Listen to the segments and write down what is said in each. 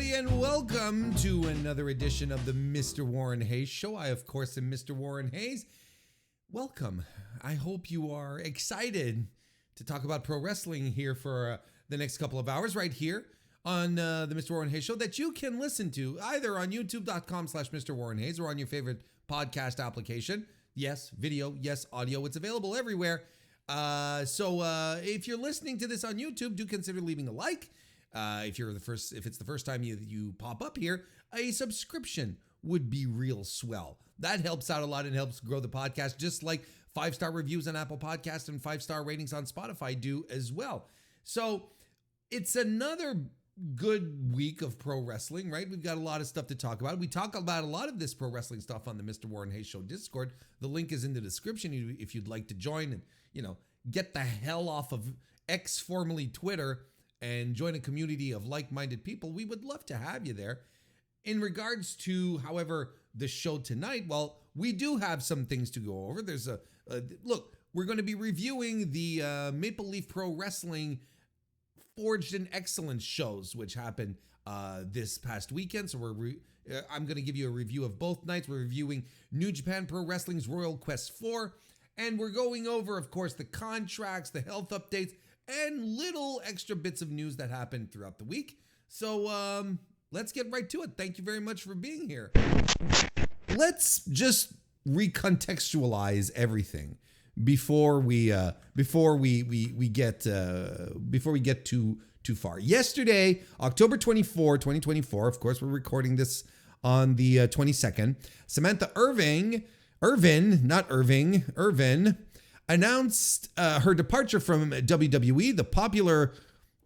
everybody, and welcome to another edition of the Mr. Warren Hayes Show. I, of course, am Mr. Warren Hayes. Welcome. I hope you are excited to talk about pro wrestling here for the next couple of hours right here on the Mr. Warren Hayes Show that you can listen to either on youtube.com/Mr. Warren Hayes or on your favorite podcast application. Yes, video. Yes, audio. It's available everywhere. So if you're listening to this on YouTube, do consider leaving a like. If it's the first time you pop up here, a subscription would be real swell. That helps out a lot and helps grow the podcast, just like 5-star reviews on Apple Podcasts and 5-star ratings on Spotify do as well. So it's another good week of pro wrestling, right? We've got a lot of stuff to talk about. We talk about a lot of this pro wrestling stuff on the Mr. Warren Hayes Show Discord. The link is in the description if you'd like to join and, get the hell off of X, formerly Twitter, and join a community of like-minded people. We would love to have you there. In regards to, however, the show tonight, well, we do have some things to go over. There's look, we're going to be reviewing the Maple Leaf Pro Wrestling Forged in Excellence shows, which happened this past weekend. So I'm going to give you a review of both nights. We're reviewing New Japan Pro Wrestling's Royal Quest IV, and we're going over, of course, the contracts, the health updates, and little extra bits of news that happened throughout the week. So let's get right to it. Thank you very much for being here. Let's just recontextualize everything before we get too far. Yesterday, October 24, 2024, of course, we're recording this on the 22nd. Samantha Irvin announced her departure from WWE.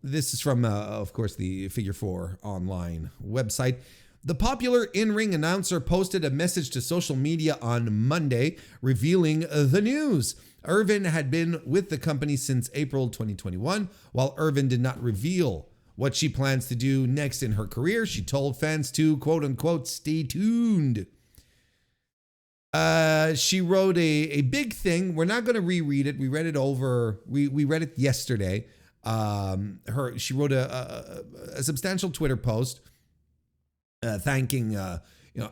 This is from, of course, the Figure 4 online website. The popular in-ring announcer posted a message to social media on Monday revealing the news. Irvin had been with the company since April 2021. While Irvin did not reveal what she plans to do next in her career, she told fans to, quote-unquote, stay tuned. She wrote a big thing. We're not going to reread it. We read it over. We read it yesterday. She wrote a substantial Twitter post thanking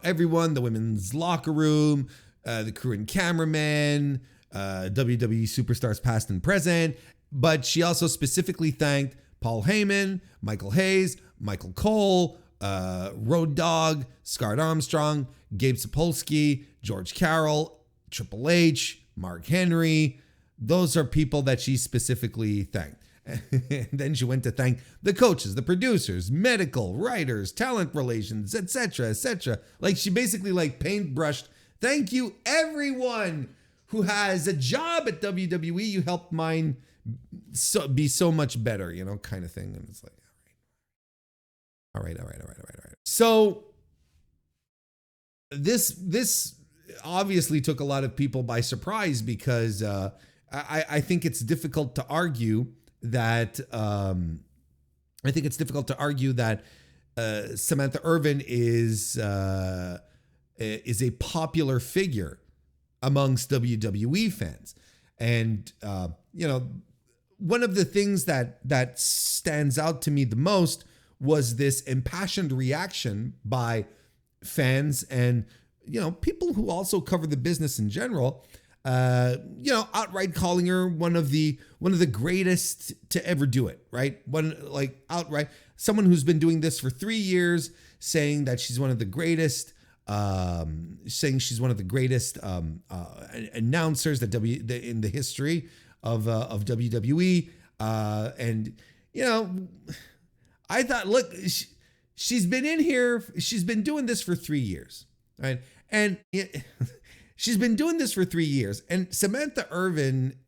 everyone, the women's locker room, the crew and cameramen, WWE superstars past and present. But she also specifically thanked Paul Heyman, Michael Hayes, Michael Cole, Road Dogg, Scarred Armstrong, Gabe Sapolsky, George Carroll, Triple H, Mark Henry. Those are people that she specifically thanked. And then she went to thank the coaches, the producers, medical, writers, talent relations, etc., etc. Like she basically paintbrushed. Thank you, everyone who has a job at WWE. You helped mine be so much better, kind of thing. And it's like, all right. So this obviously took a lot of people by surprise because I think it's difficult to argue that Samantha Irvin is a popular figure amongst WWE fans, and one of the things that stands out to me the most was this impassioned reaction by fans and people who also cover the business in general. Outright calling her one of the greatest to ever do it, right? Outright, someone who's been doing this for 3 years, saying that she's one of the greatest, announcers in the history of WWE, and I thought, look, she's been in here, she's been doing this for 3 years, right? And she's been doing this for 3 years. And Samantha Irvin,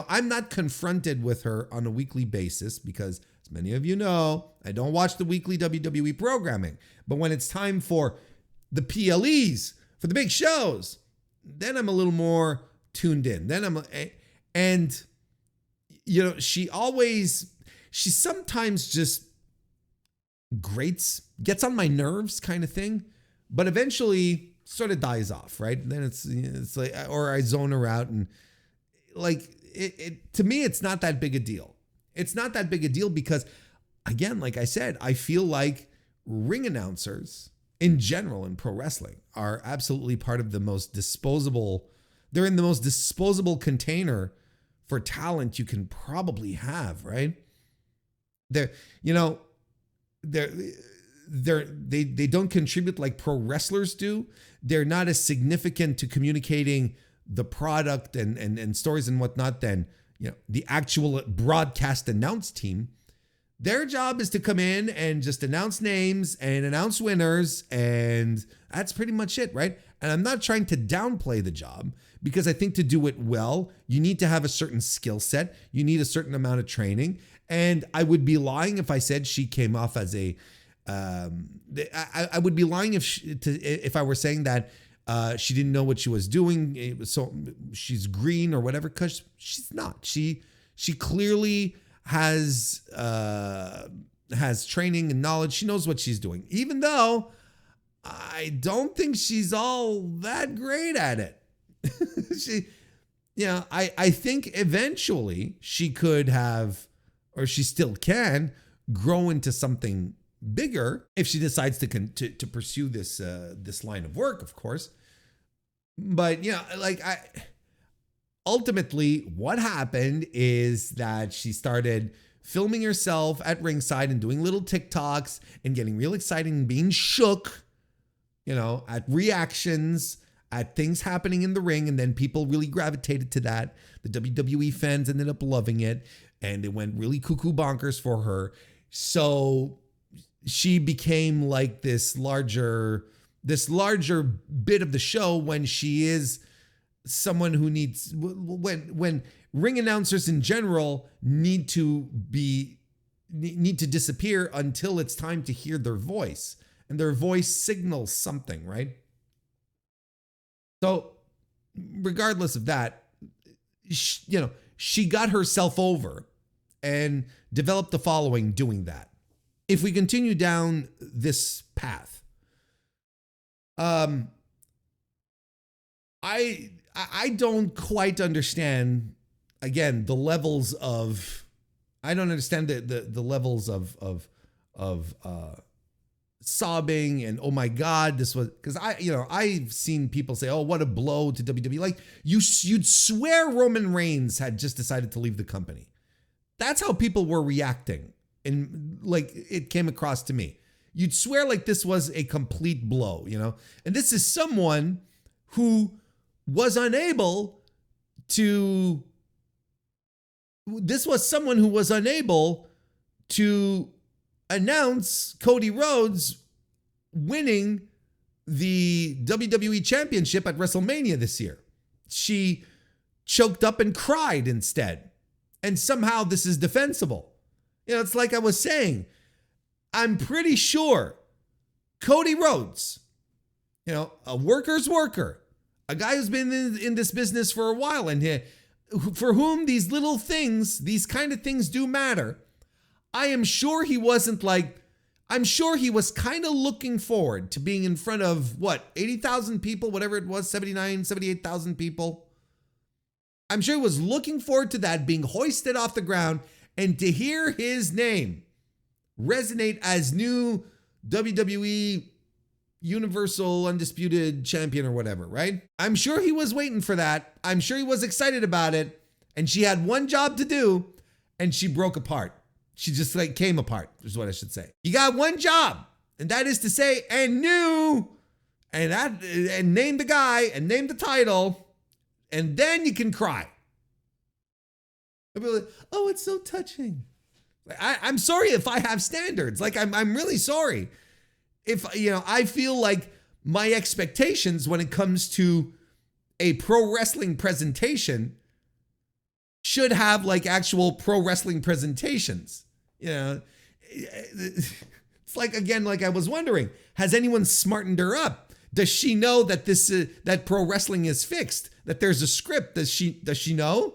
I'm not confronted with her on a weekly basis because, as many of you know, I don't watch the weekly WWE programming. But when it's time for the PLEs, for the big shows, then I'm a little more tuned in. She sometimes just gets on my nerves kind of thing, but eventually sort of dies off, right? And then it's like, or I zone her out, and to me, it's not that big a deal. It's not that big a deal because, again, like I said, I feel like ring announcers in general in pro wrestling are absolutely part of the most disposable. They're in the most disposable container for talent you can probably have, right? They don't contribute like pro wrestlers do. They're not as significant to communicating the product and stories and whatnot than the actual broadcast announce team. Their job is to come in and just announce names and announce winners, and that's pretty much it, right? And I'm not trying to downplay the job, because I think to do it well, you need to have a certain skill set. You need a certain amount of training. And I would be lying if I said she came off as a, I would be lying if I were saying that she didn't know what she was doing. So she's green or whatever, because she's not. She clearly has training and knowledge. She knows what she's doing, even though I don't think she's all that great at it. I think eventually she could have, or she still can, grow into something bigger if she decides to pursue this line of work, of course. But ultimately what happened is that she started filming herself at ringside and doing little TikToks and getting real excited and being shook, at reactions, at things happening in the ring, and then people really gravitated to that. The WWE fans ended up loving it, and it went really cuckoo bonkers for her. So she became like this larger bit of the show, when she is someone who needs, when ring announcers in general need to disappear until it's time to hear their voice, and their voice signals something, right? So regardless of that, she got herself over and developed the following doing that. If we continue down this path, I don't quite understand, again, the levels of, I don't understand the levels of sobbing and, oh my God, this was, because I've seen people say, oh, what a blow to WWE. Like, you'd swear Roman Reigns had just decided to leave the company. That's how people were reacting. And like, it came across to me. You'd swear like this was a complete blow, and this is someone who was unable to announce Cody Rhodes winning the WWE Championship at WrestleMania this year. She choked up and cried instead. And somehow this is defensible. It's like I was saying, I'm pretty sure Cody Rhodes, a worker's worker, a guy who's been in this business for a while, and for whom these little things, these kind of things do matter. I am sure he wasn't I'm sure he was kind of looking forward to being in front of 80,000 people, whatever it was, 78,000 people. I'm sure he was looking forward to that, being hoisted off the ground, and to hear his name resonate as new WWE Universal Undisputed Champion or whatever, right? I'm sure he was waiting for that. I'm sure he was excited about it. And she had one job to do, and she broke apart. She just came apart, is what I should say. You got one job, and that is to say, and name the guy and name the title, and then you can cry. I'll be like, oh, it's so touching. I'm sorry if I have standards. I'm really sorry. If, I feel like my expectations when it comes to a pro wrestling presentation should have actual pro wrestling presentations. It's again, I was wondering, has anyone smartened her up? Does she know that that pro wrestling is fixed? That there's a script? Does she know?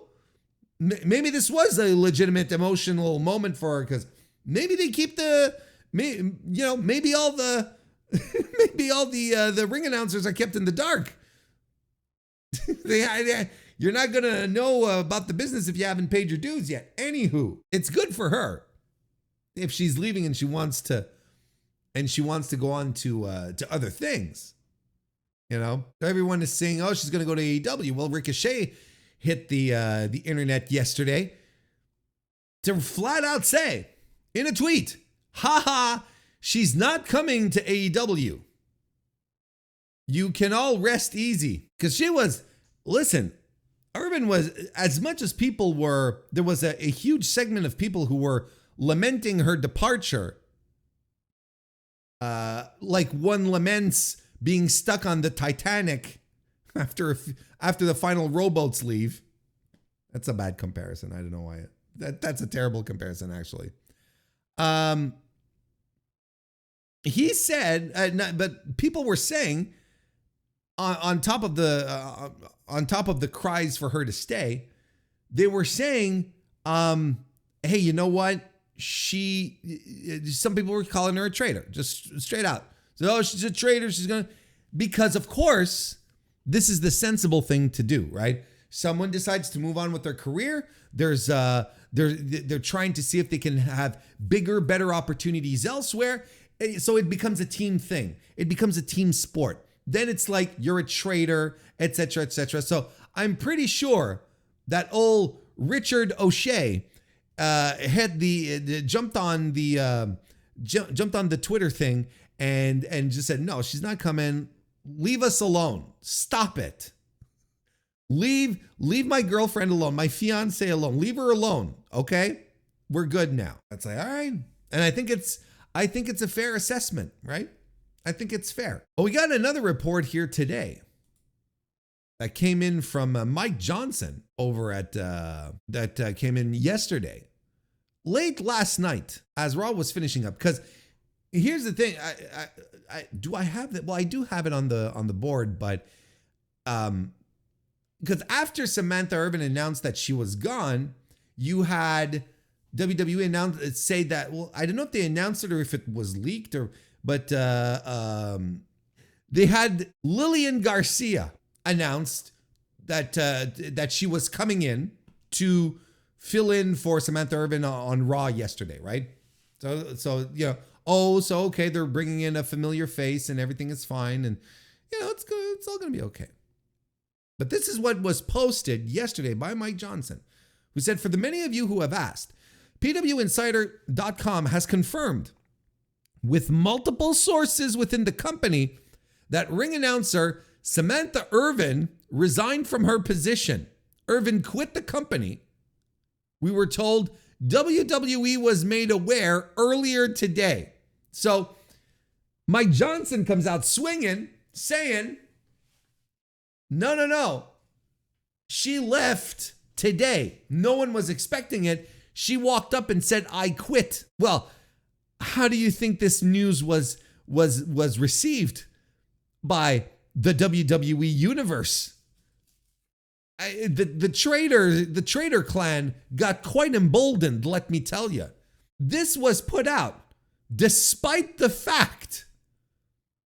Maybe this was a legitimate emotional moment for her, because maybe they keep maybe all the ring announcers are kept in the dark. You're not gonna know about the business if you haven't paid your dues yet. Anywho, it's good for her if she's leaving and she wants to and she wants to go on to other things. You know, everyone is saying, oh, she's going to go to AEW. Well, Ricochet hit the internet yesterday to flat out say in a tweet, haha, she's not coming to AEW. You can all rest easy. Because she was, listen, Irvin was, as much as people were, there was a huge segment of people who were lamenting her departure. Like one laments being stuck on the Titanic after the final rowboats leave. That's a bad comparison. I don't know why. That's a terrible comparison, actually. He said, but people were saying, on top of the cries for her to stay, they were saying, hey, you know what? Some people were calling her a traitor, just straight out. So, oh, she's a traitor. Because of course, this is the sensible thing to do, right? Someone decides to move on with their career. They're trying to see if they can have bigger, better opportunities elsewhere. So it becomes a team thing. It becomes a team sport. Then it's like you're a traitor, etc., etc. So I'm pretty sure that old Richard O'Shea jumped on the Twitter thing and just said, no, she's not coming. Leave us alone. Stop it. Leave my girlfriend alone, my fiance alone. Leave her alone. Okay, we're good now. That's like, all right. And I think it's a fair assessment, right? I think it's fair. Well, we got another report here today that came in from Mike Johnson over at that came in yesterday, late last night, as Raw was finishing up. Because here's the thing, do I have that? Well, I do have it on the board, but because after Samantha Irvin announced that she was gone, you had WWE say that. Well, I don't know if they announced it or if it was leaked but they had Lillian Garcia announced that she was coming in to fill in for Samantha Irvin on Raw yesterday, right? So you know, so okay, they're bringing in a familiar face and everything is fine, and you know, it's good, it's all gonna be okay. But this is what was posted yesterday by Mike Johnson, who said, for the many of you who have asked, PWInsider.com has confirmed with multiple sources within the company that ring announcer Samantha Irvin resigned from her position. Irvin quit the company. We were told WWE was made aware earlier today. So Mike Johnson comes out swinging, saying, no. She left today. No one was expecting it. She walked up and said, I quit. Well, how do you think this news was received by the WWE universe? The traitor clan got quite emboldened, let me tell you. This was put out despite the fact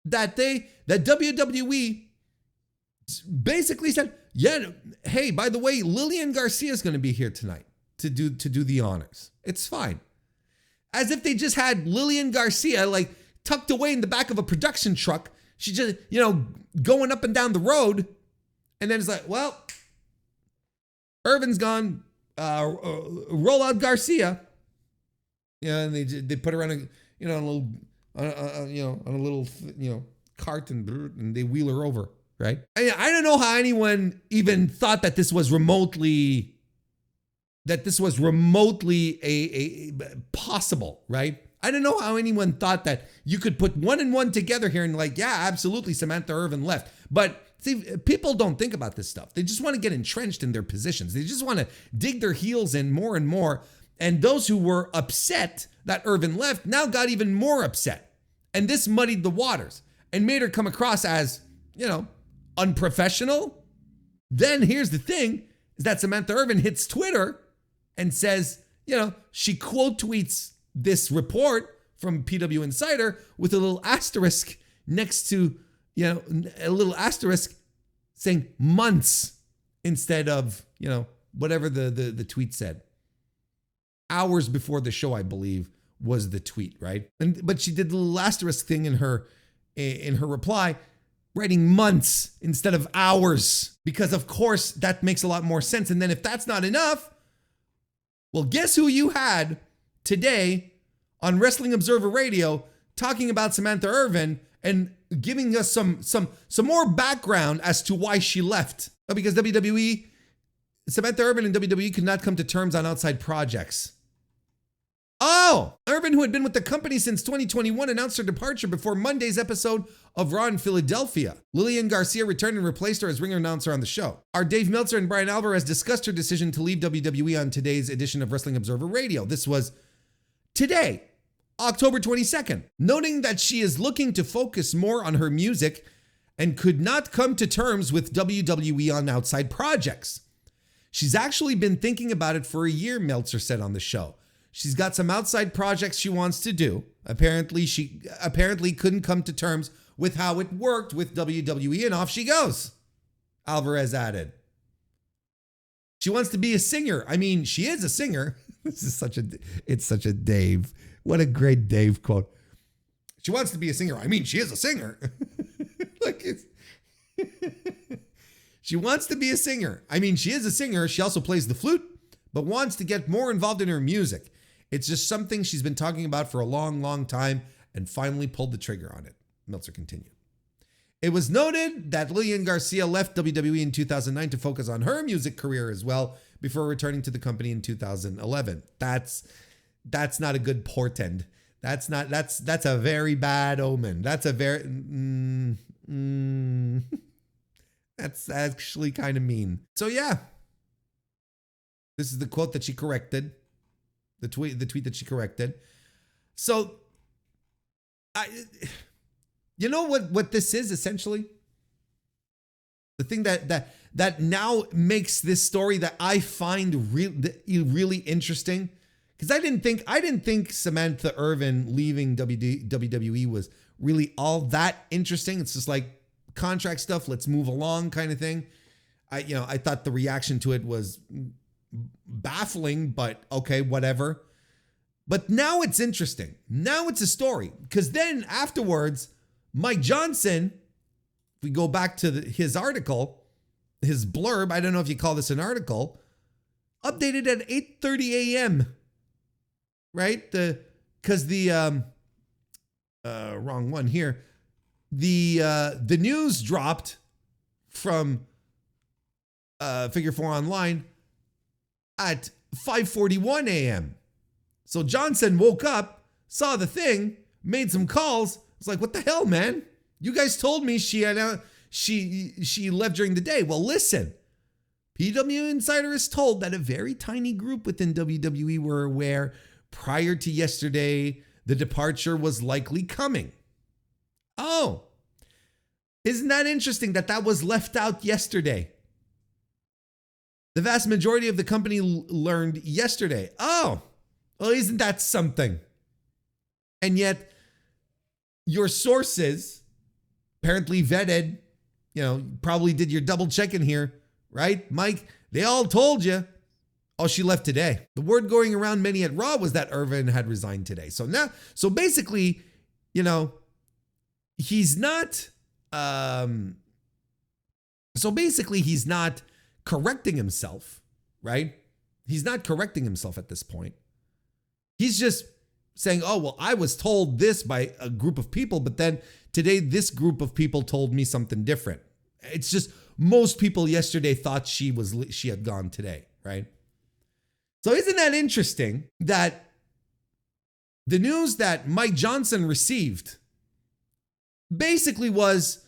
that WWE basically said, yeah, hey, by the way, Lillian Garcia is going to be here tonight to do the honors. It's fine. As if they just had Lillian Garcia like tucked away in the back of a production truck. She just, you know, going up and down the road. And then it's like, well, Irvin's gone. Roll out Garcia. Yeah, and they put her on a little cart and they wheel her over, right? I don't know how anyone even thought that this was remotely a possible, right? I don't know how anyone thought that you could put one and one together here and like, yeah, absolutely, Samantha Irvin left. But see, people don't think about this stuff. They just want to get entrenched in their positions. They just want to dig their heels in more and more. And those who were upset that Irvin left now got even more upset. And this muddied the waters and made her come across as, unprofessional. Then here's the thing, is that Samantha Irvin hits Twitter and says, she quote tweets this report from PW Insider with a little asterisk next to, a little asterisk saying months instead of, whatever the tweet said. Hours before the show, I believe, was the tweet, right? But she did the little asterisk thing in her reply, writing months instead of hours, because of course that makes a lot more sense. And then if that's not enough, well, guess who you had today on Wrestling Observer Radio talking about Samantha Irvin and giving us some more background as to why she left. Because Samantha Irvin and WWE could not come to terms on outside projects. Oh, Irvin, who had been with the company since 2021, announced her departure before Monday's episode of Raw in Philadelphia. Lillian Garcia returned and replaced her as ring announcer on the show. Our Dave Meltzer and Brian Alvarez discussed her decision to leave WWE on today's edition of Wrestling Observer Radio. This was today, October 22nd, noting that she is looking to focus more on her music and could not come to terms with WWE on outside projects. She's actually been thinking about it for a year, Meltzer said on the show. She's got some outside projects she wants to do. Apparently, she couldn't come to terms with how it worked with WWE, and off she goes, Alvarez added. She wants to be a singer. I mean, she is a singer. It's such a Dave. What a great Dave quote. She wants to be a singer. I mean, she is a singer. She wants to be a singer. I mean, she is a singer. She also plays the flute, but wants to get more involved in her music. It's just something she's been talking about for a long, long time and finally pulled the trigger on it, Meltzer continued. It was noted that Lillian Garcia left WWE in 2009 to focus on her music career as well before returning to the company in 2011. That's not a good portend. That's a very bad omen. That's a very that's actually kind of mean. So yeah, this is the quote that she corrected, the tweet that she corrected. So, you know what this is essentially? The thing that now makes this story that I find really interesting, because I didn't think Samantha Irvin leaving WWE was really all that interesting. It's just like contract stuff, let's move along kind of thing. I thought the reaction to it was baffling, but okay, whatever. But now it's interesting. Now it's a story, because then afterwards, Mike Johnson, if we go back to his article, his blurb, I don't know if you call this an article, updated at 8:30 a.m. Right? Because the wrong one here. The news dropped from Figure 4 Online at 5:41 a.m. So Johnson woke up, saw the thing, made some calls. It's like, what the hell, man? You guys told me she left during the day. Well, listen, PW Insider is told that a very tiny group within WWE were aware prior to yesterday the departure was likely coming. Oh, isn't that interesting that was left out yesterday? The vast majority of the company learned yesterday. Oh, well, isn't that something? And yet, your sources, apparently vetted, probably did your double checking here, right? Mike, they all told you, oh, she left today. The word going around many at Raw was that Irvin had resigned today. So basically, he's not, he's not correcting himself, right? He's not correcting himself at this point. He's just saying, oh, well, I was told this by a group of people, but then today this group of people told me something different. It's just most people yesterday thought she had gone today, right? So isn't that interesting that the news that Mike Johnson received basically was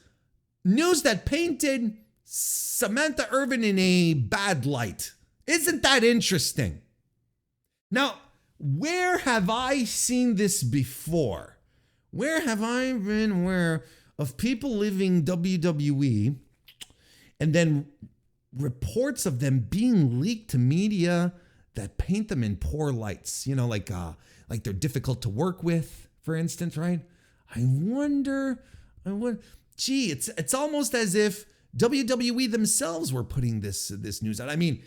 news that painted Samantha Irvin in a bad light? Isn't that interesting? Now, where have I seen this before? Where have I been aware of people leaving WWE and then reports of them being leaked to media that paint them in poor lights? Like they're difficult to work with, for instance, right? I wonder, it's almost as if WWE themselves were putting this news out. I mean,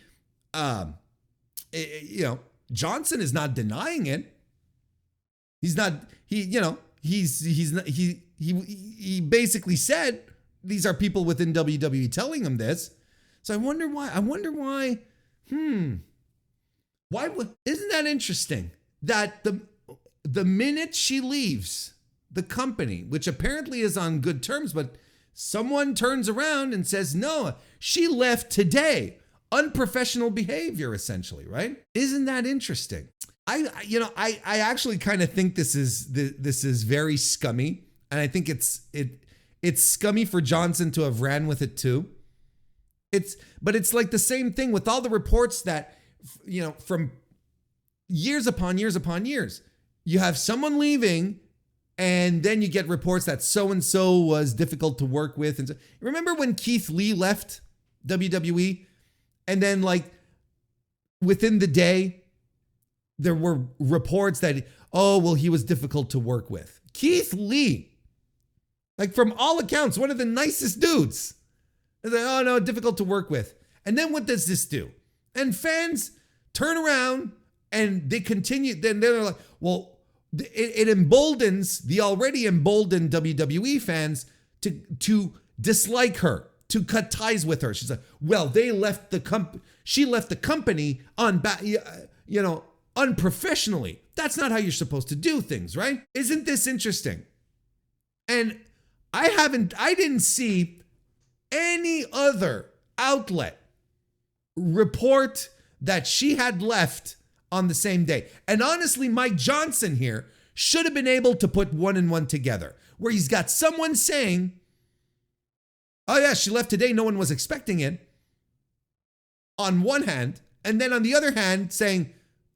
Johnson is not denying it. He's not, he's not, he basically said these are people within WWE telling him this. So I wonder why. Why isn't that interesting? That the minute she leaves the company, which apparently is on good terms, but someone turns around and says, no, she left today. Unprofessional behavior, essentially, right? Isn't that interesting? I actually kind of think this is very scummy, and I think it's scummy for Johnson to have ran with it too. But it's like the same thing with all the reports that, from years upon years upon years, you have someone leaving, and then you get reports that so-and-so was difficult to work with. And so, remember when Keith Lee left WWE, and then like within the day, there were reports that, oh, well, he was difficult to work with. Keith Lee, like from all accounts, one of the nicest dudes. They're like, oh no, difficult to work with. And then what does this do? And fans turn around and they continue. Then they're like, well, it emboldens the already emboldened WWE fans to dislike her, to cut ties with her. She's like, well, she left the company unprofessionally. That's not how you're supposed to do things, right? Isn't this interesting? And I didn't see any other outlet report that she had left on the same day. And honestly, Mike Johnson here should have been able to put one and one together, where he's got someone saying, oh yeah, she left today, no one was expecting it, on one hand, and then on the other hand saying,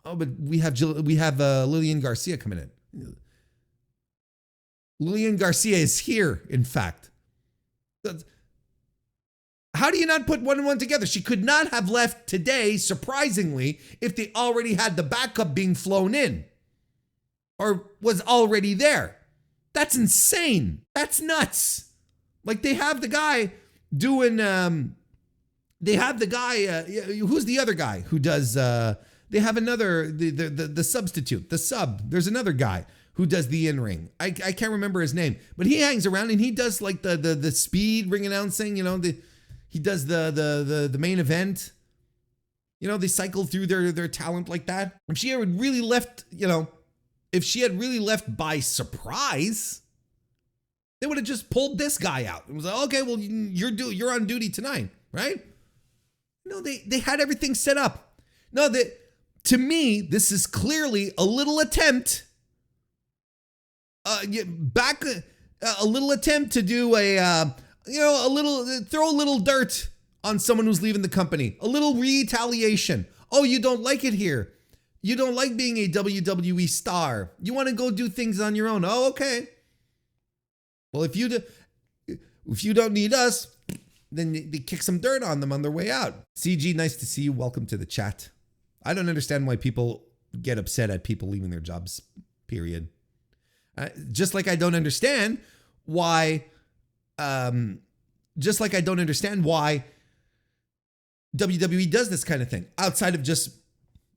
oh, but we have Lillian Garcia coming in. Lillian Garcia is here, in fact. How do you not put one and one together? She could not have left today, surprisingly, if they already had the backup being flown in or was already there. That's insane. That's nuts. Like they have the guy doing, who's the other guy who does, they have another, the substitute, the sub. There's another guy who does the in-ring. I can't remember his name, but he hangs around and he does like the speed ring announcing, he does the main event. They cycle through their talent like that. If she had really left, by surprise, they would have just pulled this guy out. It was like, okay, well, you're on duty tonight, right? No, they had everything set up. No, to me, this is clearly a little attempt. A little attempt to do throw a little dirt on someone who's leaving the company. A little retaliation. Oh, you don't like it here. You don't like being a WWE star. You want to go do things on your own. Oh, okay. Well, if you don't need us, then they kick some dirt on them on their way out. CG, nice to see you. Welcome to the chat. I don't understand why people get upset at people leaving their jobs, period. Just like I don't understand why WWE does this kind of thing outside of just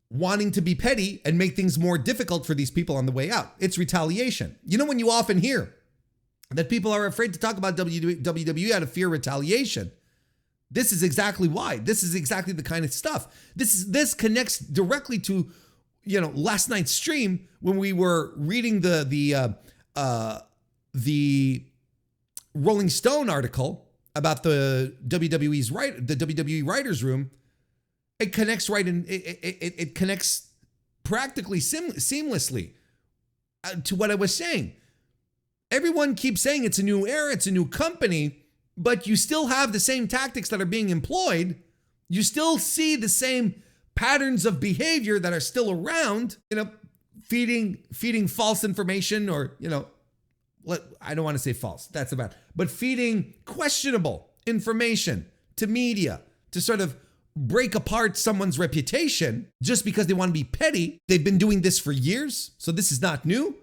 wanting to be petty and make things more difficult for these people on the way out. It's retaliation. When you often hear that people are afraid to talk about WWE out of fear of retaliation, this is exactly why. This is exactly the kind of stuff. This connects directly to last night's stream when we were reading the Rolling Stone article about the WWE writers room. It connects right in. It connects practically seamlessly to what I was saying. Everyone keeps saying it's a new era, it's a new company, but you still have the same tactics that are being employed. You still see the same patterns of behavior that are still around. Feeding false information, or I don't want to say false, that's about, but feeding questionable information to media to sort of break apart someone's reputation just because they want to be petty. They've been doing this for years, so this is not new.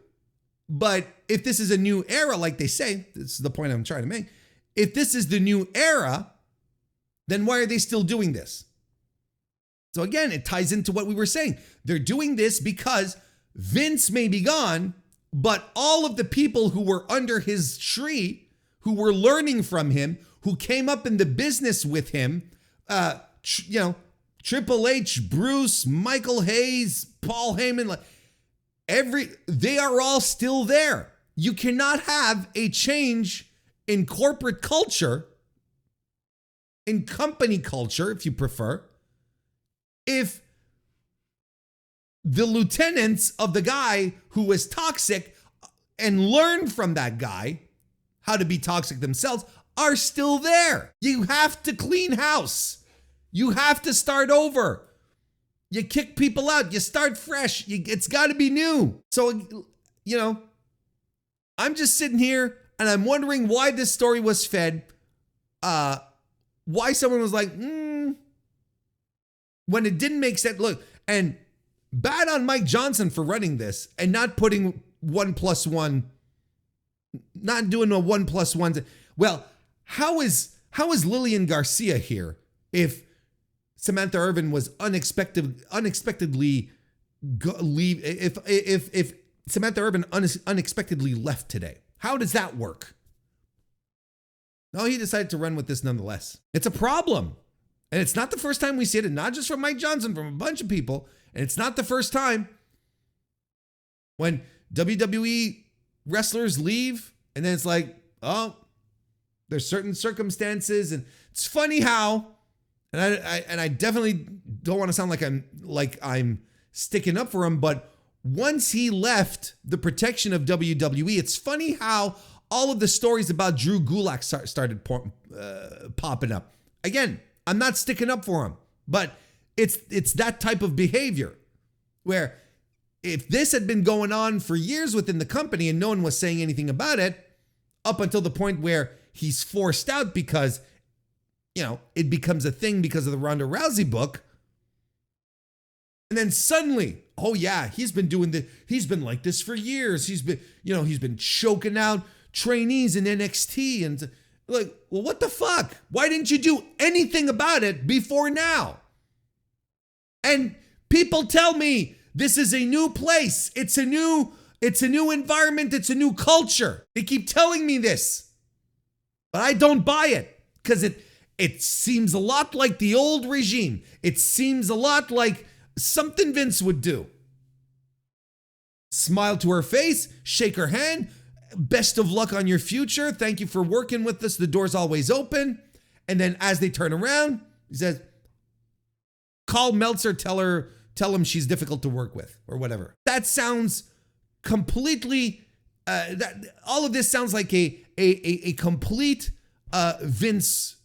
But if this is a new era, like they say, this is the point I'm trying to make. If this is the new era, then why are they still doing this? So again, it ties into what we were saying. They're doing this because Vince may be gone, But all of the people who were under his tree, who were learning from him, who came up in the business with him, Triple H, Bruce, Michael Hayes, Paul Heyman, they are all still there. You cannot have a change in corporate culture, in company culture, if you prefer, if the lieutenants of the guy who was toxic and learned from that guy how to be toxic themselves are still there. You have to clean house. You have to start over. You kick people out. You start fresh. It's got to be new. So, I'm just sitting here and I'm wondering why this story was fed. Why someone was like, when it didn't make sense. Look, and bad on Mike Johnson for running this and not putting 1+1, not doing a 1+1. Well, how is Lillian Garcia here if Samantha Irvin was unexpectedly leave? If Samantha Irvin unexpectedly left today, how does that work? No, he decided to run with this nonetheless. It's a problem. And it's not the first time we see it, and not just from Mike Johnson, from a bunch of people. And it's not the first time when WWE wrestlers leave, and then it's like, oh, there's certain circumstances, and it's funny how, and I definitely don't want to sound like I'm sticking up for him, but once he left the protection of WWE, it's funny how all of the stories about Drew Gulak started popping up. Again, I'm not sticking up for him, but it's that type of behavior where if this had been going on for years within the company and no one was saying anything about it, up until the point where he's forced out because, it becomes a thing because of the Ronda Rousey book. And then suddenly, oh yeah, he's been like this for years. He's been choking out trainees in NXT and like, well, what the fuck? Why didn't you do anything about it before now? And people tell me this is a new place. It's a new environment. It's a new culture. They keep telling me this, but I don't buy it because it seems a lot like the old regime. It seems a lot like something Vince would do. Smile to her face, shake her hand. Best of luck on your future. Thank you for working with us. The door's always open. And then as they turn around, he says, call Meltzer, tell him she's difficult to work with or whatever. That sounds completely, all of this sounds like a complete Vince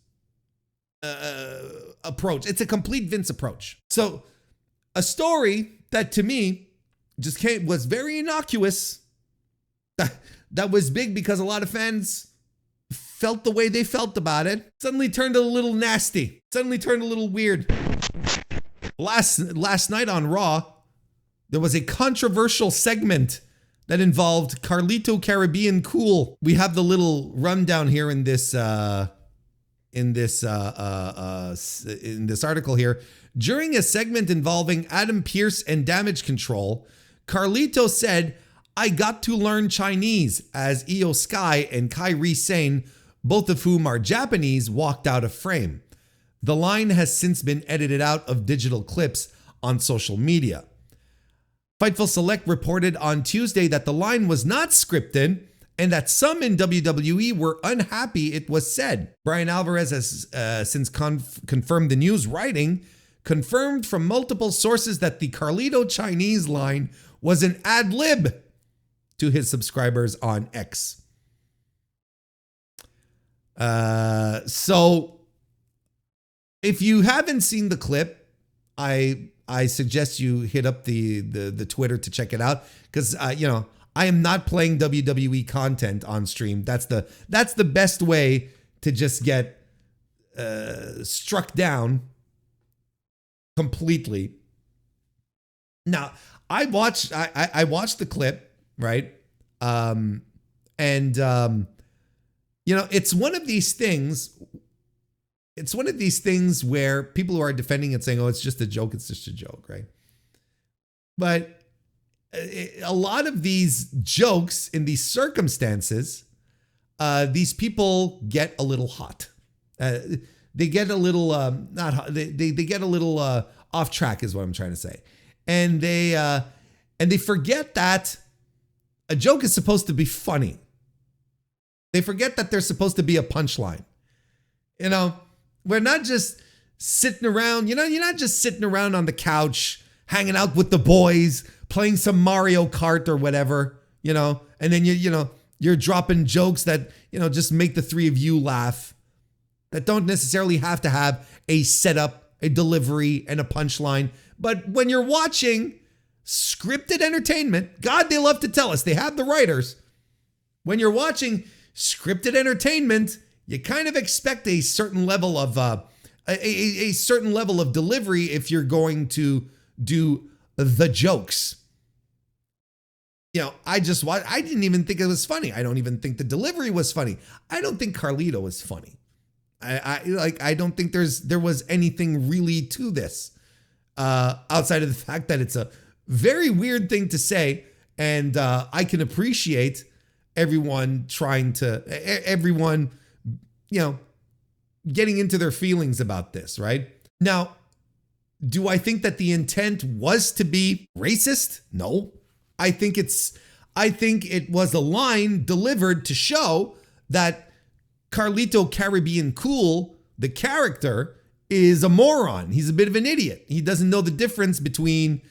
approach. It's a complete Vince approach. So a story that to me was very innocuous, that was big because a lot of fans felt the way they felt about it, suddenly turned a little nasty, suddenly turned a little weird. Last night on Raw, there was a controversial segment that involved Carlito Caribbean Cool. We have the little rundown here in this article here. During a segment involving Adam Pearce and Damage Control, Carlito said, "I got to learn Chinese," as Io Sky and Kairi Sane, both of whom are Japanese, walked out of frame. The line has since been edited out of digital clips on social media. Fightful Select reported on Tuesday that the line was not scripted and that some in WWE were unhappy it was said. Brian Alvarez has since confirmed the news, writing, "Confirmed from multiple sources that the Carlito Chinese line was an ad-lib," to his subscribers on X. So if you haven't seen the clip, I suggest you hit up the Twitter to check it out, because I am not playing WWE content on stream. That's the best way to just get struck down completely. Now, I watched the clip, right? It's one of these things. It's one of these things where people who are defending it saying, "Oh, it's just a joke. It's just a joke," right? But a lot of these jokes in these circumstances, these people get a little hot. They get a little not hot. They get a little off track, is what I'm trying to say, and they forget that a joke is supposed to be funny. They forget that there's supposed to be a punchline. You know, we're not just sitting around. You know, you're not just sitting around on the couch, hanging out with the boys, playing some Mario Kart or whatever. You know, and then you're dropping jokes that just make the three of you laugh. That don't necessarily have to have a setup, a delivery, and a punchline. But when you're watching scripted entertainment, God, they love to tell us, they have the writers. When you're watching scripted entertainment, you kind of expect a certain level of a certain level of delivery if you're going to do the jokes. I didn't even think it was funny. I don't even think the delivery was funny. I don't think Carlito was funny. I don't think there was anything really to this outside of the fact that it's a very weird thing to say, and I can appreciate everyone getting into their feelings about this, right? Now, do I think that the intent was to be racist? No. I think it was a line delivered to show that Carlito Caribbean Cool, the character, is a moron. He's a bit of an idiot. He doesn't know the difference between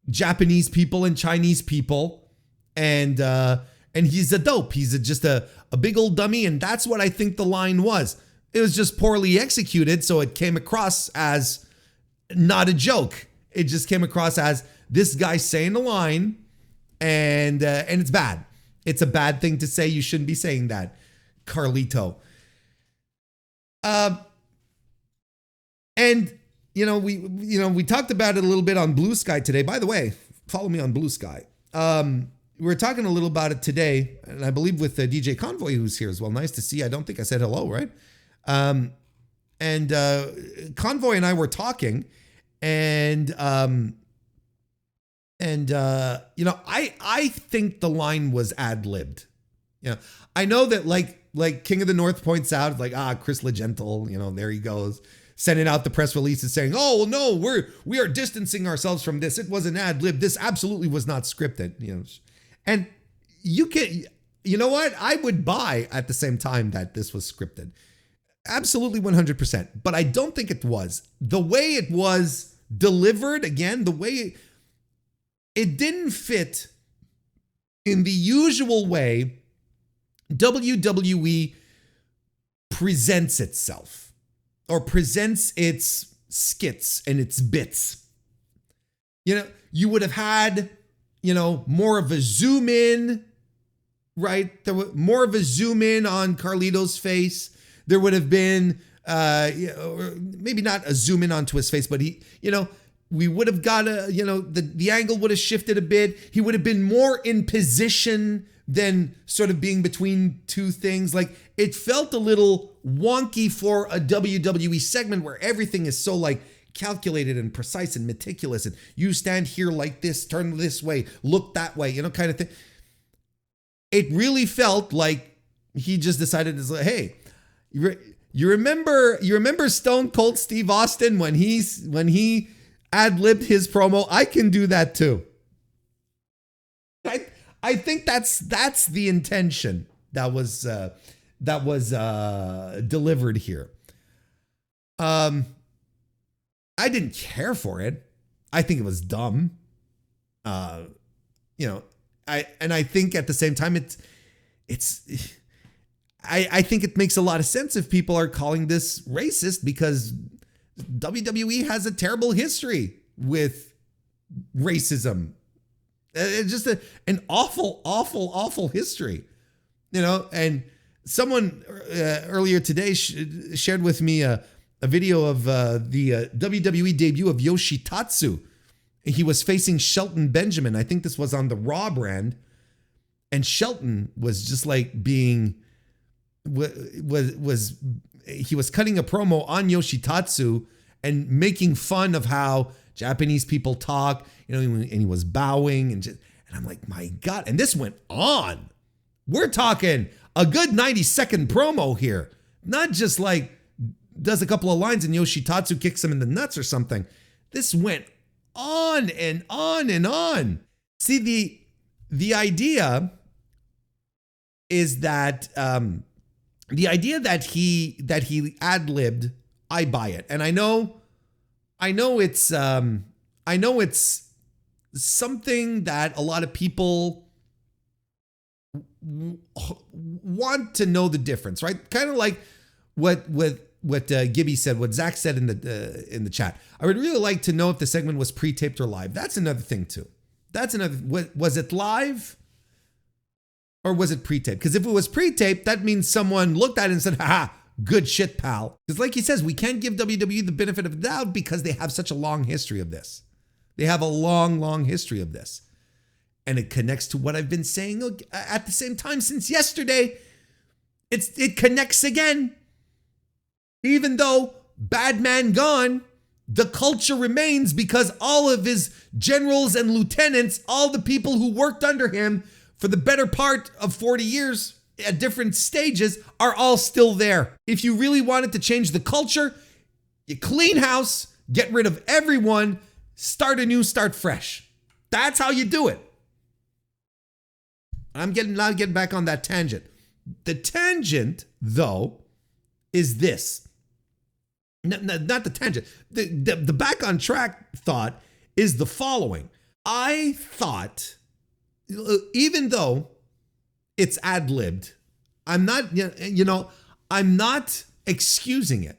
Japanese people and Chinese people, and he's a dope. He's just a big old dummy, and that's what I think the line was. It was just poorly executed, so it came across as not a joke. It just came across as this guy saying a line, and it's bad. It's a bad thing to say. You shouldn't be saying that, Carlito. And we talked about it a little bit on Blue Sky today. By the way, follow me on Blue Sky. We were talking a little about it today, and I believe with DJ Convoy, who's here as well. Nice to see you. I don't think I said hello, right? And Convoy and I were talking, and I think the line was ad-libbed. I know that like King of the North points out, Chris Legentil, there he goes, sending out the press releases saying, oh no, we are distancing ourselves from this. It was an ad-lib. This absolutely was not scripted. And you know what? I would buy at the same time that this was scripted. Absolutely 100%. But I don't think it was. The way it was delivered, again, the way it didn't fit in the usual way WWE presents itself, or presents its skits and its bits. You would have had, more of a zoom in, right? There was more of a zoom in on Carlito's face. There would have been, maybe not a zoom in onto his face, but we would have got the angle would have shifted a bit. He would have been more in position than sort of being between two things. Like, it felt a little wonky for a WWE segment where everything is so calculated and precise and meticulous, and you stand here like this, turn this way, look that way, kind of thing. It really felt like he just decided to say, hey, you remember Stone Cold Steve Austin when he ad-libbed his promo? I can do that too. I think that's the intention that was delivered here. I didn't care for it. I think it was dumb. I think at the same time I think it makes a lot of sense if people are calling this racist, because WWE has a terrible history with racism. It's just an awful history, and someone earlier today shared with me a video of the WWE debut of Yoshitatsu. He was facing Shelton Benjamin. I think this was on the Raw brand, and Shelton was just he was cutting a promo on Yoshitatsu and making fun of how Japanese people talk, and he was bowing and I'm like, my God. And this went on. We're talking a good 90-second promo here. Not just like does a couple of lines and Yoshitatsu kicks him in the nuts or something. This went on and on and on. See, the idea is that the idea that he ad-libbed, I buy it. And I know it's something that a lot of people want to know the difference, right? Kind of like what Gibby said, what Zach said in the chat. I would really like to know if the segment was pre-taped or live. That's another thing too. Was it live or was it pre-taped? Because if it was pre-taped, that means someone looked at it and said, haha, good shit, pal. Because like he says, we can't give WWE the benefit of the doubt because they have such a long history of this. They have a long, long history of this. And it connects to what I've been saying at the same time since yesterday. It connects again. Even though bad man gone, the culture remains because all of his generals and lieutenants, all the people who worked under him for the better part of 40 years at different stages are all still there. If you really wanted to change the culture, you clean house, get rid of everyone, start anew, start fresh. That's how you do it. I'm getting back on that tangent. The tangent, though, is this. Not the tangent. The back on track thought is the following. I thought, even though it's ad-libbed, I'm not excusing it,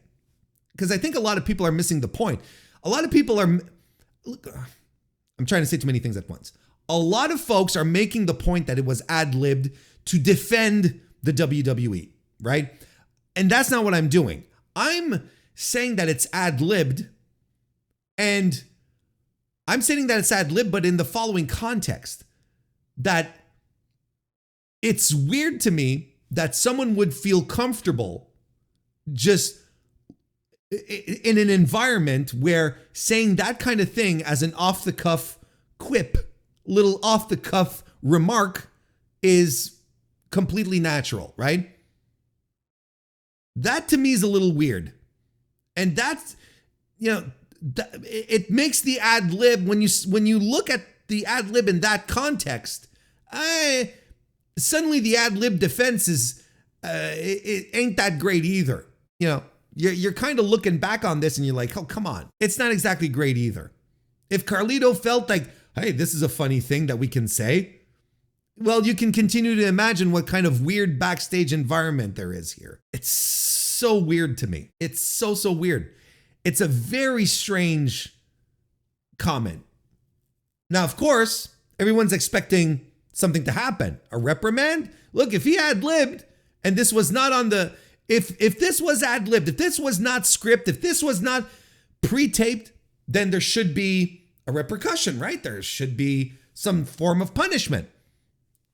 because I think a lot of people are missing the point. A lot of people are, look, I'm trying to say too many things at once. A lot of folks are making the point that it was ad-libbed to defend the WWE, right? And that's not what I'm doing. I'm saying that it's ad-libbed, and I'm saying that it's ad-libbed, but in the following context, that it's weird to me that someone would feel comfortable just in an environment where saying that kind of thing as an off-the-cuff quip, little off-the-cuff remark is completely natural, right? That to me is a little weird. And that's, it makes the ad lib, when you look at the ad lib in that context, suddenly the ad lib defense is, it ain't that great either. You're kind of looking back on this and you're like, oh, come on. It's not exactly great either. If Carlito felt like, hey, this is a funny thing that we can say, well, you can continue to imagine what kind of weird backstage environment there is here. It's so weird to me. It's so weird. It's a very strange comment. Now, of course, everyone's expecting something to happen. A reprimand? Look, if he ad-libbed and this was not on the, if this was ad-libbed, if this was not script, if this was not pre-taped, then there should be a repercussion, right? There should be some form of punishment.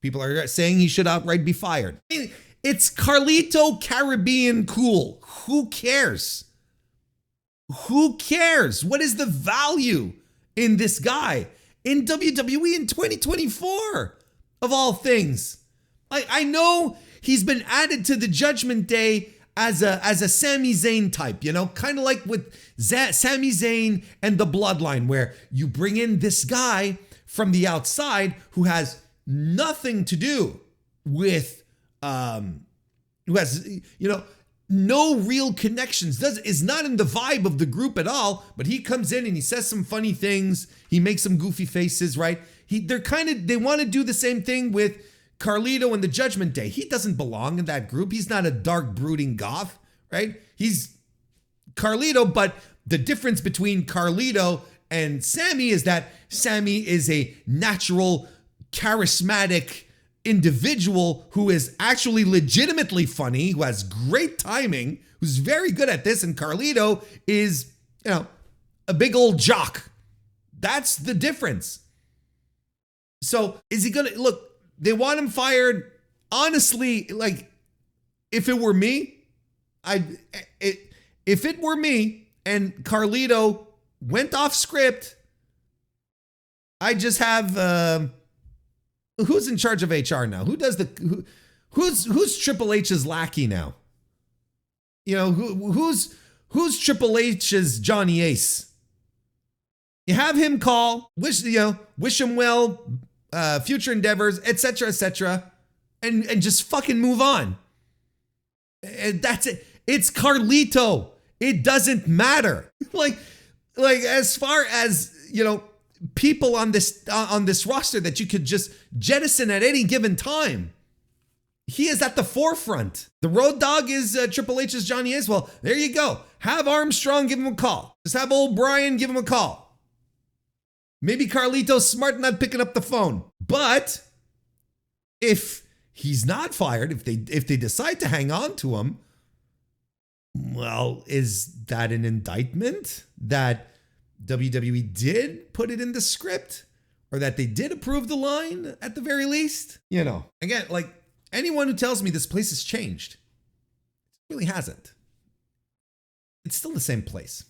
People are saying he should outright be fired. It's Carlito Caribbean cool. Who cares? Who cares? What is the value in this guy in WWE in 2024 of all things? I know he's been added to the Judgment Day as a Sami Zayn type, kind of like with Sami Zayn and the Bloodline, where you bring in this guy from the outside who has nothing to do with, who has, no real connections, is not in the vibe of the group at all, but he comes in and he says some funny things. He makes some goofy faces, right? They want to do the same thing with Carlito and the Judgment Day. He doesn't belong in that group. He's not a dark, brooding goth, right? He's Carlito, but the difference between Carlito and Sami is that Sami is a natural, charismatic individual who is actually legitimately funny, who has great timing, who's very good at this, and Carlito is, a big old jock. That's the difference. So is he gonna, look, they want him fired. Honestly, like, if it were me, if it were me and Carlito went off script I just have who's in charge of HR now? Who does the who's Triple H's lackey now? You know, who's Triple H's Johnny Ace? You have him call, wish him well, future endeavors, etc., and just fucking move on. And that's it. It's Carlito. It doesn't matter. like as far as, people on this roster that you could just jettison at any given time, he is at the forefront. The road dog is Triple H's Johnny Ace. Well, there you go. Have Armstrong give him a call. Just have old Brian give him a call. Maybe Carlito's smart not picking up the phone. But if he's not fired, if they decide to hang on to him, well, is that an indictment that WWE did put it in the script, or that they did approve the line at the very least? Again, like, anyone who tells me this place has changed, it really hasn't. It's still the same place.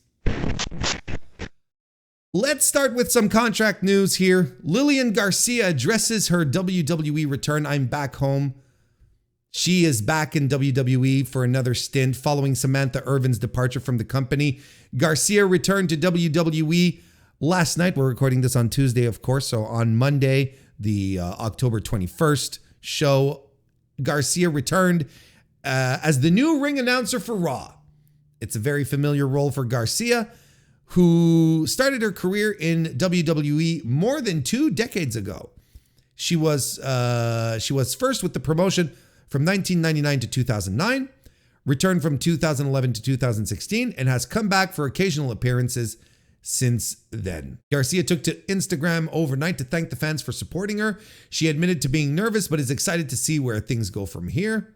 Let's start with some contract news here. Lillian Garcia addresses her WWE return. I'm back home. She is back in WWE for another stint following Samantha Irvin's departure from the company. Garcia returned to WWE last night. We're recording this on Tuesday, of course. So on Monday, the October 21st show, Garcia returned as the new ring announcer for Raw. It's a very familiar role for Garcia, who started her career in WWE more than 2 decades ago. She was first with the promotion from 1999 to 2009, returned from 2011 to 2016, and has come back for occasional appearances since then. Garcia took to Instagram overnight to thank the fans for supporting her. She admitted to being nervous, but is excited to see where things go from here.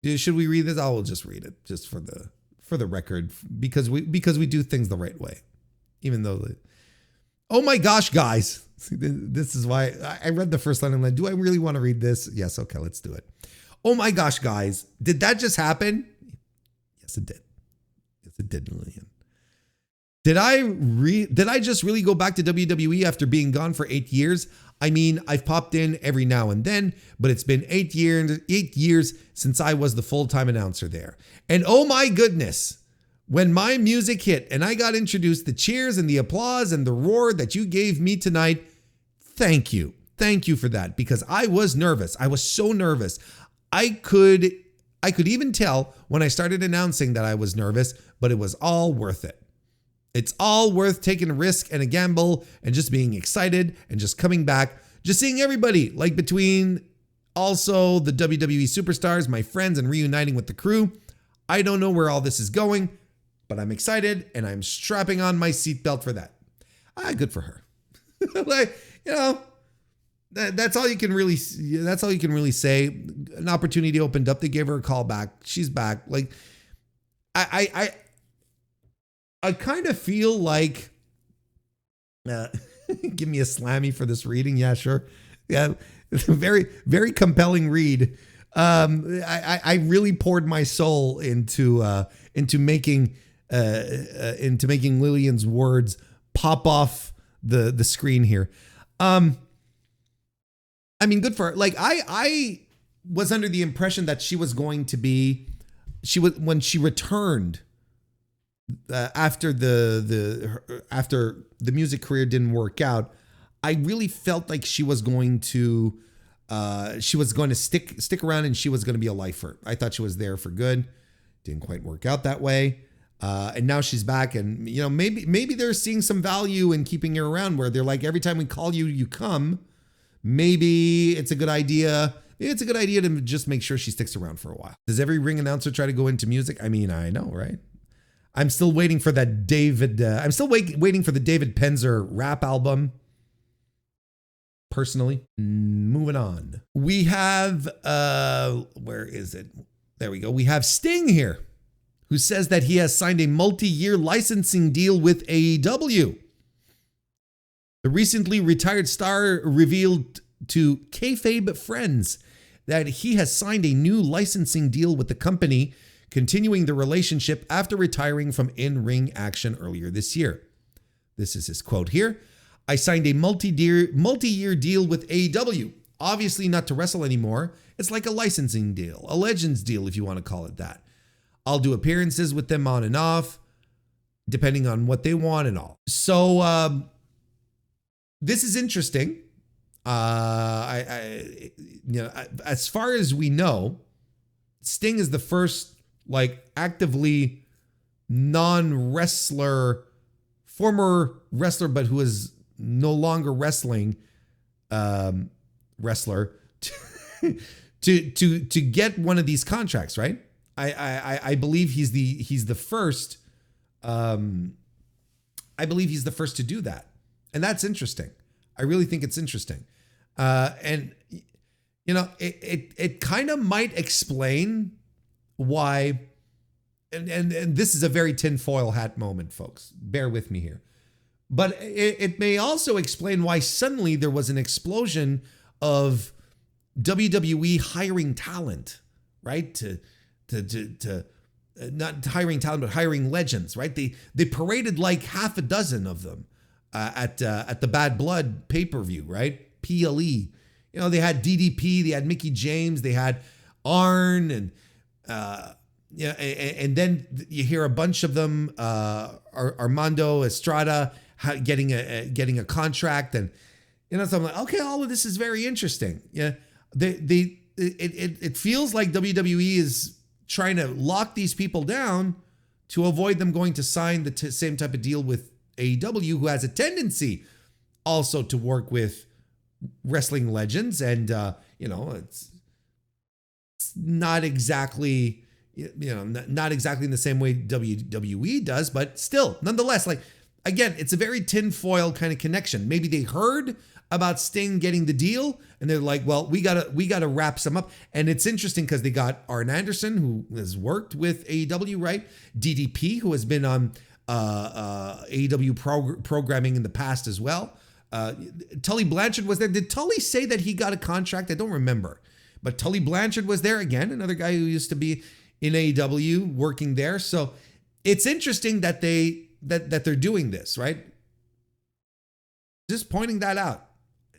Should we read this? I will just read it, just for the record, because we do things the right way. Even though, oh my gosh, guys, this is why I read the first line. I'm like, do I really want to read this? Yes, okay, let's do it. Oh my gosh, guys, did that just happen? Yes, it did. Yes, it did, Lillian. Did I just really go back to WWE after being gone for 8 years? I mean, I've popped in every now and then, but it's been 8 years since I was the full-time announcer there. And oh my goodness, when my music hit and I got introduced, the cheers and the applause and the roar that you gave me tonight, thank you. Thank you for that, because I was nervous. I was so nervous. I could even tell when I started announcing that I was nervous, but it was all worth it. It's all worth taking a risk and a gamble and just being excited and just coming back, just seeing everybody, like between also the WWE superstars, my friends, and reuniting with the crew. I don't know where all this is going, but I'm excited and I'm strapping on my seatbelt for that. Good for her. That's all you can really say. An opportunity opened up. They gave her a call back. She's back. Like, I kind of feel like, give me a slammy for this reading. Yeah, sure. Yeah, very, very compelling read. I really poured my soul into making Lillian's words pop off the screen here. I mean, good for her. Like, I was under the impression that she was going to be, when she returned after the music career didn't work out, I really felt like she was going to stick around and she was going to be a lifer. I thought she was there for good. Didn't quite work out that way. And now she's back, and maybe they're seeing some value in keeping her around, where they're like, every time we call you, you come. Maybe it's a good idea. It's a good idea to just make sure she sticks around for a while. Does every ring announcer try to go into music? I mean, I know, right? I'm still waiting for that waiting for the David Penzer rap album. Personally, moving on. We have, where is it? There we go. We have Sting here, who says that he has signed a multi-year licensing deal with AEW. The recently retired star revealed to Kayfabe Friends that he has signed a new licensing deal with the company, continuing the relationship after retiring from in-ring action earlier this year. This is his quote here. I signed a multi-year deal with AEW. Obviously not to wrestle anymore. It's like a licensing deal, a Legends deal if you want to call it that. I'll do appearances with them on and off, depending on what they want and all. So this is interesting. As far as we know, Sting is the first actively non-wrestler, former wrestler, but who is no longer wrestling wrestler to get one of these contracts, right? I believe he's the first. I believe he's the first to do that, and that's interesting. I really think it's interesting, and it kind of might explain why. And this is a very tinfoil hat moment, folks. Bear with me here. But it may also explain why suddenly there was an explosion of WWE hiring talent, right? To not hiring talent, but hiring legends, right? They paraded like half a dozen of them at the Bad Blood pay-per-view, right? PLE. They had DDP, they had Mickey James, they had Arn, and and then you hear a bunch of them, Armando Estrada getting a contract, and so I'm like, okay, all of this is very interesting. Yeah, it feels like WWE is trying to lock these people down to avoid them going to sign the same type of deal with AEW, who has a tendency also to work with wrestling legends, and it's not exactly. Not exactly in the same way WWE does, but still, nonetheless, again, it's a very tinfoil kind of connection. Maybe they heard about Sting getting the deal, and they're like, well, we gotta wrap some up. And it's interesting because they got Arn Anderson, who has worked with AEW, right? DDP, who has been on AEW programming in the past as well. Tully Blanchard was there. Did Tully say that he got a contract? I don't remember. But Tully Blanchard was there again, another guy who used to be in AEW working there. So it's interesting that they're doing this, right? Just pointing that out.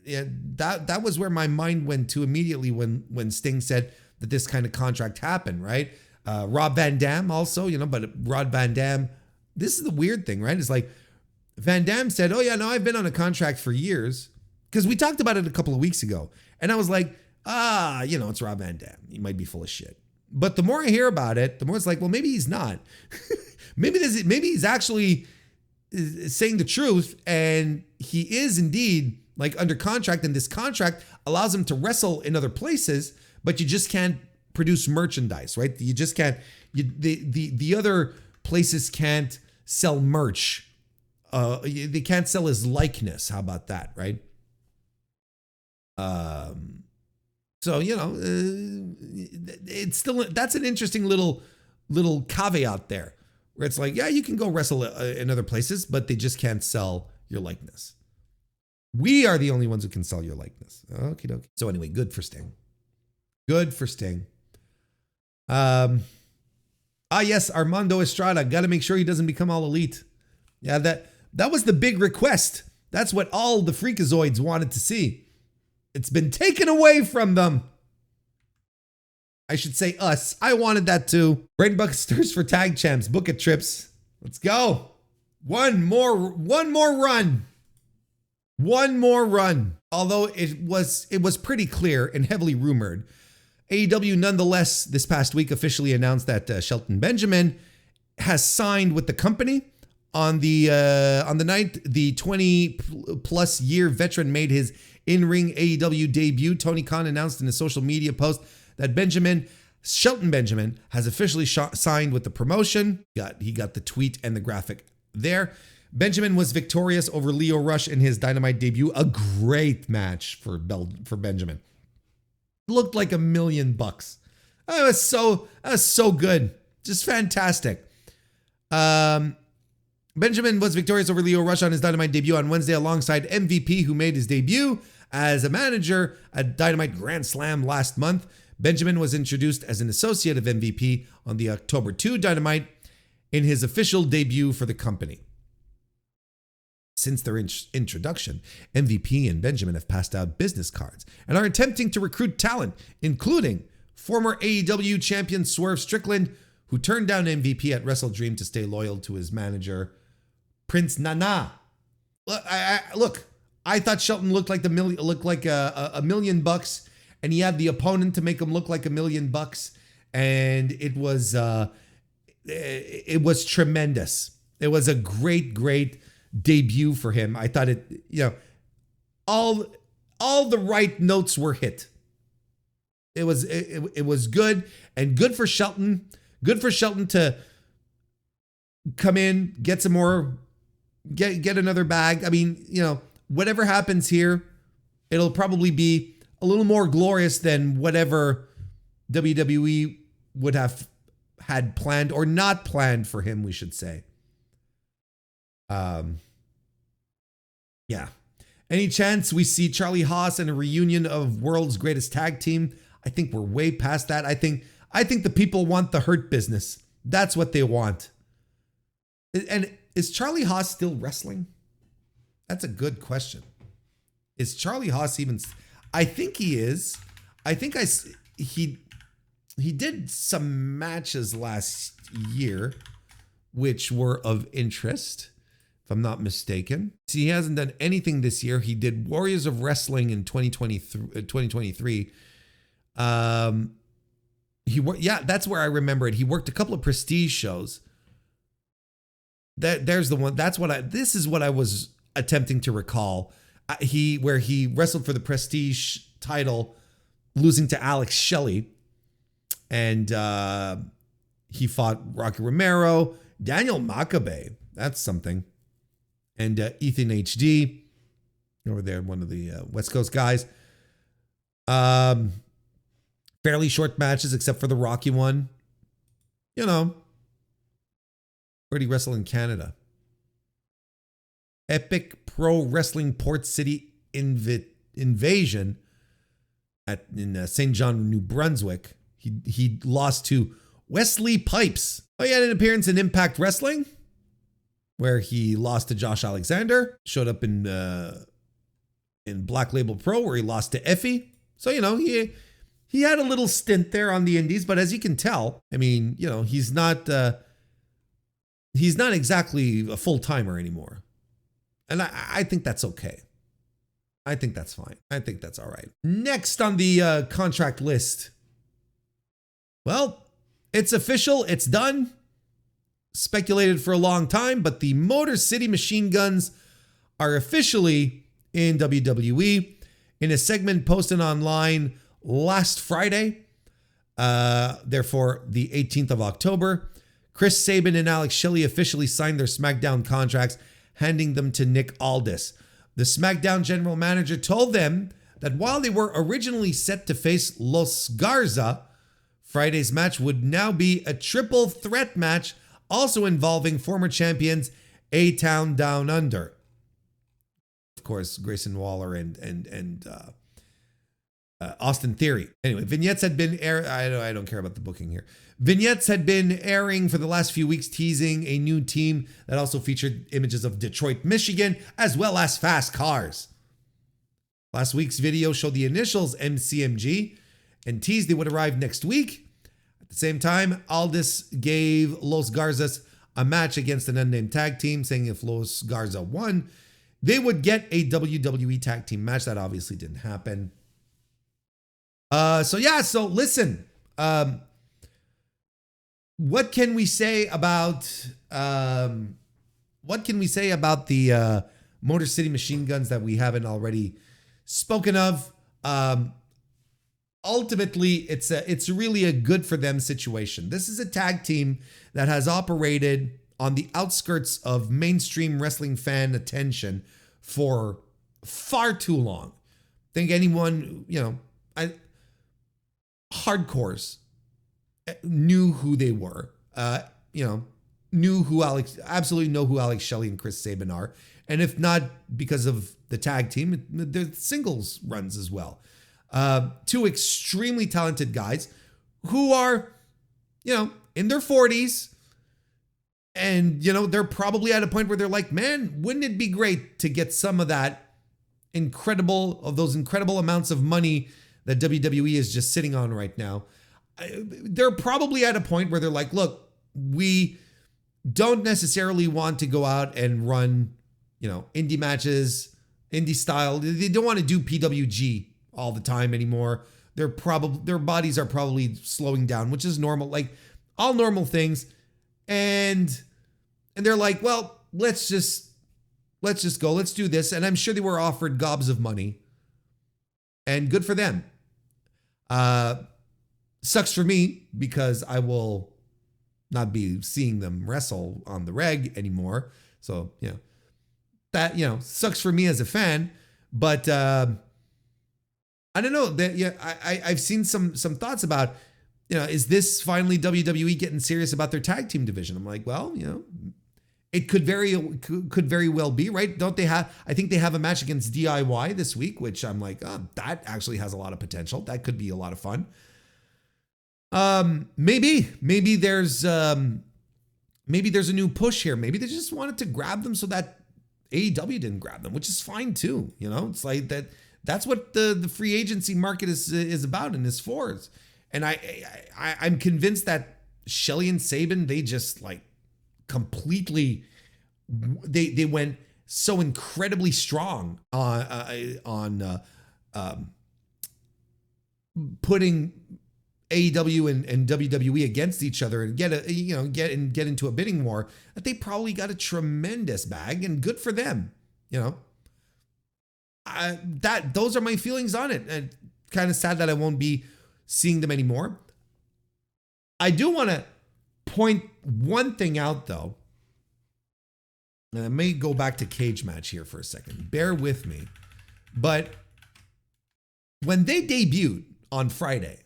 Yeah, that was where my mind went to immediately when Sting said that this kind of contract happened, right? Rob Van Dam also, but Rob Van Dam, this is the weird thing, right? It's like Van Dam said, oh yeah, no, I've been on a contract for years, because we talked about it a couple of weeks ago. And I was like, it's Rob Van Dam. He might be full of shit. But the more I hear about it, the more it's like, well, maybe he's not. maybe he's actually saying the truth, and he is indeed under contract, and this contract allows him to wrestle in other places, but you just can't produce merchandise, right? You just can't. The other places can't sell merch. They can't sell his likeness. How about that, right? So, it's still, that's an interesting little caveat there, where it's like, yeah, you can go wrestle in other places, but they just can't sell your likeness. We are the only ones who can sell your likeness. Okie dokie. So anyway, good for Sting. Good for Sting. Yes, Armando Estrada. Got to make sure he doesn't become all elite. Yeah, that was the big request. That's what all the Freakazoids wanted to see. It's been taken away from them. I should say us. I wanted that too. Brainbusters for tag champs. Book it, Trips. Let's go. One more run. One more run. Although it was pretty clear and heavily rumored, AEW nonetheless this past week officially announced that Shelton Benjamin has signed with the company. On the night the 20+ year veteran made his in-ring AEW debut, Tony Khan announced in a social media post that Shelton Benjamin has officially signed with the promotion. He got the tweet and the graphic there. Benjamin was victorious over Lio Rush in his Dynamite debut. A great match for Benjamin. Looked like $1 million. That was so good. Just fantastic. Benjamin was victorious over Lio Rush on his Dynamite debut on Wednesday alongside MVP, who made his debut as a manager at Dynamite Grand Slam last month. Benjamin was introduced as an associate of MVP on the October 2 Dynamite in his official debut for the company. Since their introduction, MVP and Benjamin have passed out business cards and are attempting to recruit talent, including former AEW champion Swerve Strickland, who turned down MVP at Wrestle Dream to stay loyal to his manager, Prince Nana. Look, I thought Shelton looked like $1 million, and he had the opponent to make him look like $1 million, and it was tremendous. It was a great debut for him. I thought all the right notes were hit. It was good, and good for Shelton. Good for Shelton to come in, get some more, get another bag. I mean, whatever happens here, it'll probably be a little more glorious than whatever WWE would have had planned or not planned for him, we should say. Yeah. Any chance we see Charlie Haas and a reunion of World's Greatest Tag Team? I think we're way past that. I think the people want the Hurt Business. That's what they want. And is Charlie Haas still wrestling? That's a good question. Is Charlie Haas even? I think he is. I think he did some matches last year, which were of interest, if I'm not mistaken. See, he hasn't done anything this year. He did Warriors of Wrestling in 2023. That's where I remember it. He worked a couple of prestige shows. There's the one. This is what I was attempting to recall. Where he wrestled for the prestige title, losing to Alex Shelley, and he fought Rocky Romero, Daniel Makabe. That's something. And Ethan HD over there, one of the West Coast guys. Fairly short matches, except for the Rocky one. Where'd he wrestle in Canada? Epic Pro Wrestling Port City Invasion in St. John, New Brunswick. He lost to Wesley Pipes. Oh, he had an appearance in Impact Wrestling, where he lost to Josh Alexander. Showed up in Black Label Pro, where he lost to Effie. So he had a little stint there on the indies, but as you can tell, I mean, he's not exactly a full-timer anymore. And I think that's okay. I think that's fine. I think that's all right. Next on the contract list. Well, it's official. It's done. Speculated for a long time, but the Motor City Machine Guns are officially in WWE. In a segment posted online last Friday, therefore the 18th of October, Chris Sabin and Alex Shelley officially signed their SmackDown contracts, handing them to Nick Aldis. The SmackDown general manager told them that while they were originally set to face Los Garza, Friday's match would now be a triple threat match, also involving former champions A-Town Down Under. Of course, Grayson Waller and Austin Theory. Anyway, vignettes had been aired. I don't care about the booking here. Vignettes had been airing for the last few weeks, teasing a new team that also featured images of Detroit, Michigan, as well as fast cars. Last week's video showed the initials MCMG and teased they would arrive next week. At the same time, Aldis gave Los Garzas a match against an unnamed tag team, saying if Los Garza won, they would get a WWE tag team match. That obviously didn't happen. So listen, what can we say about the Motor City Machine Guns that we haven't already spoken of? Ultimately, it's really a good for them situation. This is a tag team that has operated on the outskirts of mainstream wrestling fan attention for far too long. I think anyone, hardcores knew who they were, absolutely know who Alex Shelley and Chris Sabin are. And if not because of the tag team, the singles runs as well. Two extremely talented guys who are, in their 40s, And, they're probably at a point where they're like, man, wouldn't it be great to get some of those incredible amounts of money that WWE is just sitting on right now? They're probably at a point where they're like, look, we don't necessarily want to go out and run, indie matches, indie style. They don't want to do PWG all the time anymore. Their bodies are probably slowing down, which is normal, like all normal things. And they're like, well, let's just go, let's do this. And I'm sure they were offered gobs of money, and good for them. Sucks for me because I will not be seeing them wrestle on the reg anymore. So, that, sucks for me as a fan, but, I don't know that. I've seen some thoughts about, is this finally WWE getting serious about their tag team division? I'm like, well, it could very well be, right? Don't they have? I think they have a match against DIY this week, which I'm like, oh, that actually has a lot of potential. That could be a lot of fun. Maybe there's a new push here. Maybe they just wanted to grab them so that AEW didn't grab them, which is fine too. It's like that. That's what the free agency market is about and is for. And I'm convinced that Shelley and Sabin, they just like completely, they went so incredibly strong on putting AEW and WWE against each other and get into a bidding war, that they probably got a tremendous bag, and good for them. Those are my feelings on it. And kind of sad that I won't be seeing them anymore. I do want to point one thing out though. And I may go back to cage match here for a second. Bear with me. But when they debuted on Friday,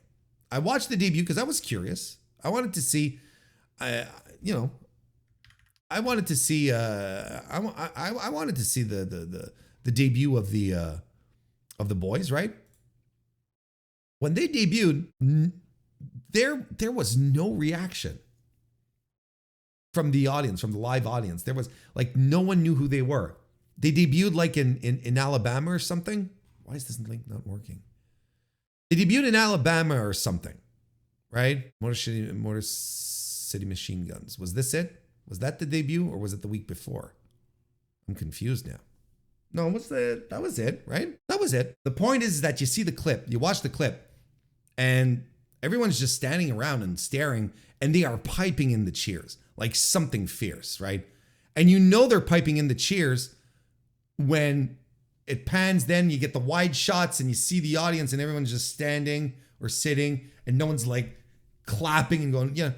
I watched the debut because I was curious. I wanted to see, I wanted to see the debut of the boys, right? When they debuted, there was no reaction from the audience, from the live audience. There was like no one knew who they were. They debuted like in Alabama or something. Why is this link not working? They debuted in Alabama or something, right? Motor City Machine Guns. Was this it? Was that the debut, or was it the week before? I'm confused now. No, that was it, right? That was it. The point is that you see the clip, you watch the clip, and everyone's just standing around and staring, and they are piping in the cheers like something fierce, right? And they're piping in the cheers when it pans. Then you get the wide shots and you see the audience and everyone's just standing or sitting and no one's like clapping and going, yeah.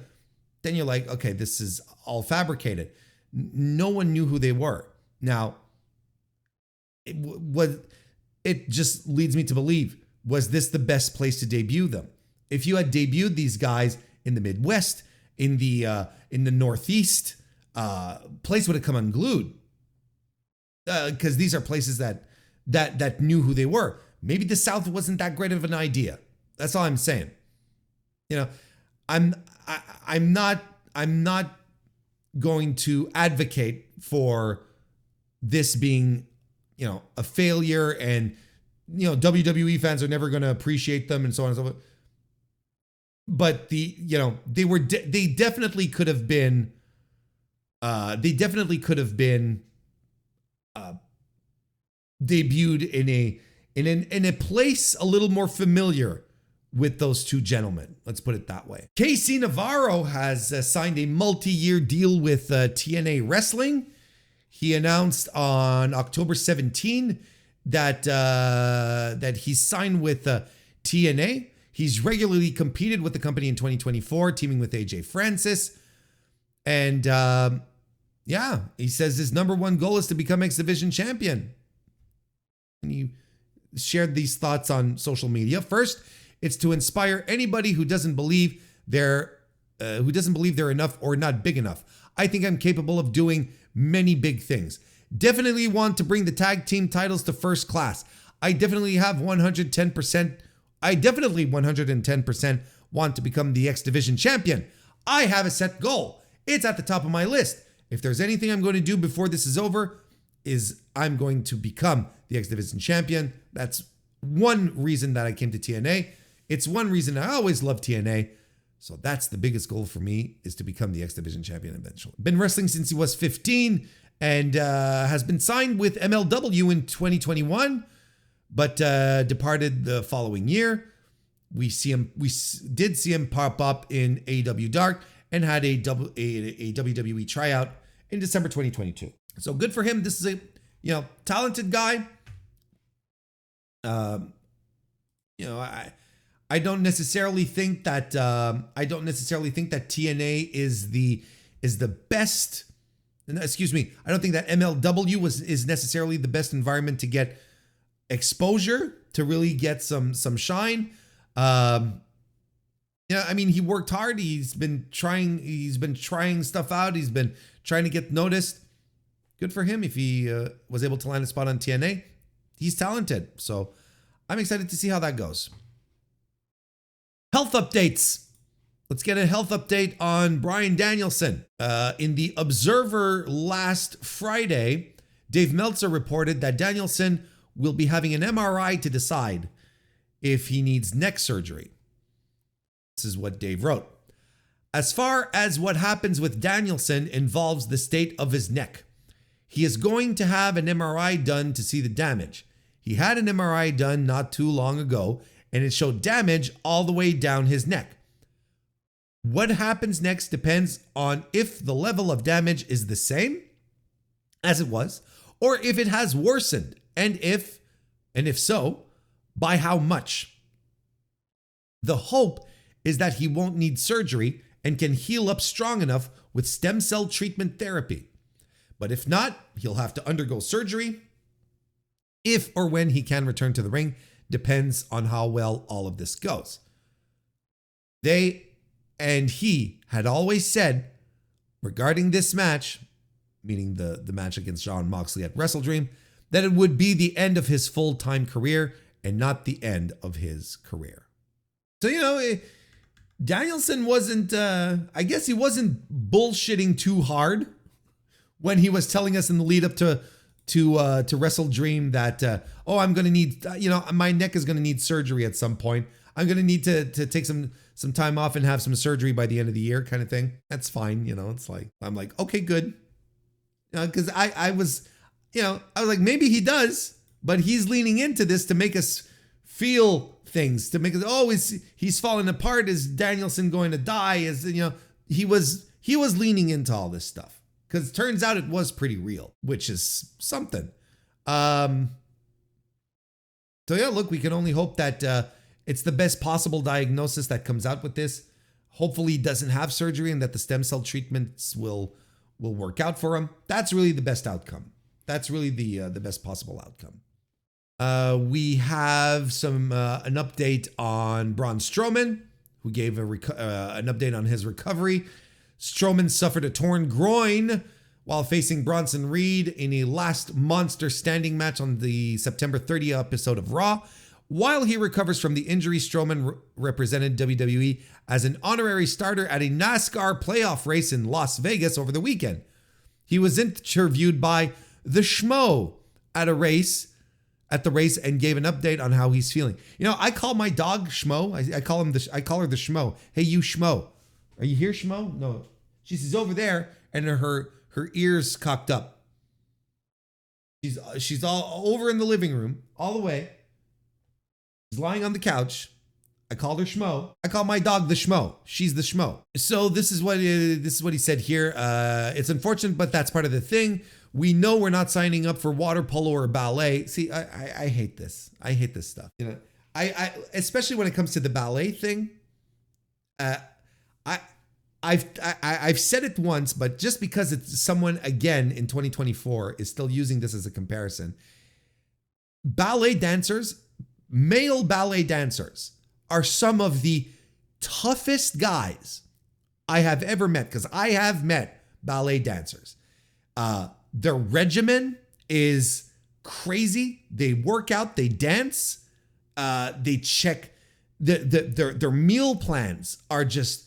Then you're like, okay, this is all fabricated. No one knew who they were. Now, it just leads me to believe, was this the best place to debut them? If you had debuted these guys in the Midwest, in the Northeast, place would have come unglued, because these are places that knew who they were. Maybe the South wasn't that great of an idea. That's all I'm saying. I'm not going to advocate for this being, a failure, and WWE fans are never going to appreciate them and so on and so forth. But they definitely could have been debuted in a place a little more familiar with those two gentlemen. Let's put it that way. KC Navarro has signed a multi-year deal with TNA Wrestling. He announced on October 17 that he's signed with TNA. He's regularly competed with the company in 2024, teaming with AJ Francis. And he says his number one goal is to become X Division champion. And he shared these thoughts on social media. First, it's to inspire anybody who doesn't believe they're enough or not big enough. I think I'm capable of doing many big things. Definitely want to bring the tag team titles to first class. I definitely 110% want to become the X Division champion. I have a set goal. It's at the top of my list. If there's anything I'm going to do before this is over, is I'm going to become the X Division champion. That's one reason that I came to TNA. It's one reason I always loved TNA. So that's the biggest goal for me, is to become the X Division champion eventually. Been wrestling since he was 15 and has been signed with MLW in 2021, but departed the following year. We did see him pop up in AEW Dark and had a WWE tryout in December 2022. So good for him. This is a talented guy. I don't necessarily think that TNA is the best. Excuse me. I don't think that MLW is necessarily the best environment to get exposure, to really get some shine. I mean, he worked hard. He's been trying stuff out. He's been trying to get noticed. Good for him if he was able to land a spot on TNA. He's talented. So I'm excited to see how that goes. Health updates. Let's get a health update on Bryan Danielson. In the Observer last Friday, Dave Meltzer reported that Danielson will be having an MRI to decide if he needs neck surgery. This is what Dave wrote. As far as what happens with Danielson involves the state of his neck. He is going to have an MRI done to see the damage. He had an MRI done not too long ago, and it showed damage all the way down his neck. What happens next depends on if the level of damage is the same as it was, or if it has worsened, and if so, by how much. The hope is that he won't need surgery and can heal up strong enough with stem cell treatment therapy. But if not, he'll have to undergo surgery. If or when he can return to the ring depends on how well all of this goes. They and he had always said regarding this match, meaning the match against Jon Moxley at WrestleDream, that it would be the end of his full-time career and not the end of his career. So, Danielson wasn't, I guess he wasn't bullshitting too hard when he was telling us in the lead up to WrestleDream that, I'm going to need, my neck is going to need surgery at some point. I'm going to need to take some time off and have some surgery by the end of the year kind of thing. That's fine. It's like, I'm like, okay, good. Because I was like, maybe he does, but he's leaning into this to make us feel things, to make us, he's falling apart. Is Danielson going to die? He was leaning into all this stuff. Because it turns out it was pretty real, which is something. So yeah, look, we can only hope that it's the best possible diagnosis that comes out with this. Hopefully he doesn't have surgery and that the stem cell treatments will work out for him. That's really the best outcome. That's really the best possible outcome. We have an update on Braun Strowman, who gave an update on his recovery. Strowman suffered a torn groin while facing Bronson Reed in a last monster standing match on the September 30th episode of Raw. While he recovers from the injury, Strowman represented WWE as an honorary starter at a NASCAR playoff race in Las Vegas over the weekend. He was interviewed by The Schmo at the race and gave an update on how he's feeling. I call my dog Schmo. I call her the Schmo. Hey, you Schmo. Are you here, Schmo? No. She's over there, and her ears cocked up. She's all over in the living room, all the way. She's lying on the couch. I called her Schmo. I call my dog the Schmo. She's the Schmo. So this is what he said here. It's unfortunate, but that's part of the thing. We know we're not signing up for water polo or ballet. See, I hate this. I hate this stuff. I especially when it comes to the ballet thing. I've said it once, but just because it's someone again in 2024 is still using this as a comparison. Ballet dancers, male ballet dancers, are some of the toughest guys I have ever met, because I have met ballet dancers. Their regimen is crazy. They work out, they dance, they check their meal plans are just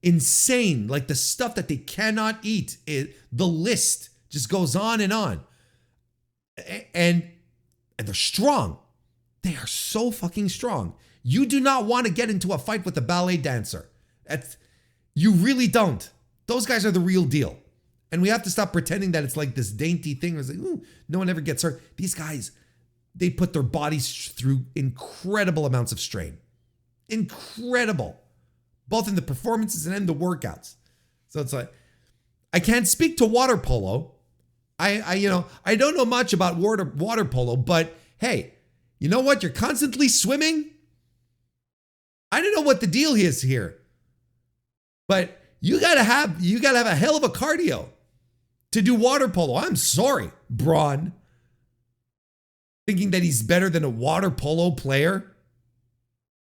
insane. Like the stuff that they cannot eat. The list just goes on and on. And they're strong. They are so fucking strong. You do not want to get into a fight with a ballet dancer. You really don't. Those guys are the real deal. And we have to stop pretending that it's like this dainty thing. It's like, ooh, no one ever gets hurt. These guys, they put their bodies through incredible amounts of strain. Incredible. Both in the performances and in the workouts. So it's like, I can't speak to water polo. I don't know much about water polo, but hey, you know what? You're constantly swimming. I don't know what the deal is here, but you gotta have a hell of a cardio to do water polo. I'm sorry, Braun. Thinking that he's better than a water polo player?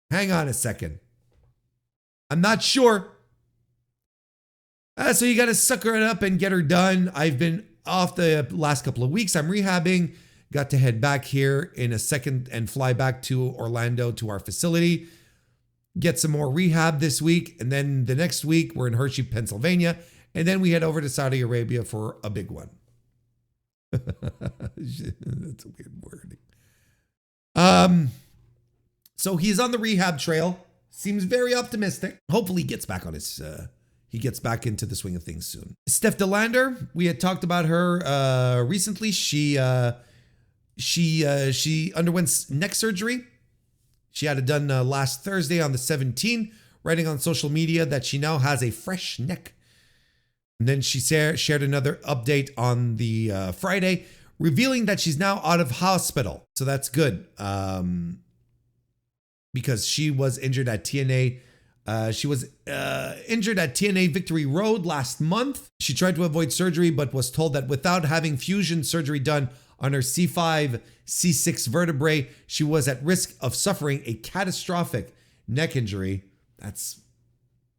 Hang on a second. I'm not sure. So you got to sucker it up and get her done. I've been off the last couple of weeks. I'm rehabbing. Got to head back here in a second and fly back to Orlando to our facility. Get some more rehab this week. And then the next week, we're in Hershey, Pennsylvania. And then we head over to Saudi Arabia for a big one. That's a weird wording. So he's on the rehab trail. Seems very optimistic. Hopefully he gets back on his he gets back into the swing of things soon. Steph DeLander, we had talked about her recently. She underwent neck surgery. She had it done last Thursday on the 17th, writing on social media that she now has a fresh neck. And then she shared another update on the Friday, revealing that she's now out of hospital. So that's good. Because she was injured at TNA. She was injured at TNA Victory Road last month. She tried to avoid surgery, but was told that without having fusion surgery done on her C5, C6 vertebrae, she was at risk of suffering a catastrophic neck injury. That's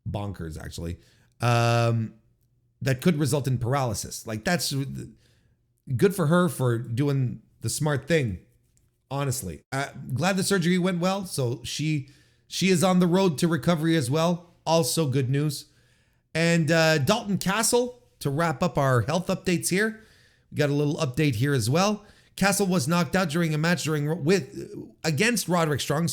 bonkers, actually. That could result in paralysis. Like, that's good for her for doing the smart thing. Honestly, glad the surgery went well. So she is on the road to recovery as well. Also good news. And Dalton Castle, to wrap up our health updates here. We got a little update here as well. Castle was knocked out during a match against Roderick Strong,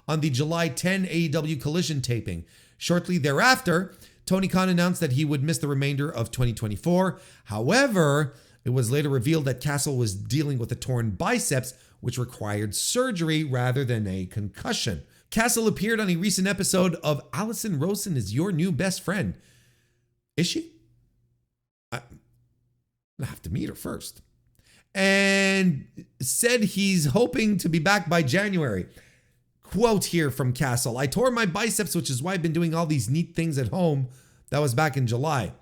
on the July 10 AEW Collision taping. Shortly thereafter, Tony Khan announced that he would miss the remainder of 2024. However, it was later revealed that Castle was dealing with a torn biceps, which required surgery rather than a concussion. Castle appeared on a recent episode of Allison Rosen is Your New Best Friend. Is she? I have to meet her first. And said he's hoping to be back by January. Quote here from Castle: I tore my biceps, which is why I've been doing all these neat things at home. That was back in July.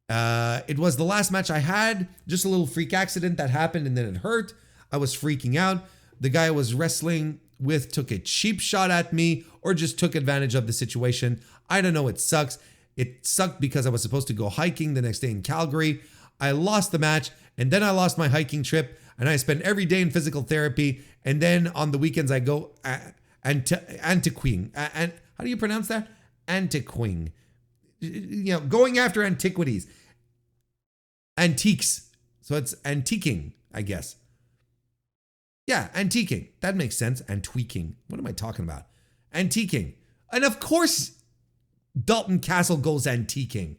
It was the last match I had. Just a little freak accident that happened and then it hurt. I was freaking out. The guy I was wrestling with took a cheap shot at me or just took advantage of the situation. I don't know. It sucks. It sucked because I was supposed to go hiking the next day in Calgary. I lost the match and then I lost my hiking trip and I spent every day in physical therapy. And then on the weekends I go antiquing. And how do you pronounce that? Antiquing. You know, going after antiquities. Antiques. So it's antiquing, I guess. Yeah, antiquing. That makes sense. And tweaking. What am I talking about? Antiquing. And of course, Dalton Castle goes antiquing.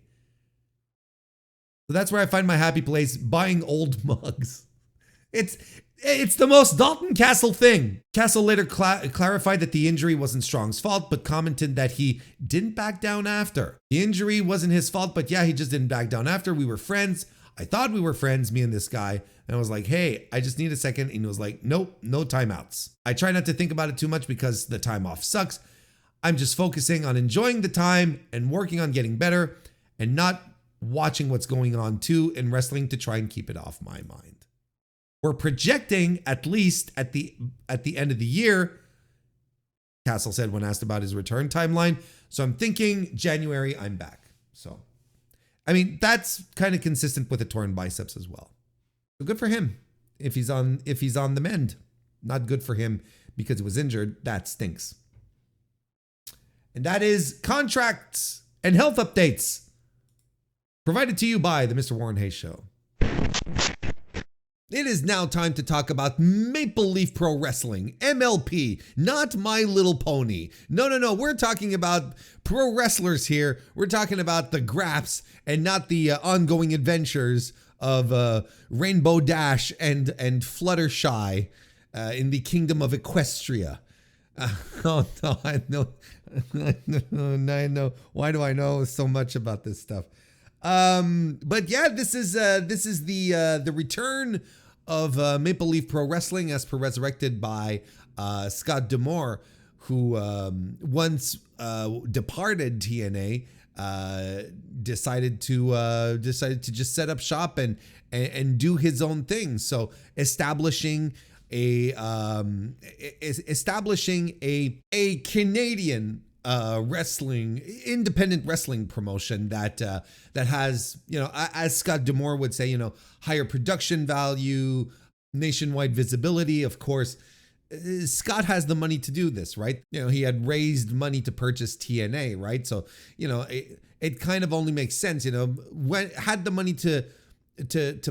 So that's where I find my happy place, buying old mugs. It's the most Dalton Castle thing. Castle later clarified that the injury wasn't Strong's fault, but commented that he didn't back down after. The injury wasn't his fault, but yeah, he just didn't back down after. We were friends. I thought we were friends, me and this guy. And I was like, hey, I just need a second. And he was like, nope, no timeouts. I try not to think about it too much because the time off sucks. I'm just focusing on enjoying the time and working on getting better and not watching what's going on too in wrestling to try and keep it off my mind. We're projecting at least at the end of the year, Castle said when asked about his return timeline. So I'm thinking January, I'm back. So, I mean, that's kind of consistent with a torn biceps as well. So good for him if he's on the mend. Not good for him because he was injured. That stinks. And that is contracts and health updates provided to you by the Mr. Warren Hayes Show. It is now time to talk about Maple Leaf Pro Wrestling, MLP, not My Little Pony. No. We're talking about pro wrestlers here. We're talking about the Graps and not the ongoing adventures of Rainbow Dash and Fluttershy in the kingdom of Equestria. Oh, no, I know. I know. Why do I know so much about this stuff? But yeah, this is the return of Maple Leaf Pro Wrestling as per resurrected by Scott D'Amore, who once departed TNA, decided to just set up shop and do his own thing. So establishing a Canadian independent wrestling promotion that has, as Scott D'Amore would say, higher production value, nationwide visibility. Of course, Scott has the money to do this, right? He had raised money to purchase TNA, right? So, it kind of only makes sense, when had the money to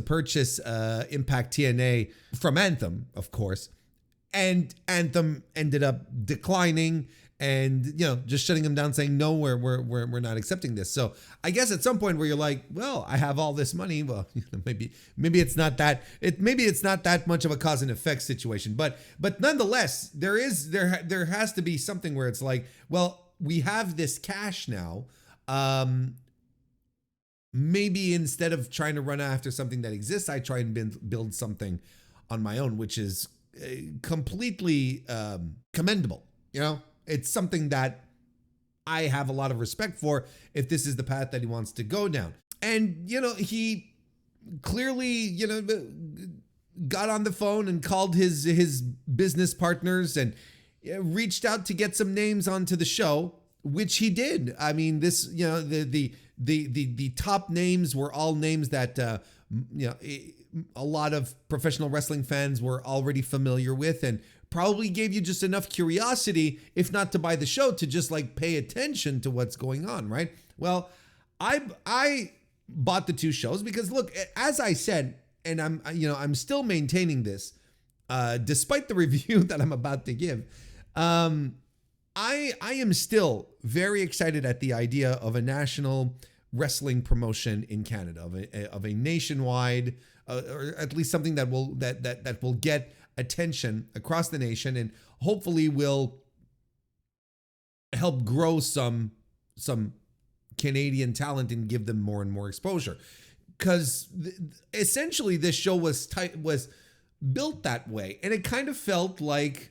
purchase Impact TNA from Anthem, of course, and Anthem ended up declining and just shutting them down, saying no, we're not accepting this. So I guess at some point where you're like, well, I have all this money, well, maybe it's not that much of a cause and effect situation, but nonetheless, there has to be something where it's like, well, we have this cash now. Maybe instead of trying to run after something that exists, I try and build something on my own, which is completely commendable. It's something that I have a lot of respect for if this is the path that he wants to go down. And, he clearly, got on the phone and called his business partners and reached out to get some names onto the show, which he did. I mean, this, the top names were all names that, a lot of professional wrestling fans were already familiar with and probably gave you just enough curiosity, if not to buy the show, to just like pay attention to what's going on, right? Well, I bought the two shows because look, as I said, and I'm still maintaining this, despite the review that I'm about to give. I am still very excited at the idea of a national wrestling promotion in Canada, of a nationwide, or at least something that will get attention across the nation and hopefully will help grow some Canadian talent and give them more and more exposure. Because essentially this show was built that way, and it kind of felt like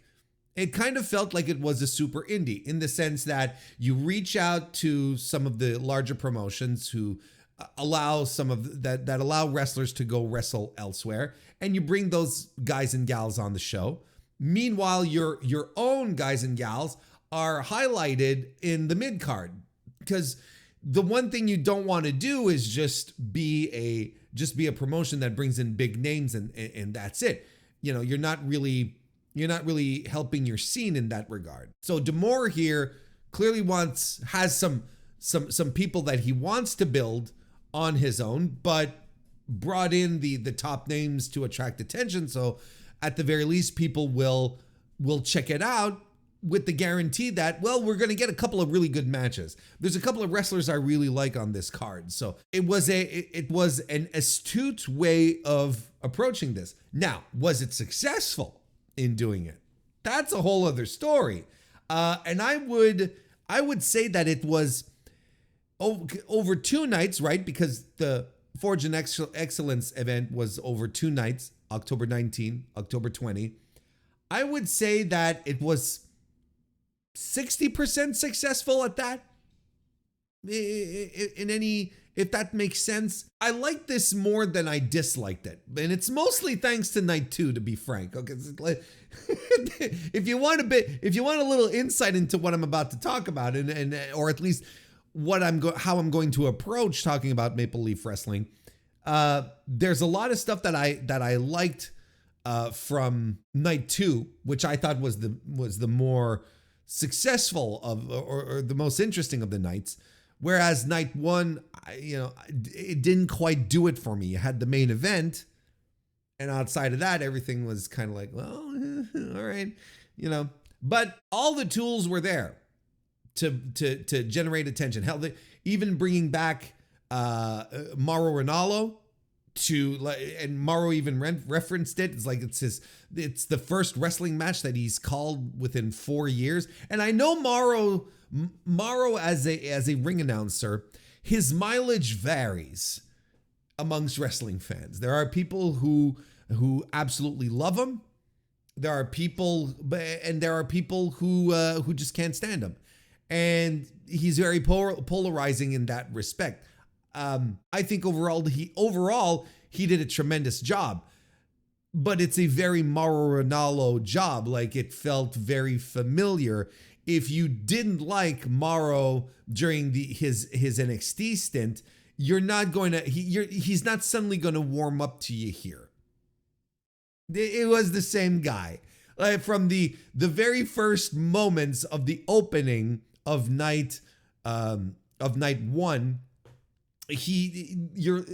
it was a super indie in the sense that you reach out to some of the larger promotions who allow that allow wrestlers to go wrestle elsewhere, and you bring those guys and gals on the show. Meanwhile, your own guys and gals are highlighted in the mid card, because the one thing you don't want to do is just be a promotion that brings in big names and that's it. You're not really helping your scene in that regard. So D'Amore here clearly has some people that he wants to build on his own, but brought in the top names to attract attention. So at the very least, people will check it out with the guarantee that, well, we're going to get a couple of really good matches. There's a couple of wrestlers I really like on this card. So it was an astute way of approaching this. Now, was it successful in doing it? That's a whole other story. And I would say that it was over 2 nights, right? Because the Forge and Excellence event was over 2 nights, October 19, October 20. I would say that it was 60% successful at that. If that makes sense. I like this more than I disliked it. And it's mostly thanks to night 2, to be frank. Okay. If you want a little insight into what I'm about to talk about, and or at least how I'm going to approach talking about Maple Leaf Wrestling, there's a lot of stuff that I liked from night 2, which I thought was the more successful of, or the most interesting of the nights, Whereas night one, it didn't quite do it for me. You had the main event, and outside of that, everything was kind of like, well, all right, But all the tools were there to generate attention. Hell, even bringing back Mauro Ranallo and Mauro even referenced it. It's like it's the first wrestling match that he's called within 4 years. And I know Mauro as a ring announcer, his mileage varies amongst wrestling fans. There are people who absolutely love him. There are people who just can't stand him. And he's very polarizing in that respect. I think overall he did a tremendous job, but it's a very Mauro Ranallo job. Like, it felt very familiar. If you didn't like Mauro during his NXT stint, he's not suddenly going to warm up to you here. It was the same guy. Like, from the very first moments of the opening of night one, you're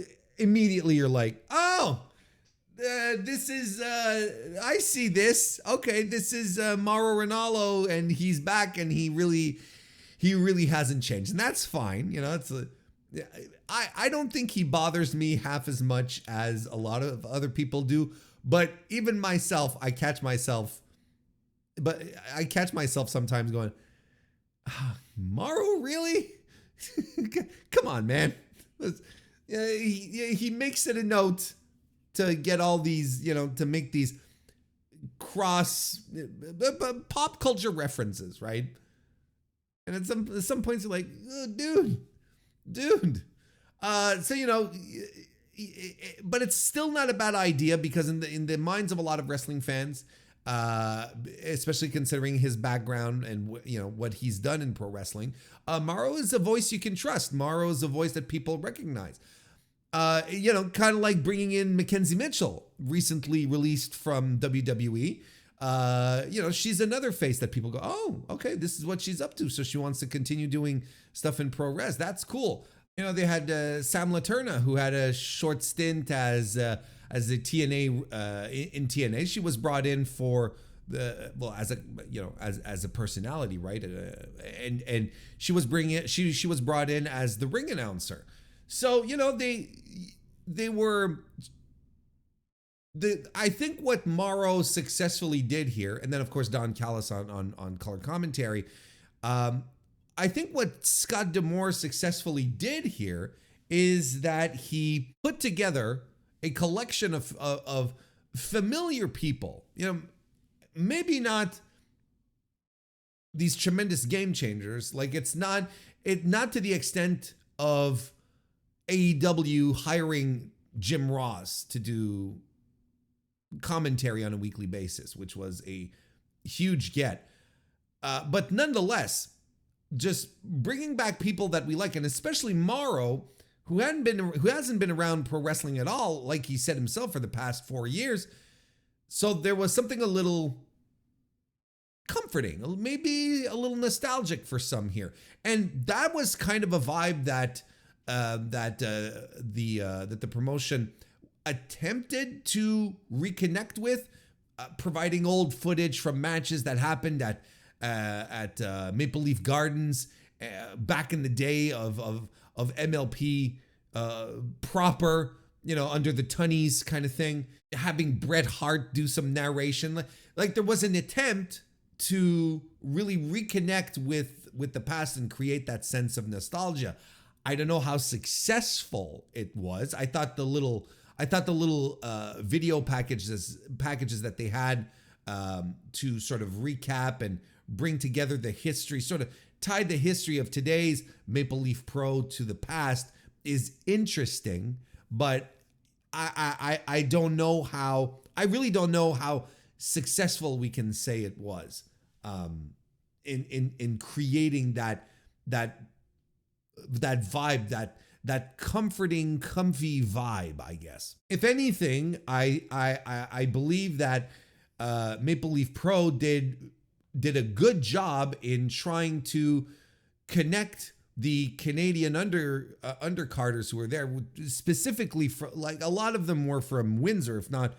like, oh, this is I see this. Okay, this is Mauro Ranallo, and he's back, and he really hasn't changed, and that's fine. I don't think he bothers me half as much as a lot of other people do. But even myself, I catch myself sometimes going, Mauro, really? Come on, man. He makes it a note to get all these, to make these cross pop culture references, right? And at some points you're like, oh, dude. But it's still not a bad idea, because in the minds of a lot of wrestling fans, especially considering his background and what he's done in pro wrestling, Mauro is a voice you can trust. Mauro is a voice that people recognize. Kind of like bringing in Mackenzie Mitchell, recently released from WWE. She's another face that people go, oh, okay, this is what she's up to. So she wants to continue doing stuff in pro res. That's cool. They had Sam Laterna, who had a short stint as a TNA in TNA. She was brought in for as a personality, right? And she was she was brought in as the ring announcer. So I think what Mauro successfully did here, and then of course Don Callis on color commentary. I think what Scott D'Amore successfully did here is that he put together a collection of familiar people. Maybe not these tremendous game changers. Like, it's not to the extent of AEW hiring Jim Ross to do commentary on a weekly basis, which was a huge get. But nonetheless, just bringing back people that we like, and especially Mauro, who hasn't been around pro wrestling at all, like he said himself, for the past 4 years. So there was something a little comforting, maybe a little nostalgic for some here, and that was kind of a vibe that the promotion attempted to reconnect with, providing old footage from matches that happened at Maple Leaf Gardens back in the day of MLP proper, under the Tunnies kind of thing, having Bret Hart do some narration. Like there was an attempt to really reconnect with the past and create that sense of nostalgia. I don't know how successful it was. I thought the little video packages that they had to sort of recap and bring together the history, sort of tie the history of today's Maple Leaf Pro to the past, is interesting, but I don't know how. I really don't know how successful we can say it was in creating that vibe, that comforting, comfy vibe, I guess. If anything, I believe that Maple Leaf Pro did a good job in trying to connect the Canadian undercarders who were there, specifically for, like, a lot of them were from Windsor, if not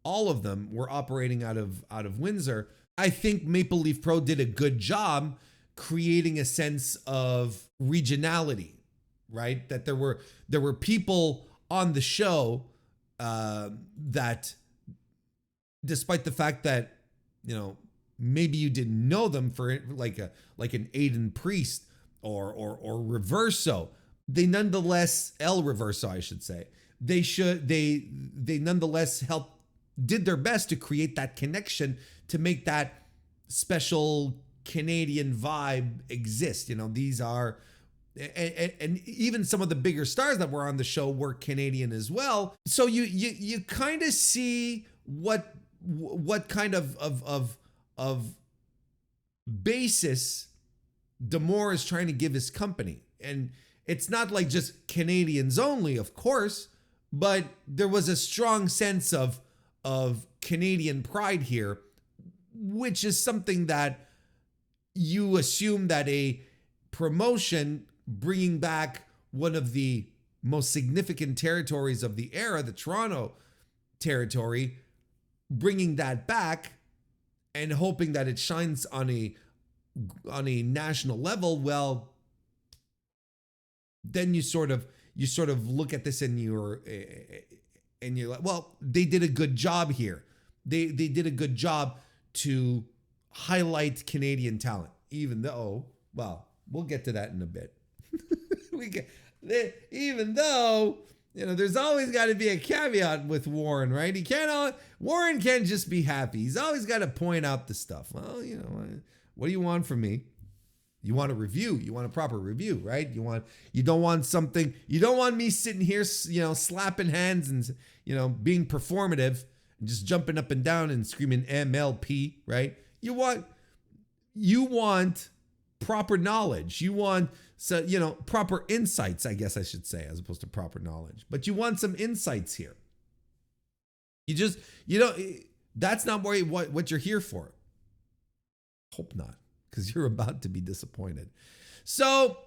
all of them were operating out of Windsor. I think Maple Leaf Pro did a good job creating a sense of regionality, right? That there were people on the show that, despite the fact that, you know, maybe you didn't know them, for like an Aiden Priest or Reverso, they nonetheless, El Reverso, I should say, they nonetheless did their best to create that connection, to make that special Canadian vibe exist. You know, these are, and even some of the bigger stars that were on the show were Canadian as well. So you kind of see what kind of basis D'Amore is trying to give his company. And it's not like just Canadians only, of course, but there was a strong sense of Canadian pride here, which is something that you assume that a promotion bringing back one of the most significant territories of the era, the Toronto territory, bringing that back and hoping that it shines on a national level, well, then you sort of look at this and you're like, well, they did a good job here. They did a good job to highlight Canadian talent, even though, well, we'll get to that in a bit. Even though, you know, there's always got to be a caveat with Warren, right? Warren can't just be happy. He's always got to point out the stuff. Well, you know, what do you want from me? You want a review. You want a proper review, right? You don't want me sitting here, you know, slapping hands and, you know, being performative and just jumping up and down and screaming MLP, right? You want proper knowledge. You want, so, you know, proper insights, I guess I should say, as opposed to proper knowledge. But you want some insights here. That's not what you're here for. Hope not, because you're about to be disappointed. So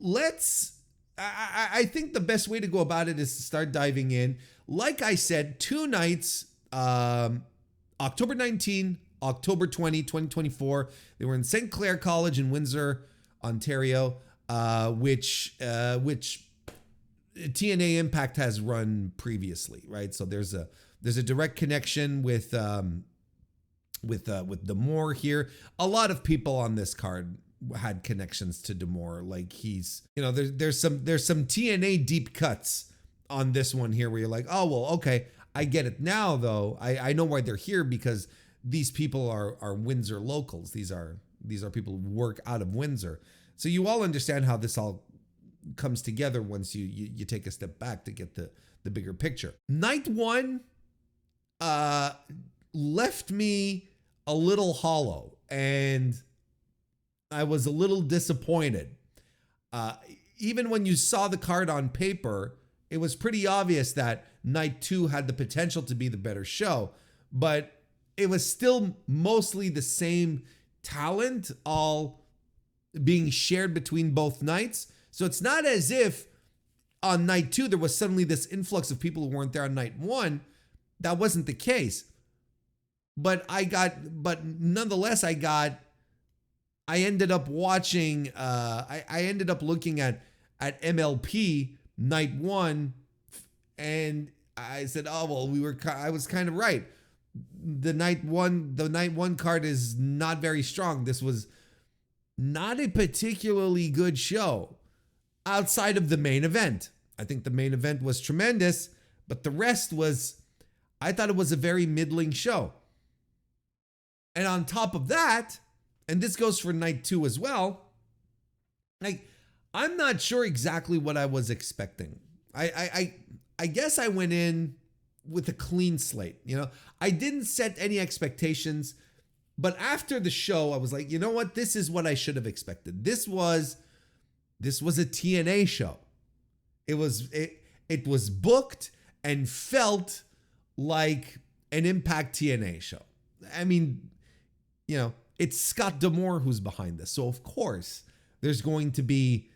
I think the best way to go about it is to start diving in. Like I said, 2 nights, October 19, October 20, 2024. They were in St. Clair College in Windsor, Ontario, which TNA Impact has run previously, right? So there's a direct connection with D'Amore here. A lot of people on this card had connections to D'Amore. Like, he's, you know, there's some TNA deep cuts on this one here where you're like, oh, well, okay, I get it now though. I know why they're here, because these people are Windsor locals. These are people who work out of Windsor. So you all understand how this all comes together once you take a step back to get the bigger picture. Night 1 left me a little hollow, and I was a little disappointed. Even when you saw the card on paper, it was pretty obvious that night 2 had the potential to be the better show, but it was still mostly the same talent all being shared between both nights. So it's not as if on night 2 there was suddenly this influx of people who weren't there on night 1. That wasn't the case. But nonetheless, I ended up watching, I ended up looking at MLP night 1, and I said, oh, well, I was kind of right. The night one card is not very strong. This was not a particularly good show outside of the main event. I think the main event was tremendous, but the rest I thought it was a very middling show. And on top of that, and this goes for night 2 as well, like, I'm not sure exactly what I was expecting. I guess I went in with a clean slate. You know, I didn't set any expectations, but after the show, I was like, you know what? This is what I should have expected. This was a TNA show. It was booked and felt like an Impact TNA show. I mean, you know, it's Scott D'Amore who's behind this. So of course there's going to be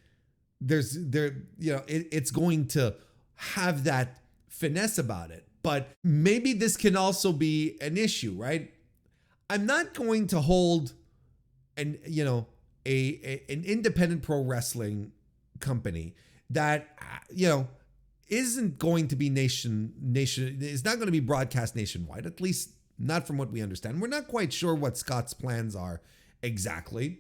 it's going to have that finesse about it. But maybe this can also be an issue, right? I'm not going to hold an independent pro wrestling company that isn't going to be is not going to be broadcast nationwide, at least not from what we understand. We're not quite sure what Scott's plans are exactly.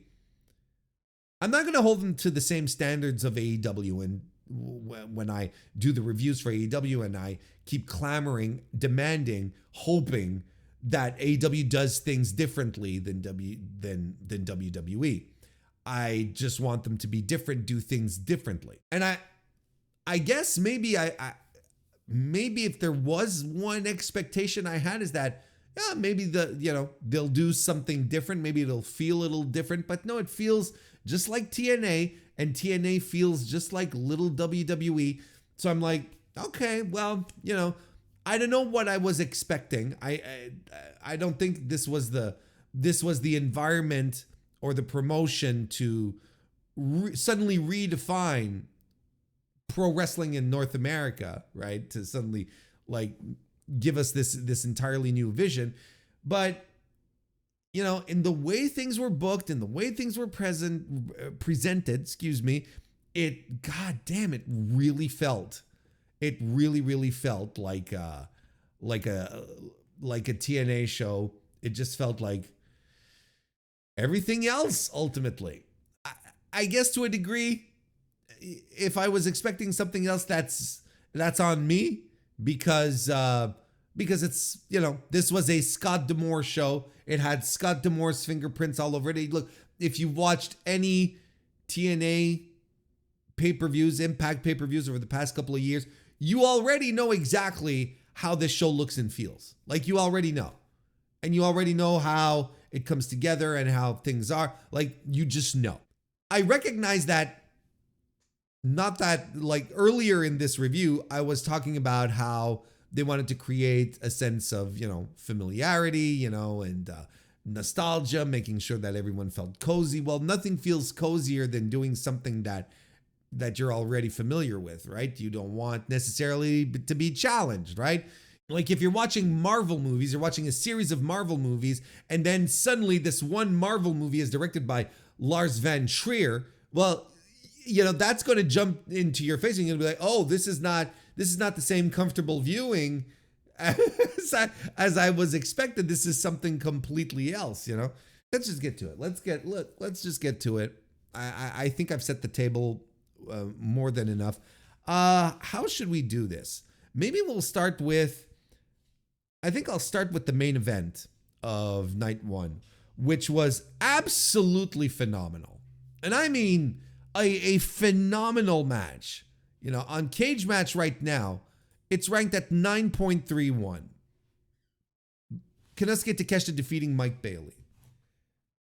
I'm not going to hold them to the same standards of AEW, and when I do the reviews for AEW and I keep clamoring, demanding, hoping that AEW does things differently than WWE. I just want them to be different, do things differently. And I guess maybe if there was one expectation I had is that maybe they'll do something different. Maybe it'll feel a little different, but no, it feels just like TNA, and TNA feels just like little WWE. So I'm like, okay, well, I don't know what I was expecting. I don't think this was the environment or the promotion to suddenly redefine pro wrestling in North America, right? To suddenly give us this entirely new vision. But in the way things were booked, in the way things were presented, it, god damn, it really felt. It really felt like a TNA show. It just felt like everything else ultimately. I guess to a degree, if I was expecting something else, that's on me because it's, this was a Scott D'Amore show. It had Scott D'Amore's fingerprints all over it. Look, if you've watched any TNA pay-per-views, Impact pay-per-views over the past couple of years, you already know exactly how this show looks and feels. Like, you already know. And you already know how it comes together and how things are. Like, you just know. I recognize that, not that, earlier in this review, I was talking about how they wanted to create a sense of, familiarity, and nostalgia, making sure that everyone felt cozy. Well, nothing feels cozier than doing something that you're already familiar with, right? You don't want necessarily to be challenged, right? Like if you're watching Marvel movies, you're watching a series of Marvel movies, and then suddenly this one Marvel movie is directed by Lars van Trier. Well, that's going to jump into your face, and you're going to be like, oh, this is not the same comfortable viewing as I was expected. This is something completely else, Let's just get to it. Let's just get to it. I think I've set the table more than enough. How should we do this? Maybe we'll start with, I think I'll start with the main event of night one, which was absolutely phenomenal. And I mean a phenomenal match. On Cage Match right now, it's ranked at 9.31. Konosuke Takeshita defeating Mike Bailey.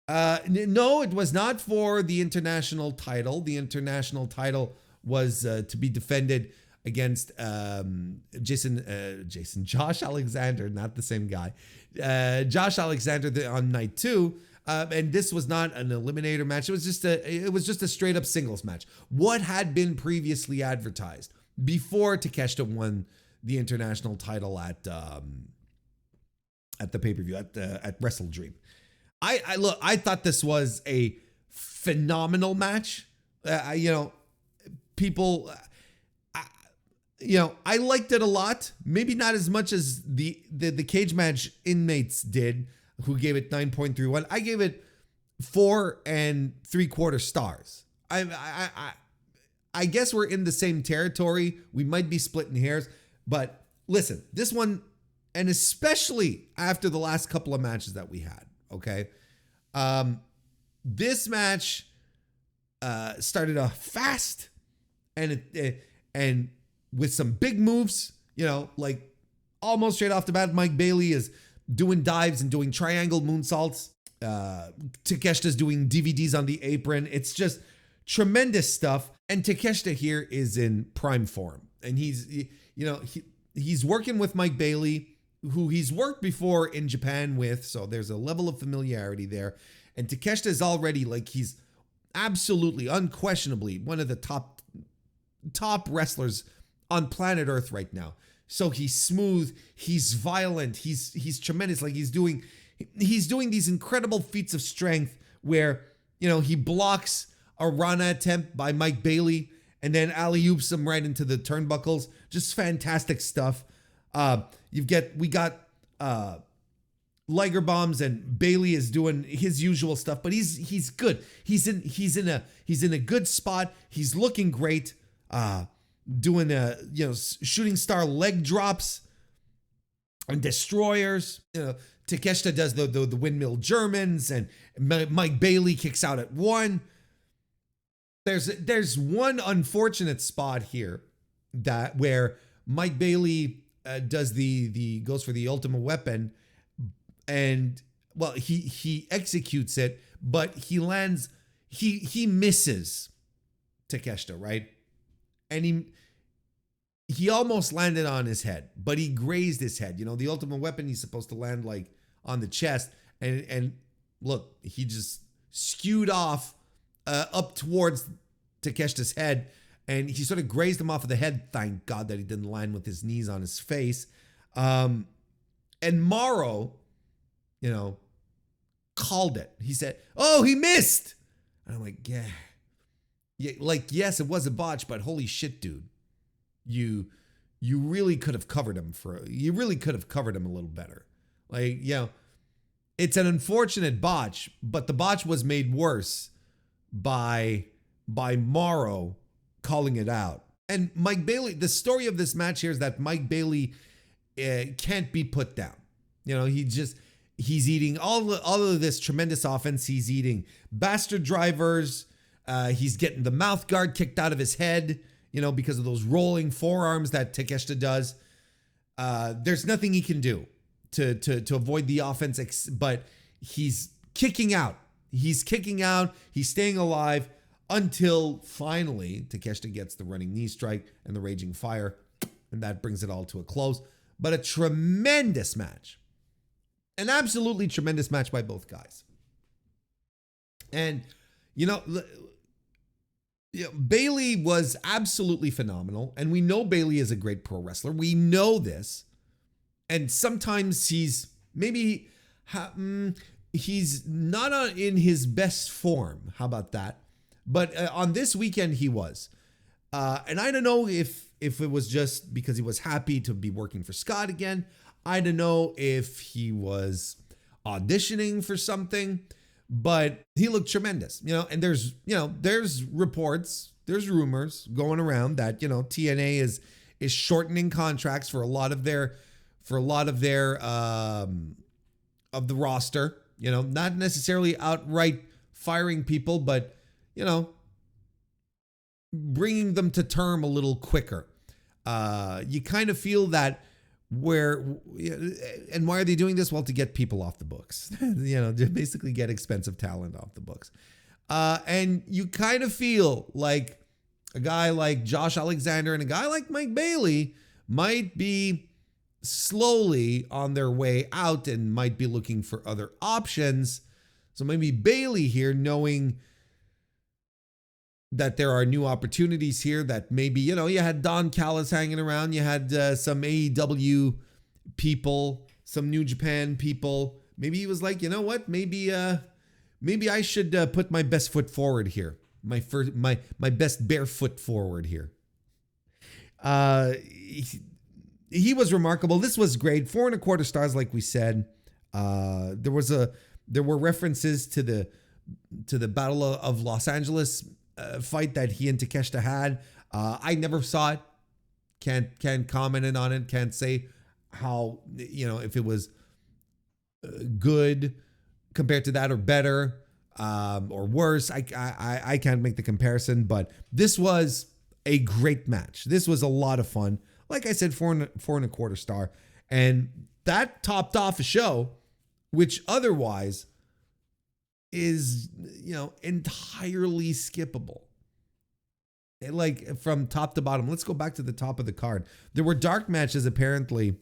No, it was not for the international title. The international title was to be defended against Josh Alexander, not the same guy. Josh Alexander on night two. And this was not an eliminator match. It was just a straight up singles match. What had been previously advertised before Takeshita won the international title at the pay-per-view at Wrestle Dream. I thought this was a phenomenal match. People, I liked it a lot. Maybe not as much as the Cage Match inmates did, who gave it 9.31. I gave it 4 3/4 stars. I guess we're in the same territory. We might be splitting hairs, but listen, this one, and especially after the last couple of matches that we had, okay? This match started off fast and with some big moves, almost straight off the bat. Mike Bailey is doing dives and doing triangle moonsaults. Takeshita's doing DVDs on the apron. It's just tremendous stuff. And Takeshita here is in prime form. And he's working with Mike Bailey, who he's worked before in Japan with. So there's a level of familiarity there. And Takeshita is already he's absolutely, unquestionably one of the top top wrestlers on planet Earth right now. So he's smooth, he's violent, he's tremendous. Like he's doing these incredible feats of strength where, he blocks a Rana attempt by Mike Bailey and then alley-oops him right into the turnbuckles. Just fantastic stuff. We got Liger bombs, and Bailey is doing his usual stuff, but he's good. He's in a good spot. He's looking great. Doing shooting star leg drops and destroyers. Takeshita does the windmill Germans, and Mike Bailey kicks out at one. There's one unfortunate spot here where Mike Bailey does goes for the ultimate weapon, and he executes it, but he misses Takeshita, right? And he almost landed on his head, but he grazed his head. The ultimate weapon, he's supposed to land like on the chest, and look, he just skewed off up towards Takeshita's head, and he sort of grazed him off of the head. Thank God that he didn't land with his knees on his face. And Morrow, called it. He said, "Oh, he missed." And I'm like, yeah, like, yes, it was a botch, but holy shit, dude, you really could have covered him a little better. Like, it's an unfortunate botch, but the botch was made worse by Morrow calling it out. And Mike Bailey, the story of this match here is that Mike Bailey can't be put down. He's eating all of this tremendous offense. He's eating bastard drivers. He's getting the mouth guard kicked out of his head, because of those rolling forearms that Takeshita does. There's nothing he can do to avoid the offense, but he's kicking out. He's staying alive until finally Takeshita gets the running knee strike and the raging fire, and that brings it all to a close. But a tremendous match. An absolutely tremendous match by both guys. And, Bailey was absolutely phenomenal. And we know Bailey is a great pro wrestler. We know this. And sometimes he's not in his best form. How about that? But on this weekend, he was. And I don't know if it was just because he was happy to be working for Scott again. I don't know if he was auditioning for something, but he looked tremendous, and there's reports, there's rumors going around that, TNA is shortening contracts for a lot of their of the roster, not necessarily outright firing people, but, bringing them to term a little quicker. You kind of feel that and why are they doing this? Well, to get people off the books, to basically get expensive talent off the books. And you kind of feel like a guy like Josh Alexander and a guy like Mike Bailey might be slowly on their way out and might be looking for other options. So maybe Bailey here, knowing that there are new opportunities here, that maybe, you had Don Callis hanging around, you had some AEW people, some New Japan people. Maybe he was like, you know what, maybe I should put my best foot forward here. My best bare foot forward here. He was remarkable. This was great. 4.25 stars, like we said. There were references to the Battle of Los Angeles fight that he and Takeshita had. I never saw it. Can't comment on it. Can't say how, if it was good compared to that or better or worse. I can't make the comparison, but this was a great match. This was a lot of fun. Like I said, 4.25 star, and that topped off a show which otherwise is, entirely skippable. Like from top to bottom. Let's go back to the top of the card. There were dark matches apparently,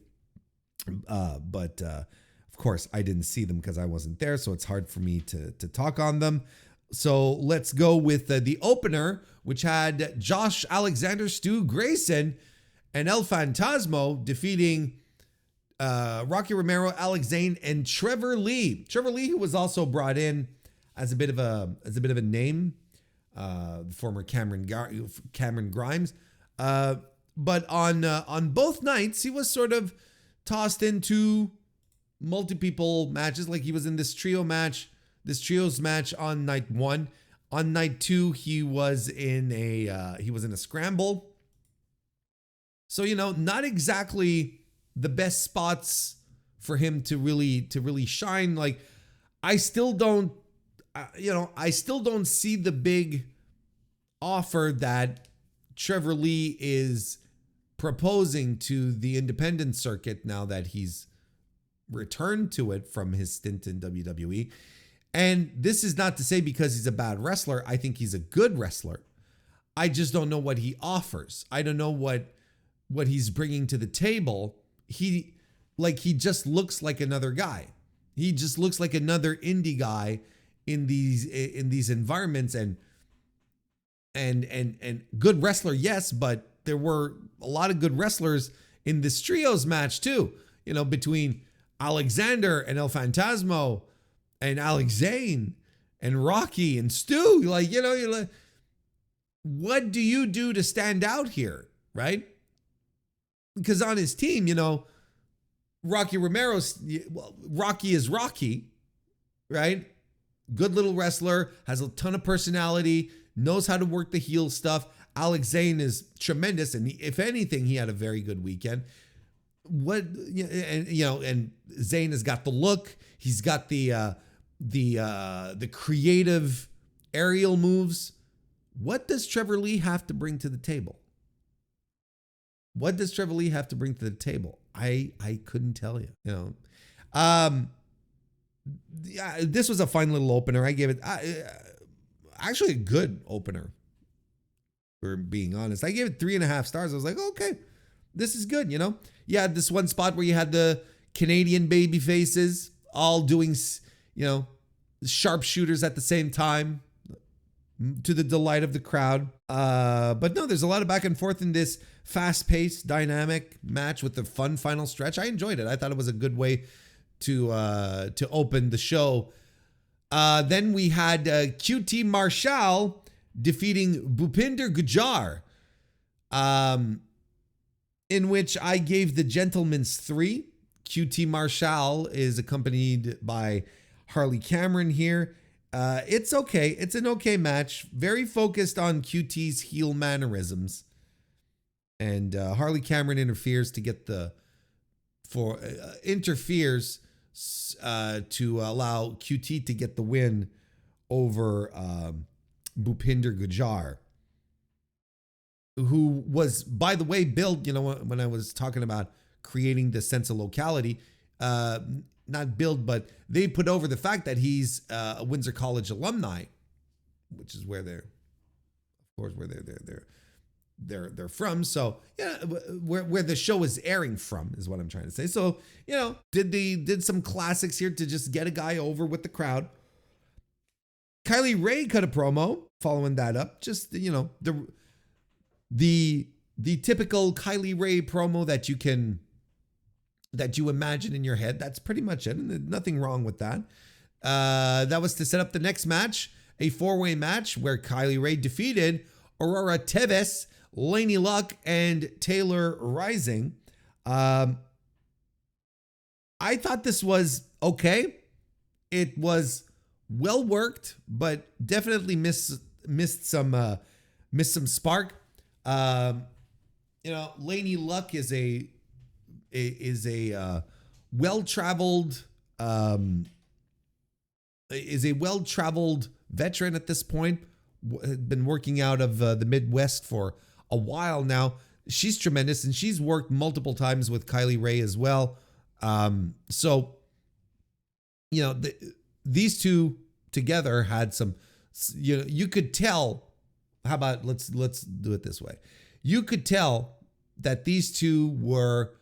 but of course I didn't see them because I wasn't there, so it's hard for me to talk on them. So let's go with the opener, which had Josh Alexander, Stu Grayson, and El Fantasmo defeating Rocky Romero, Alex Zane, and Trevor Lee. Trevor Lee, who was also brought in as a bit of a name, the former Cameron Grimes. But on both nights, he was sort of tossed into multi-people matches, like he was in this trios match on night 1. On night 2, he was in a scramble. So, not exactly the best spots for him to really shine. Like, I still don't see the big offer that Trevor Lee is proposing to the independent circuit now that he's returned to it from his stint in WWE. And this is not to say because he's a bad wrestler. I think he's a good wrestler. I just don't know what he offers. I don't know what he's bringing to the table. He just looks like another guy. He just looks like another indie guy in these environments, and good wrestler, yes, but there were a lot of good wrestlers in this trios match too. Between Alexander and El Fantasmo and Alex Zane and Rocky and Stu. You're like, what do you do to stand out here, right? Because on his team, Rocky is Rocky, right? Good little wrestler, has a ton of personality, knows how to work the heel stuff. Alex Zane is tremendous, and if anything, he had a very good weekend. And Zane has got the look. He's got the creative aerial moves. What does Trevor Lee have to bring to the table? What does Trevor Lee have to bring to the table? I couldn't tell you. Yeah, this was a fine little opener. I gave it actually a good opener, for being honest. I gave it 3.5 stars. I was like, okay, this is good. You had this one spot where you had the Canadian baby faces all doing, sharpshooters at the same time, to the delight of the crowd. But no, there's a lot of back and forth in this fast-paced, dynamic match with the fun final stretch. I enjoyed it. I thought it was a good way to open the show. Then we had QT Marshall defeating Bhupinder Gujjar, in which I gave the Gentleman's 3. QT Marshall is accompanied by Harley Cameron here. It's okay. It's an okay match. Very focused on QT's heel mannerisms. And Harley Cameron interferes to allow QT to get the win over Bhupinder Gujjar, who was, by the way, billed, when I was talking about creating the sense of locality, not billed, but they put over the fact that he's a Windsor College alumni, which is where they're from. So yeah, where the show is airing from is what I'm trying to say. So did some classics here to just get a guy over with the crowd. Kylie Ray cut a promo following that up. Just the typical Kylie Ray promo that you imagine in your head. That's pretty much it. And nothing wrong with that. That was to set up the next match, a 4-way match where Kylie Ray defeated Aurora Teves, Laney Luck, and Taylor Rising. I thought this was okay. It was well worked, but definitely missed some spark. Laney Luck is a well-traveled veteran at this point. Been working out of the Midwest for a while now. She's tremendous, and she's worked multiple times with Kylie Ray as well. These two together had some. You could tell. How about let's do it this way. You could tell that these two were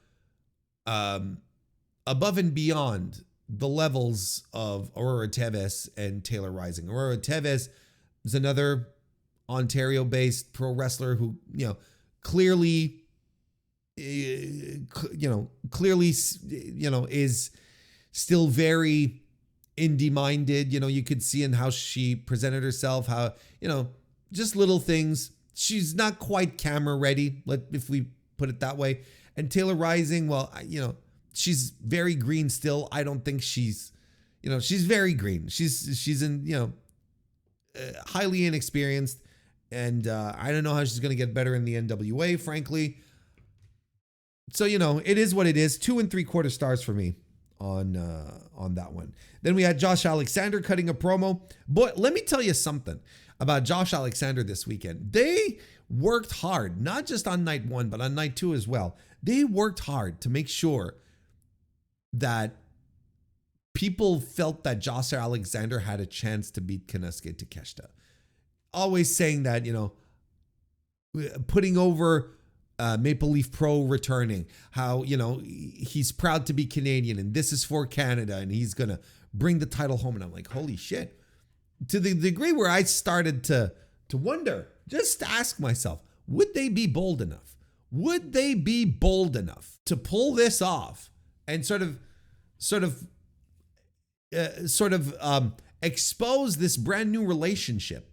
above and beyond the levels of Aurora Teves and Taylor Rising. Aurora Teves is another Ontario-based pro wrestler who, clearly, is still very indie-minded. You could see in how she presented herself, how, just little things. She's not quite camera ready, if we put it that way. And Taylor Rising, well, she's very green still. I don't think she's very green. She's in, highly inexperienced. And I don't know how she's going to get better in the NWA, frankly. So, it is what it is. 2 3/4 stars for me on that one. Then we had Josh Alexander cutting a promo. Boy, let me tell you something about Josh Alexander this weekend. They worked hard, not just on night 1, but on night 2 as well. They worked hard to make sure that people felt that Josh Alexander had a chance to beat Konosuke Takeshita. Always saying that, putting over Maple Leaf Pro returning, how, he's proud to be Canadian and this is for Canada and he's going to bring the title home. And I'm like, holy shit. To the degree where I started to wonder, just ask myself, would they be bold enough? Would they be bold enough to pull this off and sort of expose this brand new relationship,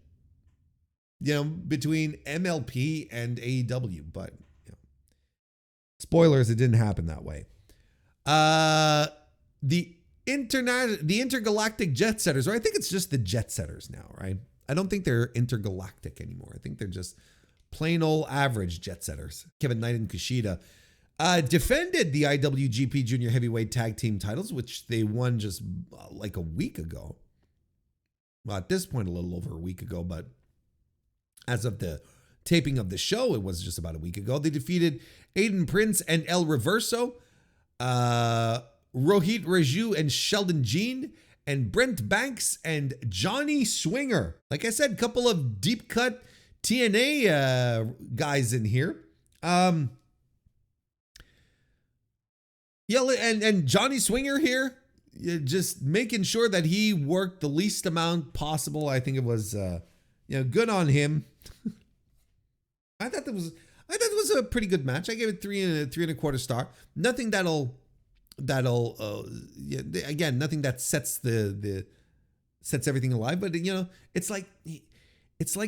between MLP and AEW? But spoilers, it didn't happen that way. The intergalactic jet setters, or I think it's just the jet setters now, right? I don't think they're intergalactic anymore. I think they're just plain old average jet setters. Kevin Knight and Kushida defended the IWGP Junior Heavyweight Tag Team titles, which they won just like a week ago. Well, at this point, a little over a week ago, but as of the taping of the show, it was just about a week ago. They defeated Aiden Prince and El Reverso, Rohit Raju and Sheldon Jean, and Brent Banks and Johnny Swinger. Like I said, a couple of deep cut TNA guys in here. And Johnny Swinger here, just making sure that he worked the least amount possible. I think it was, good on him. I thought it was a pretty good match. I gave it 3 3/4 star. Nothing that'll again, nothing that sets sets everything alive. But it's like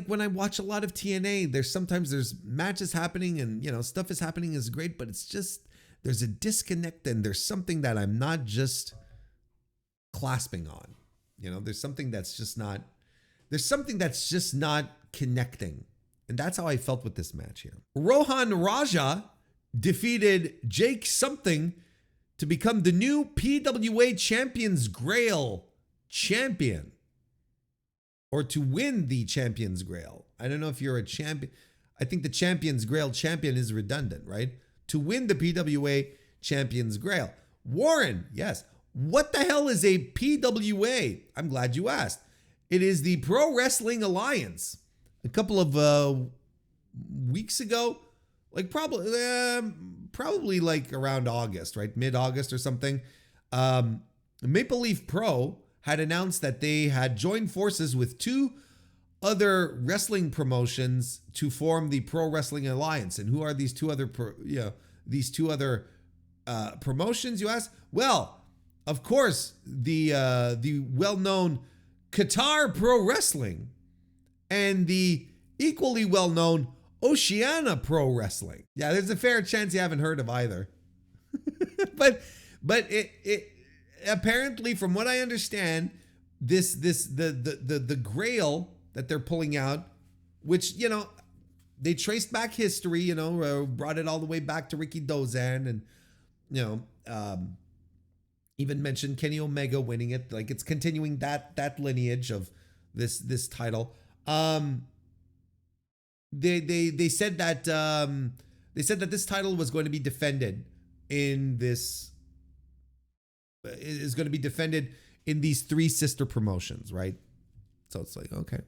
when I watch a lot of TNA, there's matches happening and stuff is happening is great, but it's just there's a disconnect and there's something that I'm not just clasping on. There's something that's just not connecting. And that's how I felt with this match here. Rohan Raja defeated Jake Something to become the new PWA Champions Grail champion, or to win the Champions Grail. I don't know if you're a champion. I think the Champions Grail champion is redundant, right? To win the PWA Champions Grail. Warren, yes. What the hell is a PWA? I'm glad you asked. It is the Pro Wrestling Alliance. A couple of weeks ago, like probably like around August, right? Mid-August or something. Maple Leaf Pro had announced that they had joined forces with 2 other wrestling promotions to form the Pro Wrestling Alliance. And who are these 2 other promotions, you ask? Well, of course, the well-known Qatar Pro Wrestling and the equally well-known Oceania Pro Wrestling. Yeah, there's a fair chance you haven't heard of either. but it apparently, from what I understand, the Grail that they're pulling out, which they traced back history, brought it all the way back to Ricky Dozan, and even mentioned Kenny Omega winning it. Like, it's continuing that lineage of this title. They said that this title was going to be defended in these 3 sister promotions, right? So it's like, okay.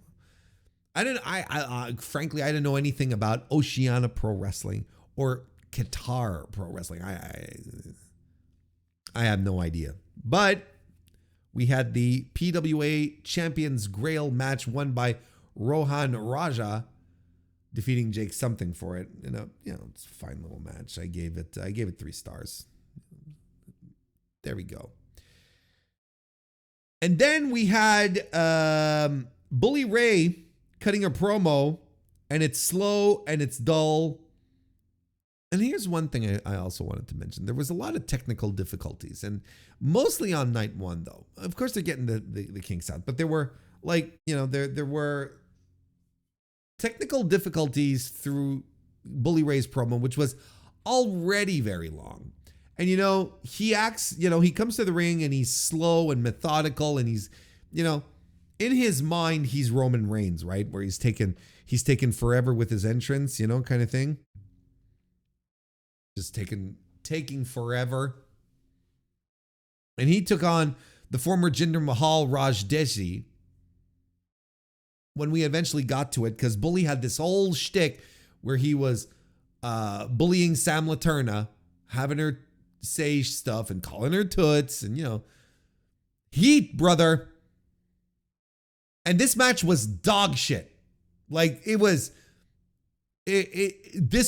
Frankly, I didn't know anything about Oceania Pro Wrestling or Qatar Pro Wrestling. I have no idea. But We had the PWA Champions Grail match won by Rohan Raja, defeating Jake something for it. It's a fine little match. I gave it 3 stars. There we go. And then we had Bully Ray cutting a promo, and it's slow and it's dull. And here's one thing I also wanted to mention. There was a lot of technical difficulties, and mostly on night 1, though. Of course, they're getting the kinks out, but there were there were technical difficulties through Bully Ray's promo, which was already very long. And, he acts, he comes to the ring and he's slow and methodical, and he's, in his mind, he's Roman Reigns, right? Where he's taken forever with his entrance, kind of thing. Just taking forever. And he took on the former Jinder Mahal Raj Desi when we eventually got to it, because Bully had this whole shtick where he was bullying Sam Laterna, having her say stuff and calling her toots, and heat, brother. And this match was dog shit. Like, this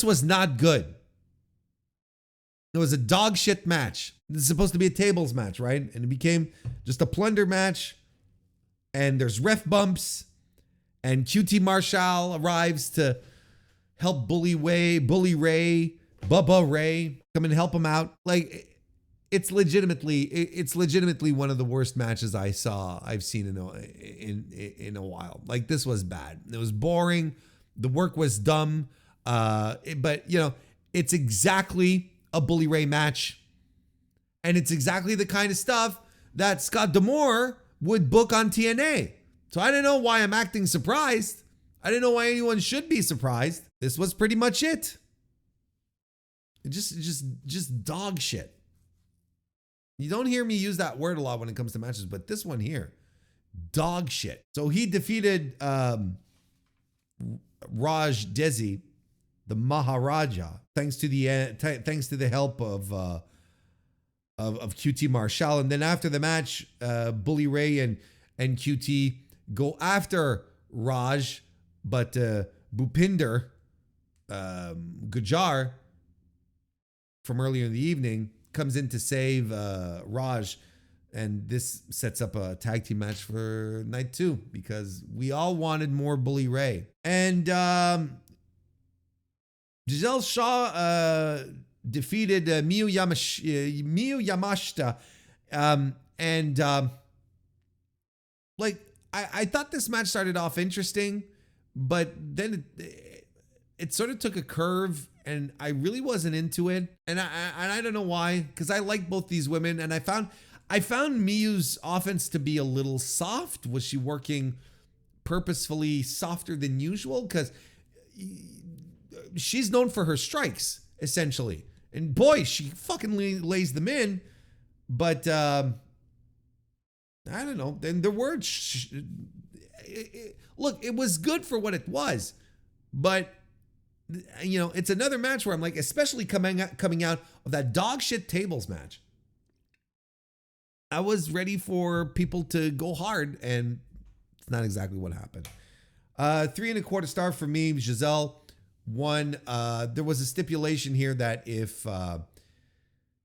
was not good. It was a dog shit match. This is supposed to be a tables match, right? And it became just a plunder match. And there's ref bumps. And QT Marshall arrives to help Bully Ray, Bubba Ray, come and help him out. Like, it's legitimately one of the worst matches I've seen in a while. Like, this was bad. It was boring. The work was dumb. But it's exactly a Bully Ray match. And it's exactly the kind of stuff that Scott D'Amore would book on TNA. So I don't know why I'm acting surprised. I don't know why anyone should be surprised. This was pretty much it. Just dog shit. You don't hear me use that word a lot when it comes to matches, but this one here, dog shit. So he defeated Raj Desi, the Maharaja, thanks to the help of QT Marshall. And then after the match, Bully Ray and QT go after Raj, but Bhupinder Gujar from earlier in the evening comes in to save Raj, and this sets up a tag team match for night 2 because we all wanted more Bully Ray. And Giselle Shaw defeated Miyu Yamashita, I thought this match started off interesting, but then it sort of took a curve, and I really wasn't into it. And I don't know why, because I like both these women, and I found Miyu's offense to be a little soft. Was she working purposefully softer than usual? Because she's known for her strikes, essentially. And boy, she fucking lays them in. But I don't know. Then the word, look, it was good for what it was. But, it's another match where I'm like, especially coming out of that dog shit tables match, I was ready for people to go hard, and it's not exactly what happened. 3.25 star for me. Giselle won. There was a stipulation here that if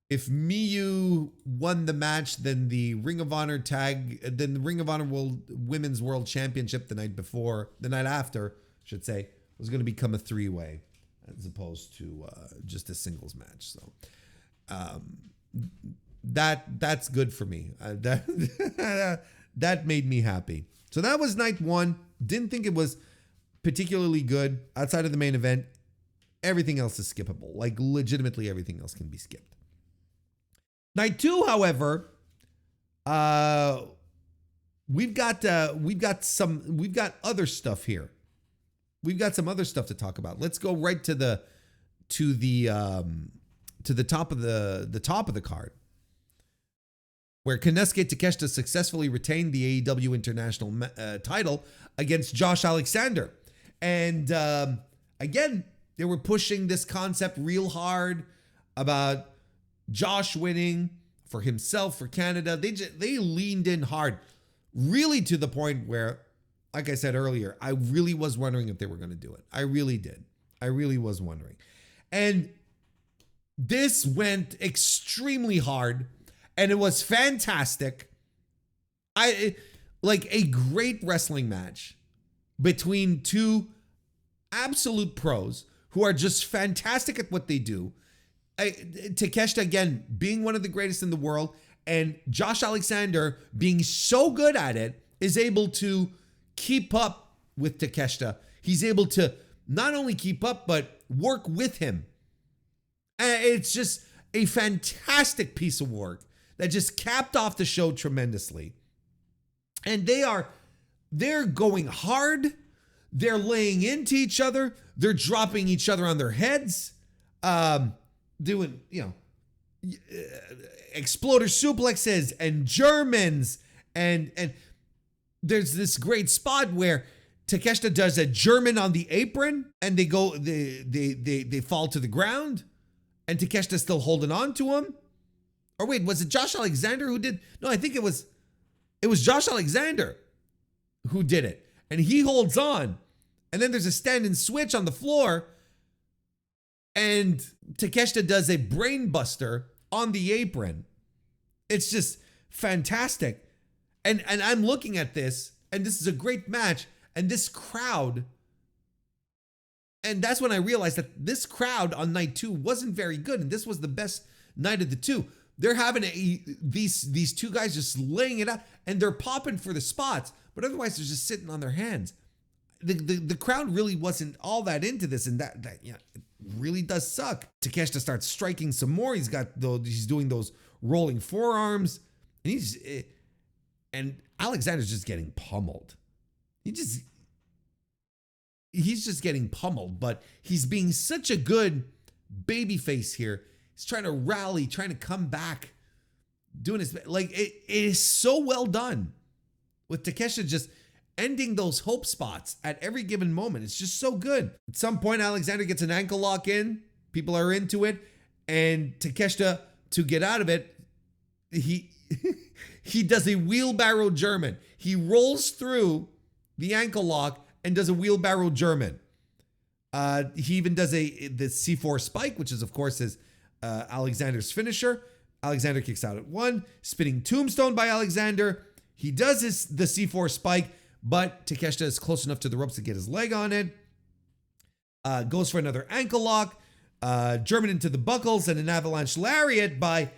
Miyu won the match, then the Ring of Honor Women's World Championship the night after, should say, was going to become a 3-way as opposed to just a singles match. So that's good for me. That made me happy. So that was night 1. Didn't think it was particularly good. Outside of the main event, everything else is skippable. Like, legitimately everything else can be skipped. Night 2, however, we've got other stuff here. We've got some other stuff to talk about. Let's go right to the top of the card, where Konosuke Takeshita successfully retained the AEW International title against Josh Alexander. And again, they were pushing this concept real hard about Josh winning. for himself, for Canada. They leaned in hard, really to the point where, like I said earlier, I really was wondering if they were going to do it. I really did. I really was wondering. And this went extremely hard, and it was fantastic. Like a great wrestling match between two absolute pros who are just fantastic at what they do. Takeshita, again, being one of the greatest in the world, and Josh Alexander being so good at it, is able to keep up with Takeshita. He's able to not only keep up, but work with him. It's just a fantastic piece of work that just capped off the show tremendously. And they're going hard. They're laying into each other. They're dropping each other on their heads. Doing, exploder suplexes and Germans. And there's this great spot where Takeshita does a German on the apron, and they fall to the ground, and Takeshita's still holding on to him. Or wait, was it Josh Alexander who did? No, I think it was Josh Alexander who did it. And he holds on. And then there's a stand-in switch on the floor, and Takeshita does a brain buster on the apron. It's just fantastic. And I'm looking at this, and this is a great match, and this crowd, and that's when I realized that this crowd on night 2 wasn't very good, and this was the best night of the 2. They're having these two guys just laying it out, and they're popping for the spots, but otherwise they're just sitting on their hands. The crowd really wasn't all that into this, and that it really does suck. Takeshita starts striking some more. He's doing those rolling forearms, and Alexander's just getting pummeled. He's just getting pummeled, but he's being such a good babyface here. He's trying to rally, trying to come back, doing his, like, it is so well done with Takeshita just ending those hope spots at every given moment. It's just so good. At some point, Alexander gets an ankle lock in. People are into it, and Takeshita, to get out of it, he does a wheelbarrow German. He rolls through the ankle lock and does a wheelbarrow German. He even does the C4 spike, which is, of course, his Alexander's finisher. Alexander kicks out at 1. Spinning tombstone by Alexander. He does the C4 spike, but Takeshita is close enough to the ropes to get his leg on it. Goes for another ankle lock. German into the buckles, and an avalanche lariat by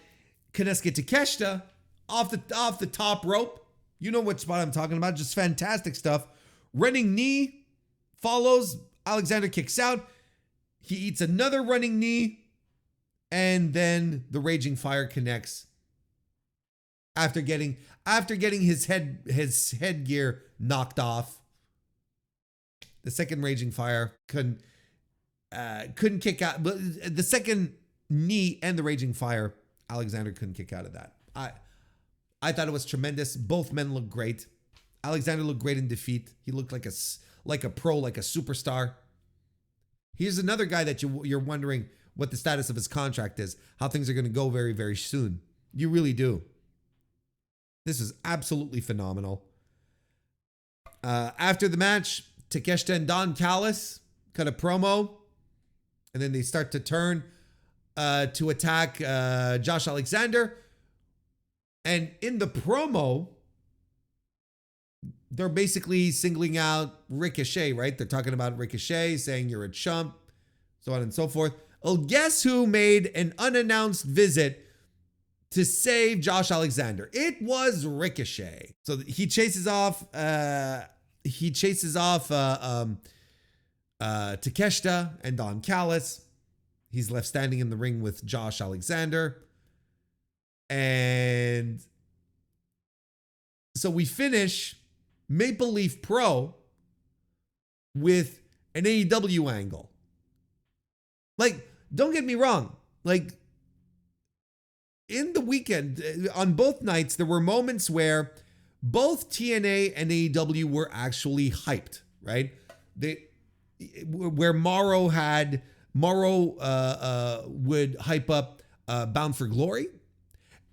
Konosuke Takeshita off the top rope. You know what spot I'm talking about. Just fantastic stuff. Running knee follows. Alexander kicks out. He eats another running knee, and then the Raging Fire connects after getting his headgear knocked off. The second Raging Fire couldn't kick out, but the second knee and the Raging Fire, Alexander couldn't kick out of that. I thought it was tremendous. Both men looked great. Alexander looked great in defeat. He looked like a pro, like a superstar. Here's another guy that you're wondering what the status of his contract is, how things are going to go very, very soon. You really do. This is absolutely phenomenal. After the match, Takeshita and Don Callis cut a promo, and then they start to turn to attack Josh Alexander. And in the promo, they're basically singling out Ricochet, right? They're talking about Ricochet, saying you're a chump, so on and so forth. Well, guess who made an unannounced visit to save Josh Alexander? It was Ricochet. So he chases off Takeshita and Don Callis. He's left standing in the ring with Josh Alexander. And so we finish Maple Leaf Pro with an AEW angle. Like, don't get me wrong. Like, in the weekend, on both nights, there were moments where both TNA and AEW were actually hyped, right? Where Morrow would hype up Bound for Glory,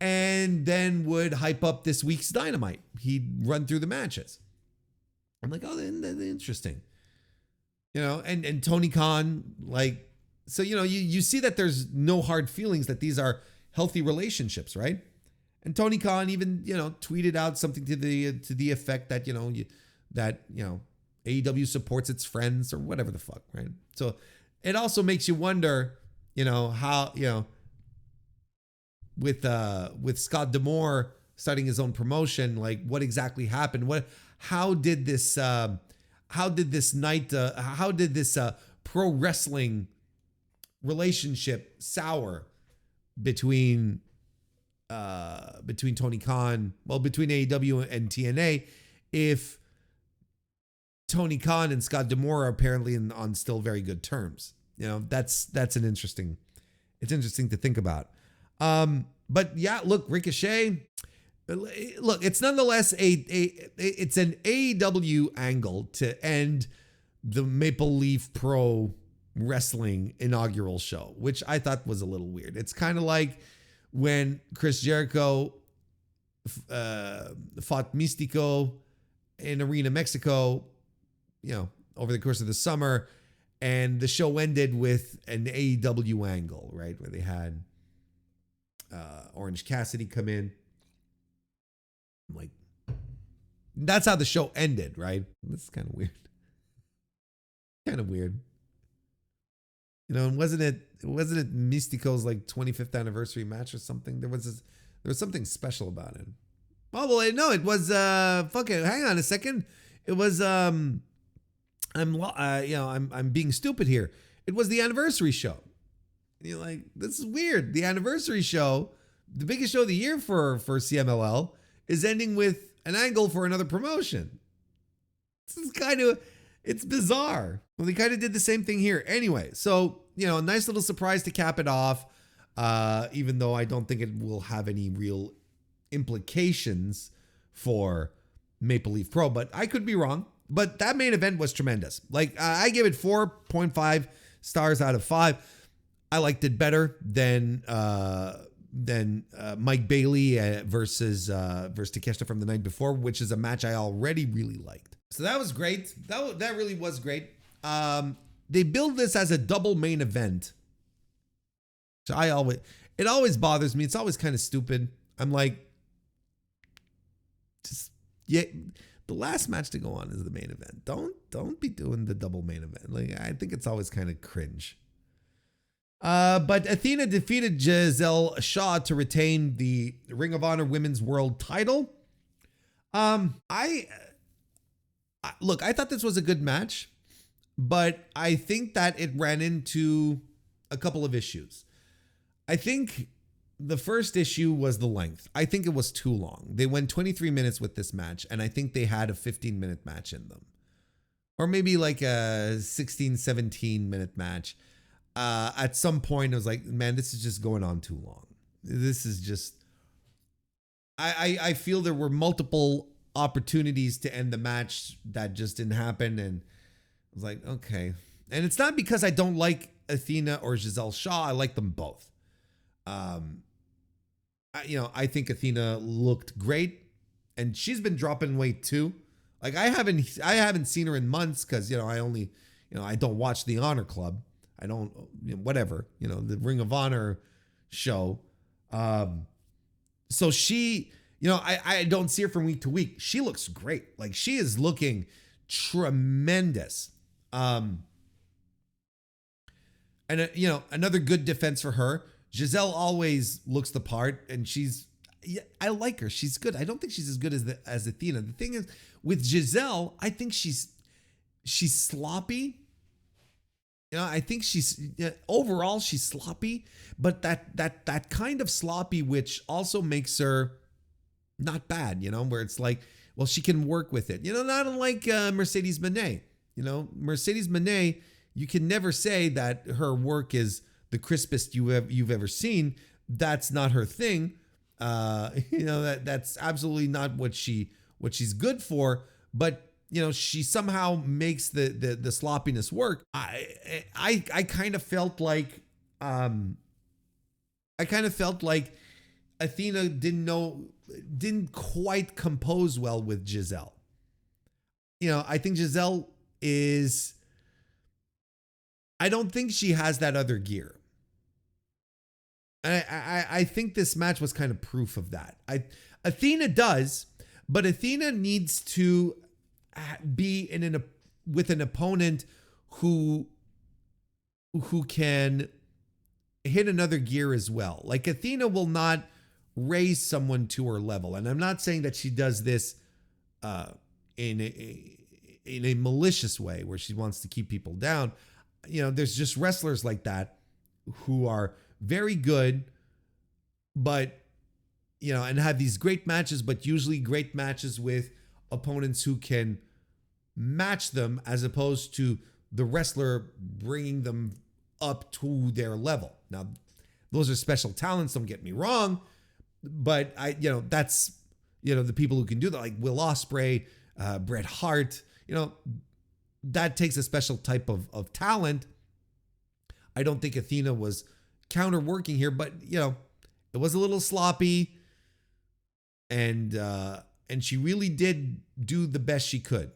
and then would hype up this week's Dynamite. He'd run through the matches. I'm like, oh, that's interesting. And Tony Khan, like, so, you see that there's no hard feelings, that these are healthy relationships, right? And Tony Khan even, tweeted out something to the effect that, AEW supports its friends or whatever the fuck, right? So it also makes you wonder, how, with Scott D'Amore starting his own promotion, like what exactly happened? How did this pro wrestling relationship sour between Tony Khan, between AEW and TNA, if Tony Khan and Scott D'Amore are apparently on still very good terms? That's interesting to think about. But yeah, look, Ricochet, look, it's nonetheless it's an AEW angle to end the Maple Leaf Pro Wrestling inaugural show, which I thought was a little weird. It's kind of like when Chris Jericho fought Mystico in Arena Mexico, over the course of the summer, and the show ended with an AEW angle, right, where they had Orange Cassidy come in. I'm like, that's how the show ended, right? This is kind of weird. And wasn't it Mystico's like 25th anniversary match or something? There was something special about it. Oh well, no, it was hang on a second. It was I'm being stupid here. It was the anniversary show. And you're like, this is weird. The anniversary show, the biggest show of the year for CMLL, is ending with an angle for another promotion. This is it's bizarre. Well, they kind of did the same thing here. Anyway, so, a nice little surprise to cap it off, even though I don't think it will have any real implications for Maple Leaf Pro, but I could be wrong. But that main event was tremendous. Like, I give it 4.5 stars out of 5. I liked it better than Mike Bailey versus Takeshita from the night before, which is a match I already really liked. So that was great. That really was great. They build this as a double main event. So it always bothers me. It's always kind of stupid. I'm like, the last match to go on is the main event. Don't be doing the double main event. Like, I think it's always kind of cringe. But Athena defeated Giselle Shaw to retain the Ring of Honor Women's World title. I thought this was a good match, but I think that it ran into a couple of issues. I think the first issue was the length. I think it was too long. They went 23 minutes with this match, and I think they had a 15-minute match in them. Or maybe like a 16, 17-minute match. At some point, I was like, man, this is just going on too long. This is just... I feel there were multiple opportunities to end the match that just didn't happen, and I was like, okay. And it's not because I don't like Athena or Giselle Shaw. I like them both. I think Athena looked great, and she's been dropping weight too. Like, I haven't seen her in months because I don't watch the Honor Club. I don't, whatever, the Ring of Honor show. So she, I don't see her from week to week. She looks great. Like, she is looking tremendous. And another good defense for her. Giselle always looks the part, and I like her. She's good. I don't think she's as good as Athena. The thing is, with Giselle, I think she's sloppy. I think overall she's sloppy, but that kind of sloppy, which also makes her not bad, where it's like, well, she can work with it. Not unlike Mercedes Moné. Mercedes Moné, you can never say that her work is the crispest you've ever seen. That's not her thing. That's absolutely not what she's good for. But she somehow makes the sloppiness work. I kind of felt like Athena didn't quite compose well with Giselle. I think Giselle I don't think she has that other gear. I think this match was kind of proof of that. Athena does, but Athena needs to be with an opponent who can hit another gear as well. Like Athena will not raise someone to her level, and I'm not saying that she does this in a malicious way where she wants to keep people down. There's just wrestlers like that who are very good, but and have these great matches, but usually great matches with opponents who can match them, as opposed to the wrestler bringing them up to their level. Now, those are special talents, don't get me wrong, but that's the people who can do that, like Will Ospreay, Bret Hart. That takes a special type of talent. I don't think Athena was counter-working here, but it was a little sloppy, and she really did do the best she could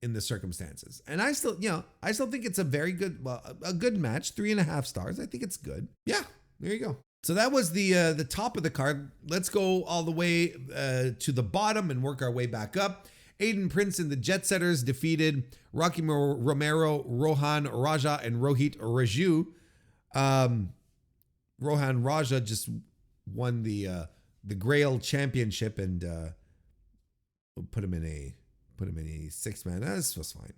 in the circumstances. And I still think it's a very good, a good match. 3.5 stars. I think it's good. Yeah, there you go. So that was the top of the card. Let's go all the way to the bottom and work our way back up. Aiden Prince and the Jet Setters defeated Rocky Romero, Rohan Raja, and Rohit Raju. Rohan Raja just won the Grail Championship, and put him in a 6-man. This was fine.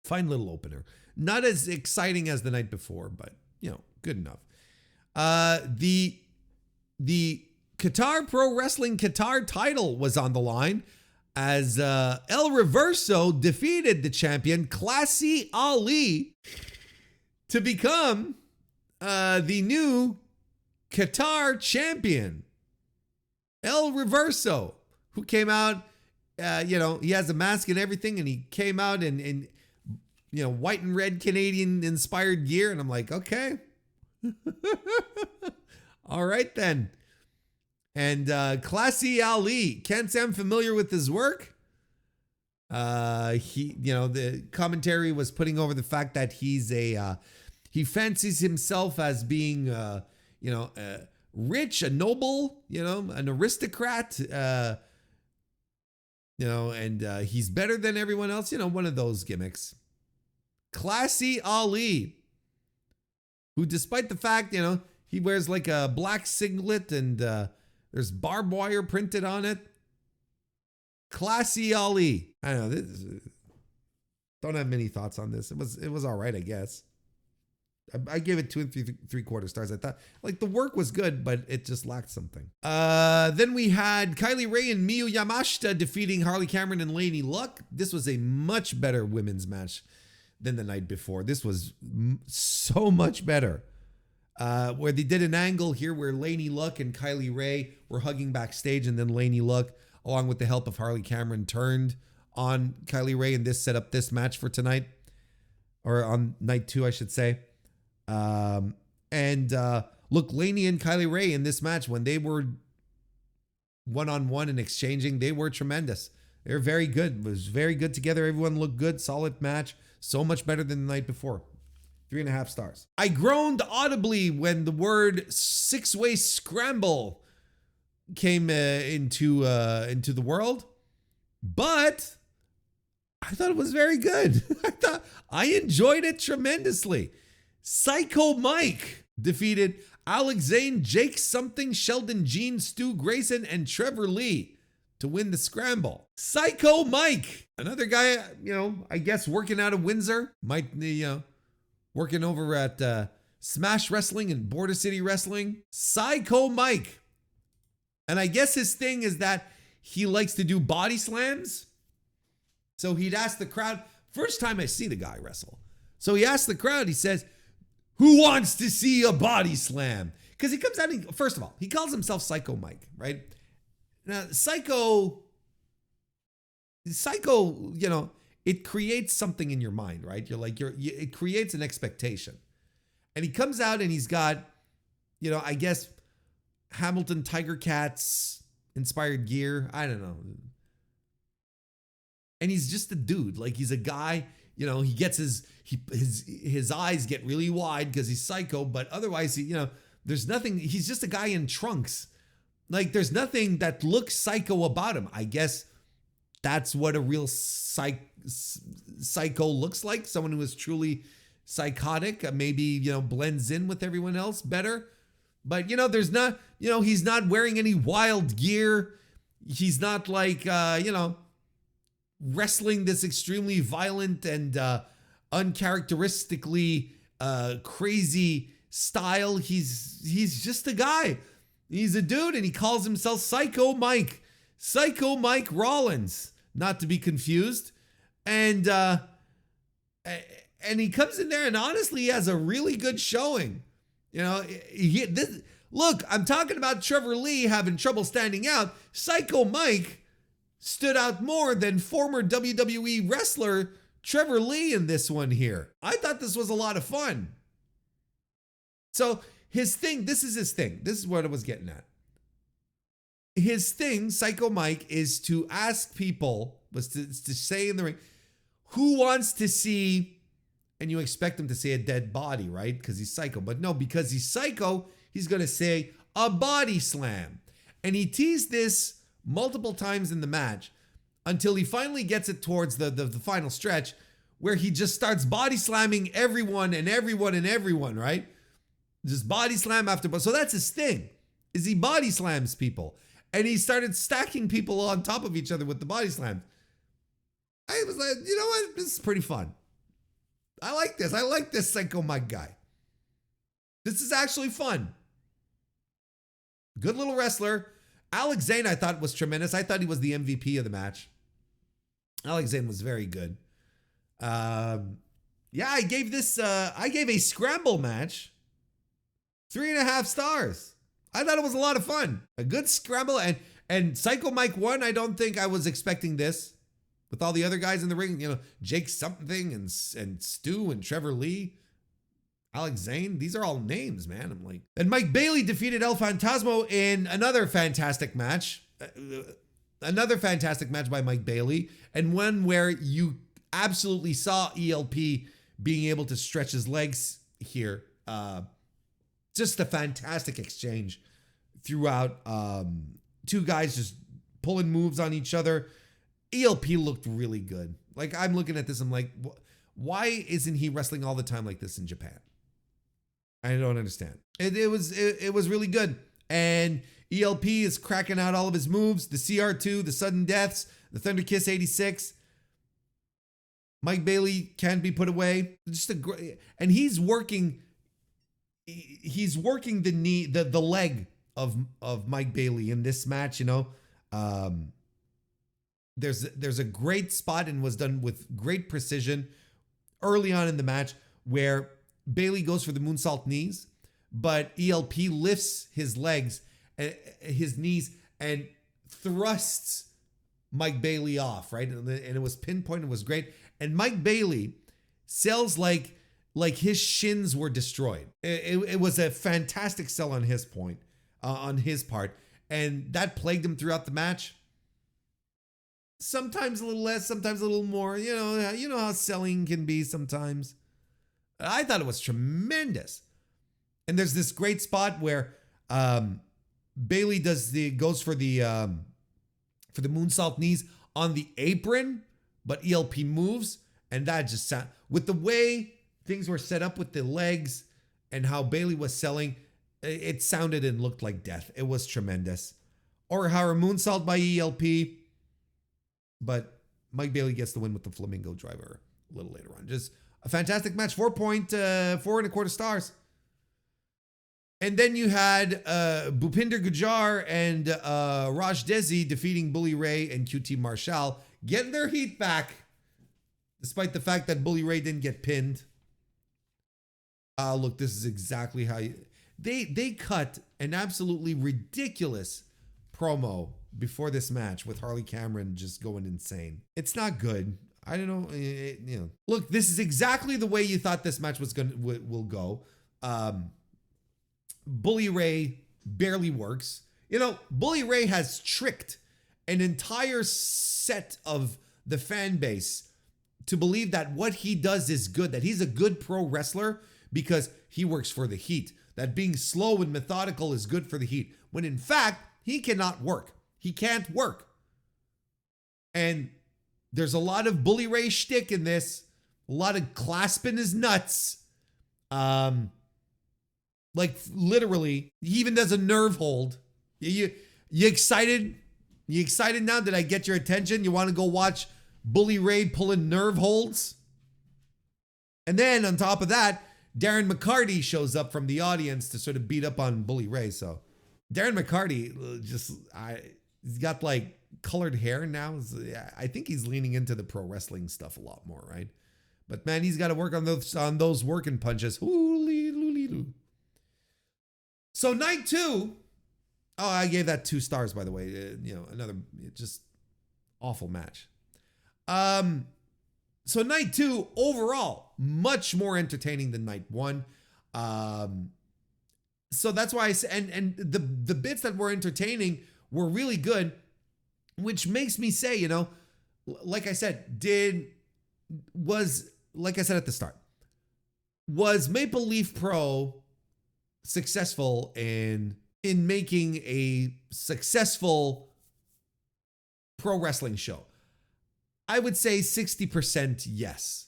Fine little opener. Not as exciting as the night before, but good enough. The Qatar Pro Wrestling Qatar title was on the line as El Reverso defeated the champion Classy Ali to become the new Qatar champion. El Reverso, who came out, he has a mask and everything, and he came out in white and red Canadian inspired gear, and I'm like, okay. All right then. And Classy Ali, can't say I'm familiar with his work. The commentary was putting over the fact that he fancies himself as being rich, a noble, an aristocrat, and he's better than everyone else, one of those gimmicks. Classy Ali, who, despite the fact, he wears like a black singlet and there's barbed wire printed on it. Classy Ali. I don't know. Don't have many thoughts on this. It was all right, I guess. I gave it 2 3/4 stars. I thought the work was good, but it just lacked something. Then we had Kylie Ray and Miyu Yamashita defeating Harley Cameron and Lady Luck. This was a much better women's match than the night before. This was so much better. Where they did an angle here where Lady Luck and Kylie Ray were hugging backstage, and then Lady Luck, along with the help of Harley Cameron, turned on Kylie Ray, and this set up this match for tonight, or on night 2, I should say. Look, Lady and Kylie Ray in this match, when they were one-on-one and exchanging, they were tremendous. They were very good. It was very good together. Everyone looked good. Solid match. So much better than the night before. 3.5 stars. I groaned audibly when the word 6-way scramble came into the world, but I thought it was very good. I enjoyed it tremendously. Psycho Mike defeated Alex Zane, Jake Something, Sheldon Jean, Stu Grayson, and Trevor Lee to win the scramble. Psycho Mike, another guy, I guess working out of Windsor, working over at Smash Wrestling and Border City Wrestling. Psycho Mike. And I guess his thing is that he likes to do body slams. So he'd ask the crowd, first time I see the guy wrestle. So he asked the crowd, he says, who wants to see a body slam? Because he comes out, first of all, he calls himself Psycho Mike, right? Now, Psycho, it creates something in your mind, right? It creates an expectation. And he comes out and he's got, I guess Hamilton Tiger Cats inspired gear. I don't know. And he's just a dude. Like, he's a guy, you know, he gets his eyes get really wide because he's psycho, but otherwise, you know, there's nothing. He's just a guy in trunks. Like, there's nothing that looks psycho about him. I guess that's what a real psycho looks like. Someone who is truly psychotic, maybe, you know, blends in with everyone else better. But, you know, there's not, you know, he's not wearing any wild gear. He's not like, you know, wrestling this extremely violent and uncharacteristically crazy style. He's just a guy. He's a dude, and he calls himself Psycho Mike. Psycho Mike Rollins, not to be confused. And he comes in there, and honestly, he has a really good showing. You know, look, I'm talking about Trevor Lee having trouble standing out. Psycho Mike stood out more than former WWE wrestler Trevor Lee in this one here. I thought this was a lot of fun. So his thing, this is his thing. This is what I was getting at. His thing, Psycho Mike, is to ask people, was to say in the ring, who wants to see, and you expect him to say a dead body, right? Because he's psycho. But no, because he's psycho, he's going to say a body slam. And he teased this multiple times in the match until he finally gets it towards the final stretch, where he just starts body slamming everyone, right? Just body slam after. So that's his thing, is he body slams people. And he started stacking people on top of each other with the body slams. I was like, you know what? This is pretty fun. I like this. I like this Psycho Mike guy. This is actually fun. Good little wrestler. Alex Zane, I thought, was tremendous. I thought he was the MVP of the match. Alex Zane was very good. Yeah, I gave a scramble match 3.5 stars. I thought it was a lot of fun. A good scramble, and Psycho Mike won. I don't think I was expecting this. With all the other guys in the ring, you know, Jake something and Stu and Trevor Lee, Alex Zane, these are all names, man. I'm like, and Mike Bailey defeated El Fantasmo in another fantastic match. Another fantastic match by Mike Bailey, and one where you absolutely saw ELP being able to stretch his legs here. Just a fantastic exchange throughout. Two guys just pulling moves on each other. ELP looked really good. Like, I'm looking at this, I'm like, why isn't he wrestling all the time like this in Japan? I don't understand. It was really good. And ELP is cracking out all of his moves. The CR2, the sudden deaths, the Thunder Kiss 86. Mike Bailey can't be put away. Just a great, and he's working the knee, the leg of Mike Bailey in this match, you know. There's a great spot, and was done with great precision early on in the match, where Bailey goes for the moonsault knees, but ELP lifts his legs, his knees, and thrusts Mike Bailey off, right? And it was pinpointed, it was great. And Mike Bailey sells like his shins were destroyed. It was a fantastic sell on his part, and that plagued him throughout the match. Sometimes a little less, sometimes a little more. You know how selling can be sometimes. I thought it was tremendous. And there's this great spot where Bailey goes for the moonsault knees on the apron, but ELP moves, and that just with the way things were set up with the legs and how Bailey was selling, it sounded and looked like death. It was tremendous. Or how a moonsault by ELP. But Mike Bailey gets the win with the flamingo driver a little later on. Just a fantastic match. 4.4 stars. And then you had Bhupinder Gujjar and Raj Desi defeating Bully Ray and QT Marshall, getting their heat back, despite the fact that Bully Ray didn't get pinned. Look, this is exactly how they cut an absolutely ridiculous promo before this match with Harley Cameron just going insane. It's not good. I don't know. Look, this is exactly the way you thought this match will go. Bully Ray barely works. You know, Bully Ray has tricked an entire set of the fan base to believe that what he does is good, that he's a good pro wrestler because he works for the Heat, that being slow and methodical is good for the Heat, when in fact, he cannot work. He can't work. And there's a lot of Bully Ray shtick in this, a lot of clasping his nuts. Like literally, he even does a nerve hold. You excited? You excited now? Did I get your attention? You want to go watch Bully Ray pulling nerve holds? And then on top of that, Darren McCarty shows up from the audience to sort of beat up on Bully Ray. So Darren McCarty he's got like colored hair now. I think he's leaning into the pro wrestling stuff a lot more, right? But man, he's got to work on those working punches. So night 2, I gave that 2 stars, by the way. Another just awful match. So night 2 overall, much more entertaining than night 1. So that's why I said, and the bits that were entertaining were really good, which makes me say, like I said, like I said at the start, was Maple Leaf Pro successful in making a successful pro wrestling show? I would say 60% yes.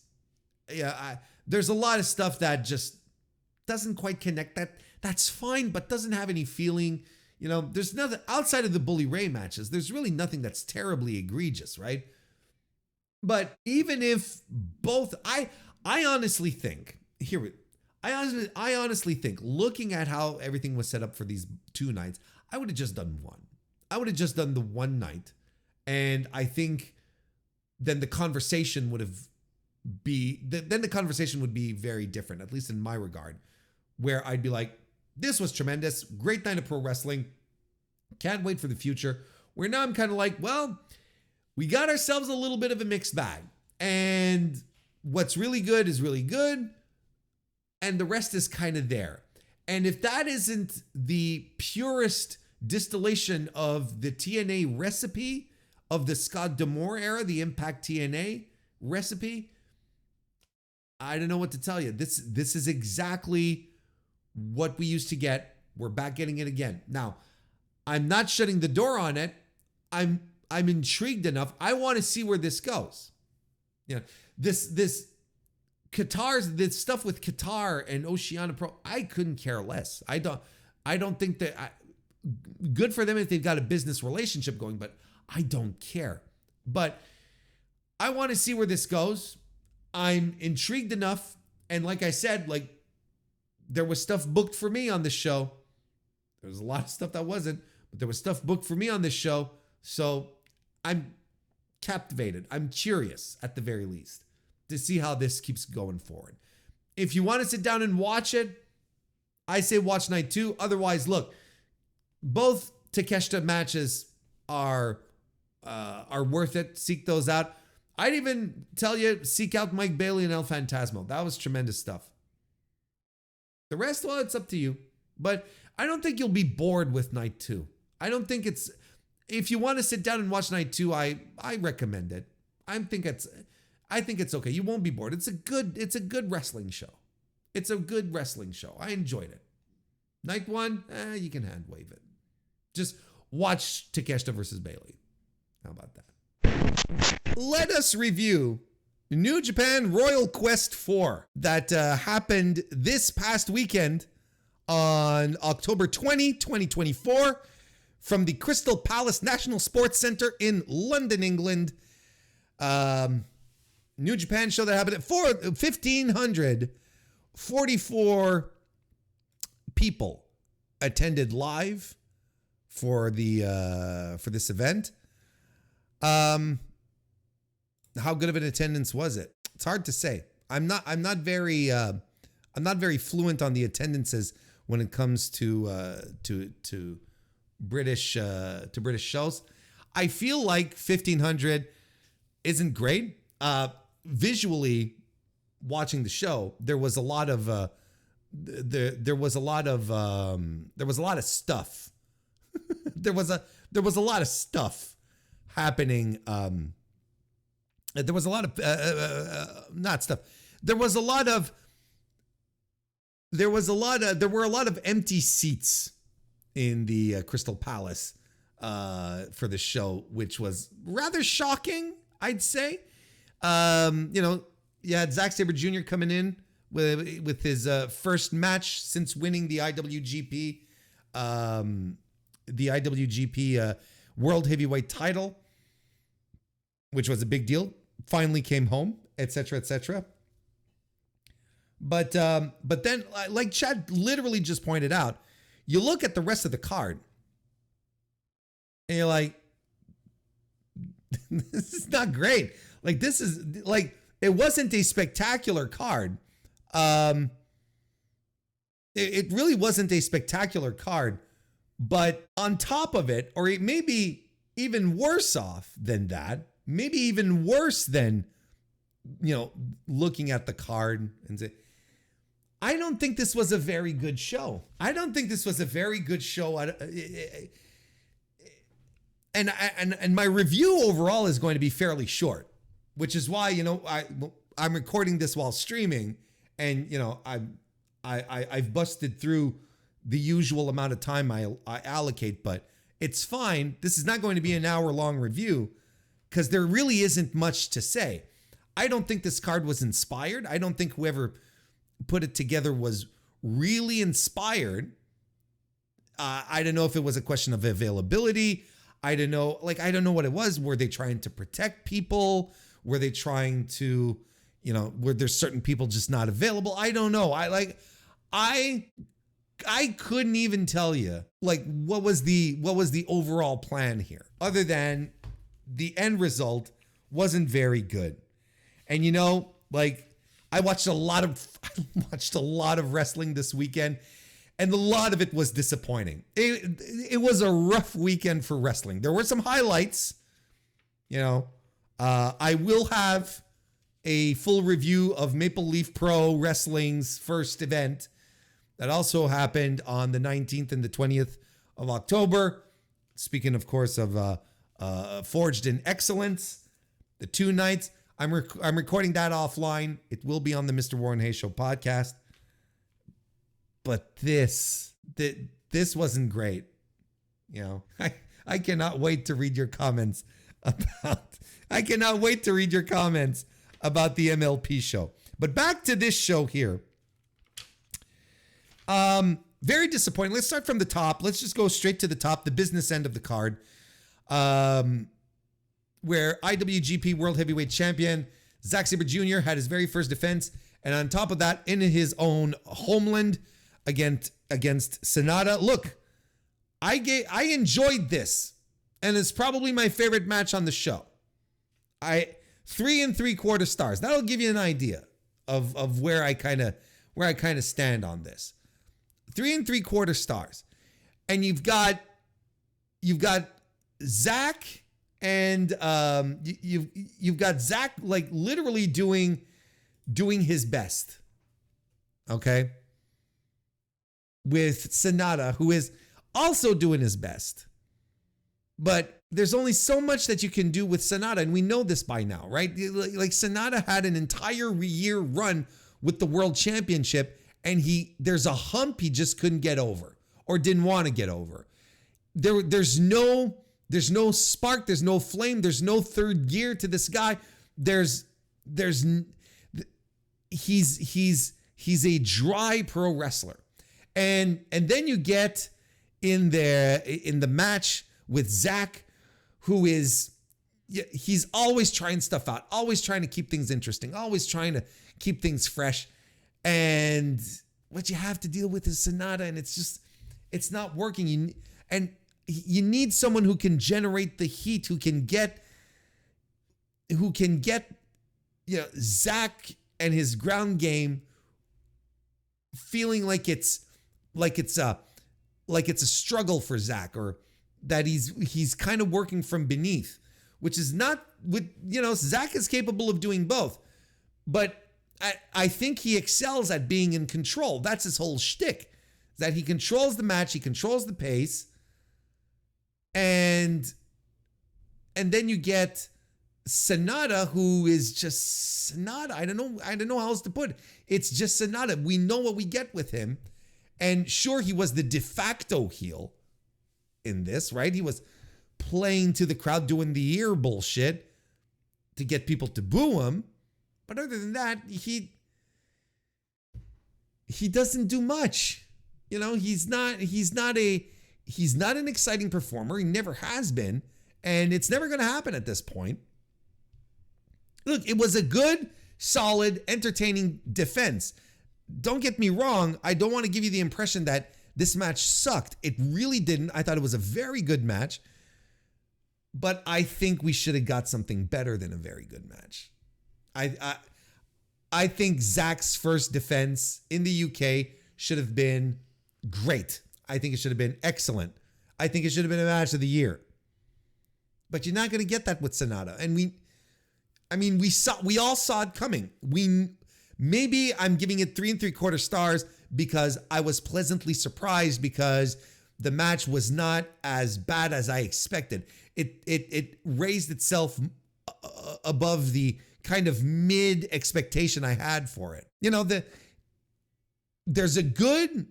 Yeah, there's a lot of stuff that just doesn't quite connect. That's fine, but doesn't have any feeling. There's nothing outside of the Bully Ray matches. There's really nothing that's terribly egregious, right? But even if both, I honestly think, I honestly think, looking at how everything was set up for these 2 nights, I would have just done one. I would have just done the one night. And I think then the conversation would be very different, at least in my regard, where I'd be like, this was tremendous. Great night of pro wrestling. Can't wait for the future. Where now I'm kind of like, well, we got ourselves a little bit of a mixed bag. And what's really good is really good. And the rest is kind of there. And if that isn't the purest distillation of the TNA recipe of the Scott D'Amore era, the Impact TNA recipe, I don't know what to tell you. This is exactly what we used to get. We're back getting it again. Now, I'm not shutting the door on it. I'm intrigued enough. I want to see where this goes. This Qatar's, this stuff with Qatar and Oceania Pro, I couldn't care less. I don't think that good for them if they've got a business relationship going, but I don't care. But I want to see where this goes. I'm intrigued enough. And like I said, there was stuff booked for me on this show. There was a lot of stuff that wasn't, but there was stuff booked for me on this show. So I'm captivated. I'm curious at the very least to see how this keeps going forward. If you want to sit down and watch it, I say watch night 2. Otherwise, look, both Takeshita matches are worth it. Seek those out. I'd even tell you, seek out Mike Bailey and El Fantasmo. That was tremendous stuff. The rest, well, it's up to you. But I don't think you'll be bored with night 2. I don't think it's, if you want to sit down and watch night 2, I recommend it. I think it's okay. You won't be bored. It's a good wrestling show. It's a good wrestling show. I enjoyed it. Night 1, you can hand wave it. Just watch Takeshita versus Bailey. How about that? Let us review New Japan Royal Quest IV that happened this past weekend on October 20, 2024 from the Crystal Palace National Sports Centre in London, England. New Japan show that happened at 1,544 people attended live for this event. How good of an attendance was it? It's hard to say. I'm not very fluent on the attendances when it comes to British shows. I feel like 1,500 isn't great. Visually watching the show, there was a lot of there was a lot of stuff. there was a lot of stuff happening. There was a lot of not stuff. There were a lot of empty seats in the Crystal Palace for the show, which was rather shocking, I'd say. You had Zack Sabre Jr. coming in with his first match since winning the IWGP World Heavyweight title, which was a big deal. Finally came home, etc., etc. But then, like Chad literally just pointed out, you look at the rest of the card, and you're like, this is not great. Like, this is like, it wasn't a spectacular card. It really wasn't a spectacular card. But on top of it, or it may be even worse off than that, maybe even worse than, looking at the card and say, I don't think this was a very good show. And my review overall is going to be fairly short, which is why, I'm recording this while streaming, and, I've busted through the usual amount of time I allocate, but it's fine. This is not going to be an hour-long review because there really isn't much to say. I don't think this card was inspired. I don't think whoever put it together was really inspired. I don't know if it was a question of availability. I don't know what it was. Were they trying to protect people? Were they trying to, were there certain people just not available? I don't know. I couldn't even tell you what was the overall plan here, other than the end result wasn't very good. And I watched a lot of wrestling this weekend, and a lot of it was disappointing. It was a rough weekend for wrestling. There were some highlights. I will have a full review of Maple Leaf Pro Wrestling's first event that also happened on the 19th and the 20th of October. Speaking, of course, of Forged in Excellence, the 2 nights. I'm recording that offline. It will be on the Mr. Warren Hayes Show podcast. But this wasn't great. I cannot wait to read your comments about the MLP show. But back to this show here. Very disappointing. Let's start from the top. Let's just go straight to the top, the business end of the card. Where IWGP World Heavyweight Champion Zack Sabre Jr. had his very first defense, and on top of that, in his own homeland against Sonata. Look, I enjoyed this, and it's probably my favorite match on the show. 3 3/4 stars. That'll give you an idea of where I kind of stand on this. 3 3/4 stars, and you've got Zack. And you've got Zack literally doing his best, okay, with Sonata, who is also doing his best. But there's only so much that you can do with Sonata, and we know this by now, right? Like Sonata had an entire year run with the World Championship, and there's a hump he just couldn't get over or didn't want to get over. There's no spark, there's no flame, there's no third gear to this guy. He's a dry pro wrestler. And then you get in the match with Zack, who he's always trying stuff out, always trying to keep things interesting, always trying to keep things fresh. And what you have to deal with is Sonata, and it's not working. You need someone who can generate the heat, who can get Zack and his ground game feeling like it's a struggle for Zack, or that he's kind of working from beneath, which is not with Zack is capable of doing both. But I think he excels at being in control. That's his whole shtick, that he controls the match, he controls the pace, and then you get Sanada, who is just Sanada. I don't know how else to put it. It's just Sanada. We know what we get with him. And sure, he was the de facto heel in this, right? He was playing to the crowd, doing the ear bullshit to get people to boo him. But other than that, he doesn't do much. You know, he's not an exciting performer. He never has been, and it's never going to happen at this point. Look, it was a good, solid, entertaining defense. Don't get me wrong. I don't want to give you the impression that this match sucked. It really didn't. I thought it was a very good match, but I think we should have got something better than a very good match. I think Zach's first defense in the UK should have been great. I think it should have been excellent. I think it should have been a match of the year. But you're not going to get that with Sanada. And we all saw it coming. Maybe I'm giving it 3 3/4 stars because I was pleasantly surprised because the match was not as bad as I expected. It raised itself above the kind of mid expectation I had for it. You know, there's a good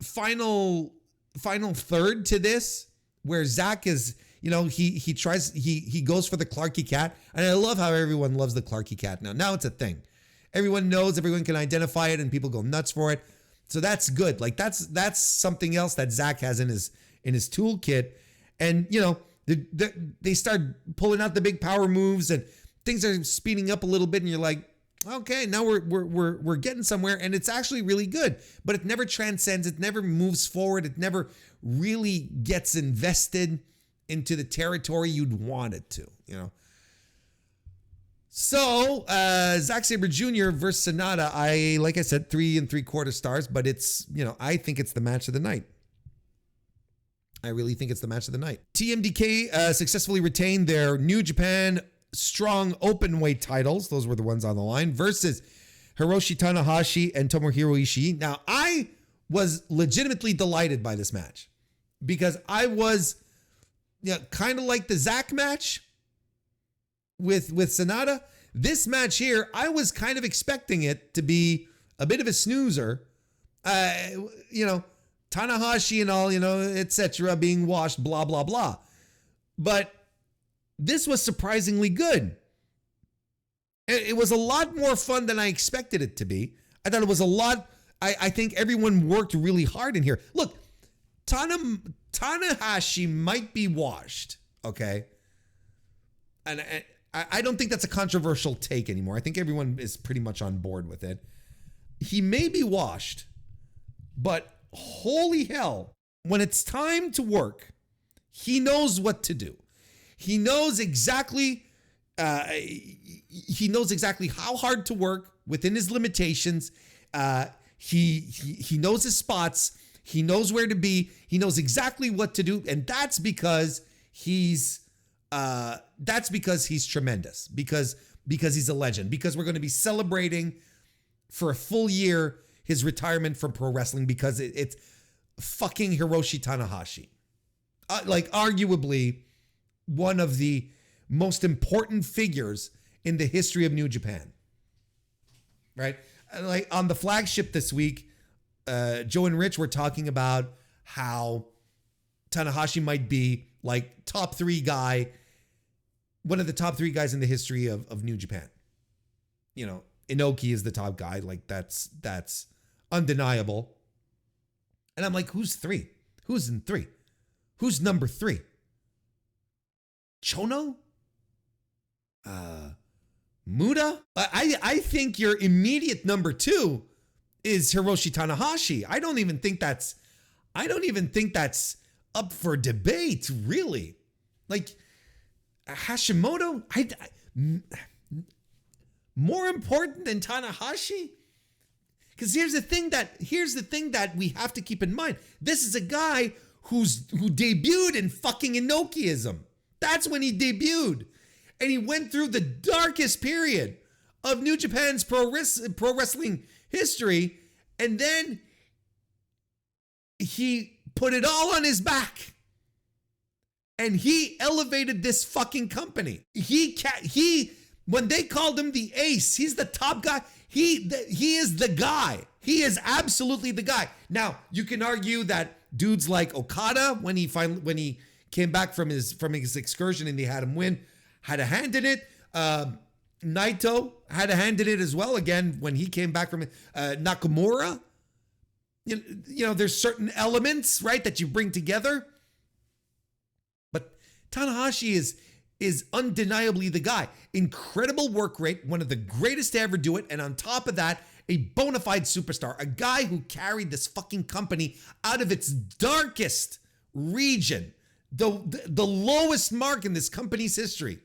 final third to this where Zach is, you know, he goes for the Clarky Cat, and I love how everyone loves the Clarky Cat now. Now it's a thing. Everyone knows, everyone can identify it, and people go nuts for it. So that's good. Like that's something else that Zach has in his toolkit. And you know, they start pulling out the big power moves, and things are speeding up a little bit, and you're like, okay, now we're getting somewhere, and it's actually really good. But it never transcends, it never moves forward, it never really gets invested into the territory you'd want it to, you know. So Zack Sabre Jr. versus Sanada, like I said, 3 3/4 stars, but it's, you know, I think it's the match of the night. I really think it's the match of the night. TMDK successfully retained their New Japan Strong Openweight titles. Those were the ones on the line versus Hiroshi Tanahashi and Tomohiro Ishii. Now, I was legitimately delighted by this match because I was, you know, kind of like the Zack match with Sanada. This match here, I was kind of expecting it to be a bit of a snoozer. You know, Tanahashi and all, you know, etc. being washed, blah, blah, blah. But this was surprisingly good. It was a lot more fun than I expected it to be. I thought it was a lot. I think everyone worked really hard in here. Look, Tanahashi might be washed, okay? And I don't think that's a controversial take anymore. I think everyone is pretty much on board with it. He may be washed, but holy hell, when it's time to work, he knows what to do. He knows exactly how hard to work within his limitations. He knows his spots. He knows where to be. He knows exactly what to do, and that's because he's tremendous. Because he's a legend. Because we're going to be celebrating for a full year his retirement from pro wrestling because it's fucking Hiroshi Tanahashi, like arguably one of the most important figures in the history of New Japan, right? Like on the flagship this week, Joe and Rich were talking about how Tanahashi might be like top 3 guy, one of the top 3 guys in the history of New Japan. You know, Inoki is the top guy, like that's undeniable. And I'm like, who's 3? Who's in 3? Who's number 3? Chono? Muda? I think your immediate number 2 is Hiroshi Tanahashi. I don't even think that's up for debate, really. Like Hashimoto, more important than Tanahashi? Because here's the thing that we have to keep in mind. This is a guy who debuted in fucking Inokiism. That's when he debuted. And he went through the darkest period of New Japan's pro wrestling history, and then he put it all on his back. And he elevated this fucking company. When they called him the ace, he's the top guy. He is the guy. He is absolutely the guy. Now, you can argue that dudes like Okada, when he came back from his excursion and they had him win, had a hand in it. Naito had a hand in it as well. Again, when he came back from it. Nakamura, you know, there's certain elements, right, that you bring together. But Tanahashi is undeniably the guy. Incredible work rate, one of the greatest to ever do it, and on top of that, a bona fide superstar, a guy who carried this fucking company out of its darkest region, the lowest mark in this company's history.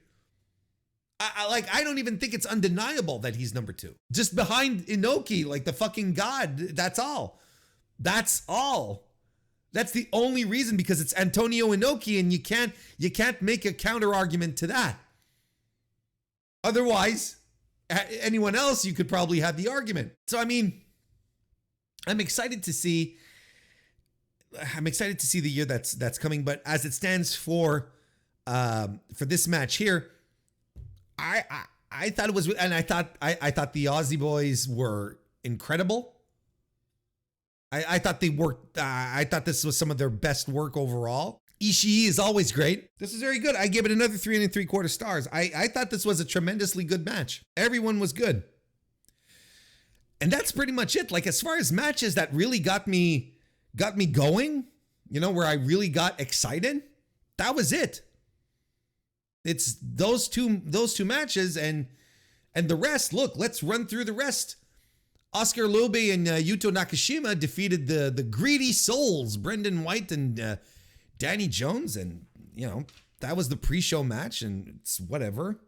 I don't even think it's undeniable that he's number 2. Just behind Inoki, like the fucking god. That's all. That's all. That's the only reason, because it's Antonio Inoki, and you can't make a counter argument to that. Otherwise, anyone else, you could probably have the argument. So, I mean, I'm excited to see the year that's coming. But as it stands for this match here, I thought it was, and I thought the Aussie boys were incredible. I thought they worked. I thought this was some of their best work overall. Ishii is always great. This is very good. I give it another 3 3/4 stars. I thought this was a tremendously good match. Everyone was good. And that's pretty much it. Like, as far as matches that really got me going, you know, where I really got excited, that was it. It's those two matches, and the rest. Look, let's run through the rest. Oscar Lobe and Yuto Nakashima defeated the Greedy Souls, Brendan White and Danny Jones, and, you know, that was the pre-show match, and it's whatever.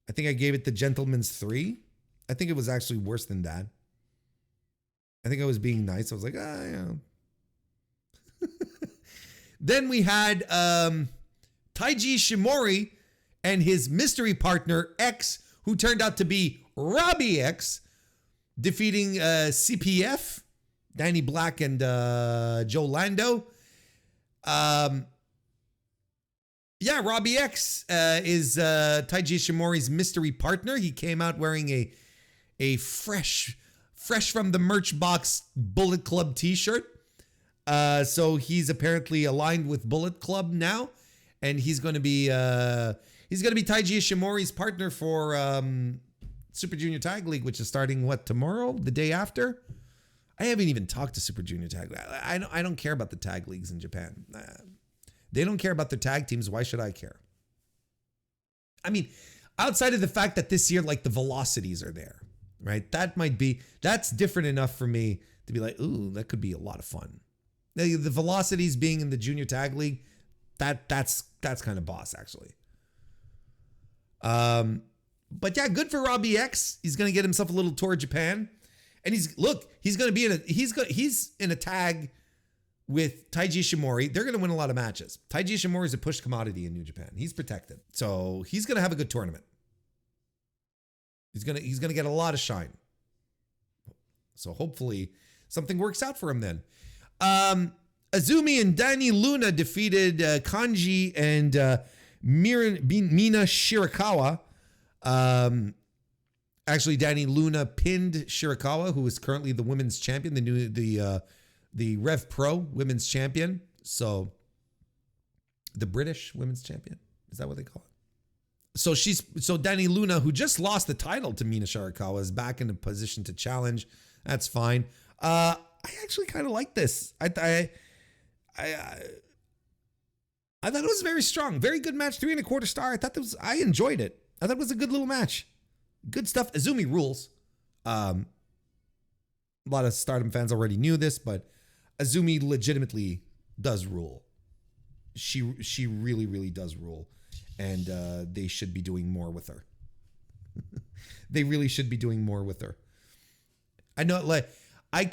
I think I gave it the Gentleman's 3. I think it was actually worse than that. I think I was being nice. I was like, yeah. Then we had Taiji Shimori and his mystery partner, X, who turned out to be Robbie X, defeating CPF, Danny Black and Joe Lando. Robbie X is Taiji Shimori's mystery partner. He came out wearing a fresh from the merch box Bullet Club t-shirt. So he's apparently aligned with Bullet Club now, and he's going to be Taiji Shimori's partner for Super Junior Tag League, which is starting tomorrow, the day after. I haven't even talked to Super Junior Tag League. I don't care about the tag leagues in Japan. They don't care about their tag teams. Why should I care? I mean, outside of the fact that this year, like, the velocities are there, right? That's different enough for me to be like, ooh, that could be a lot of fun. The velocities being in the Junior Tag League, that's kind of boss, actually. But yeah, good for Robbie X. He's going to get himself a little tour of Japan. And he's going to be he's in a tag with Taiji Shimori. They're going to win a lot of matches. Taiji Shimori is a push commodity in New Japan. He's protected. So he's going to have a good tournament. He's going to get a lot of shine. So hopefully something works out for him then. Azumi and Dani Luna defeated Kanji and Mina Shirakawa. Actually, Dani Luna pinned Shirakawa, who is currently the women's champion, the Rev Pro women's champion. So the British women's champion, is that what they call it? So Dani Luna, who just lost the title to Mina Shirakawa, is back in a position to challenge. That's fine. I actually kind of like this. I thought it was very strong, very good match, 3 1/4 star. I enjoyed it. I thought it was a good little match. Good stuff. Azumi rules. A lot of Stardom fans already knew this, but Azumi legitimately does rule. She really, really does rule. And they should be doing more with her. They really should be doing more with her. I know, like, I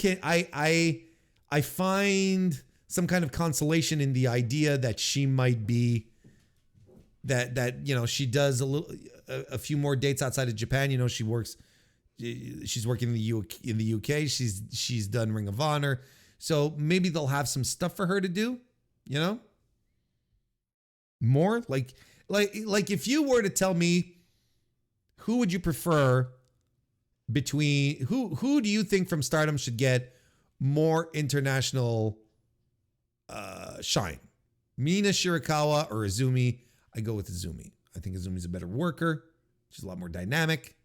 find some kind of consolation in the idea that she might be that she does a few more dates outside of Japan. She's working in the UK. She's done Ring of Honor. So maybe they'll have some stuff for her to do, more like if you were to tell me, who would you prefer between who do you think from Stardom should get more international shine? Mina Shirakawa or Izumi? I go with Izumi. I think Izumi's a better worker. She's a lot more dynamic.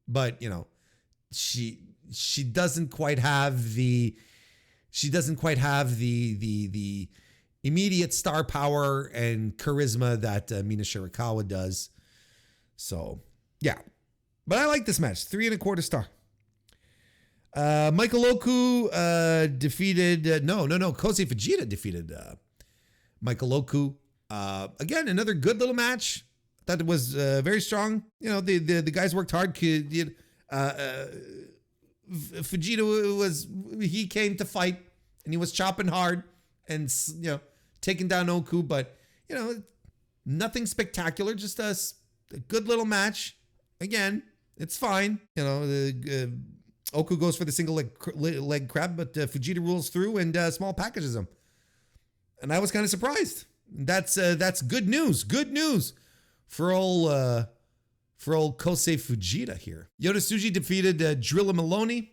But she doesn't quite have the immediate star power and charisma that Mina Shirakawa does. So yeah, but I like this match. 3.25 star. Michael Oku defeated Kosei Fujita defeated Michael Oku. Again, another good little match. Thought it was very strong. The guys worked hard. Fujita he came to fight, and he was chopping hard and taking down Oku, but nothing spectacular. Just a good little match. Again, it's fine. Oku goes for the single leg crab, but Fujita rules through and small packages him. And I was kind of surprised. That's good news. Good news for old Kosei Fujita here. Yota Tsuji defeated Drilla Maloney.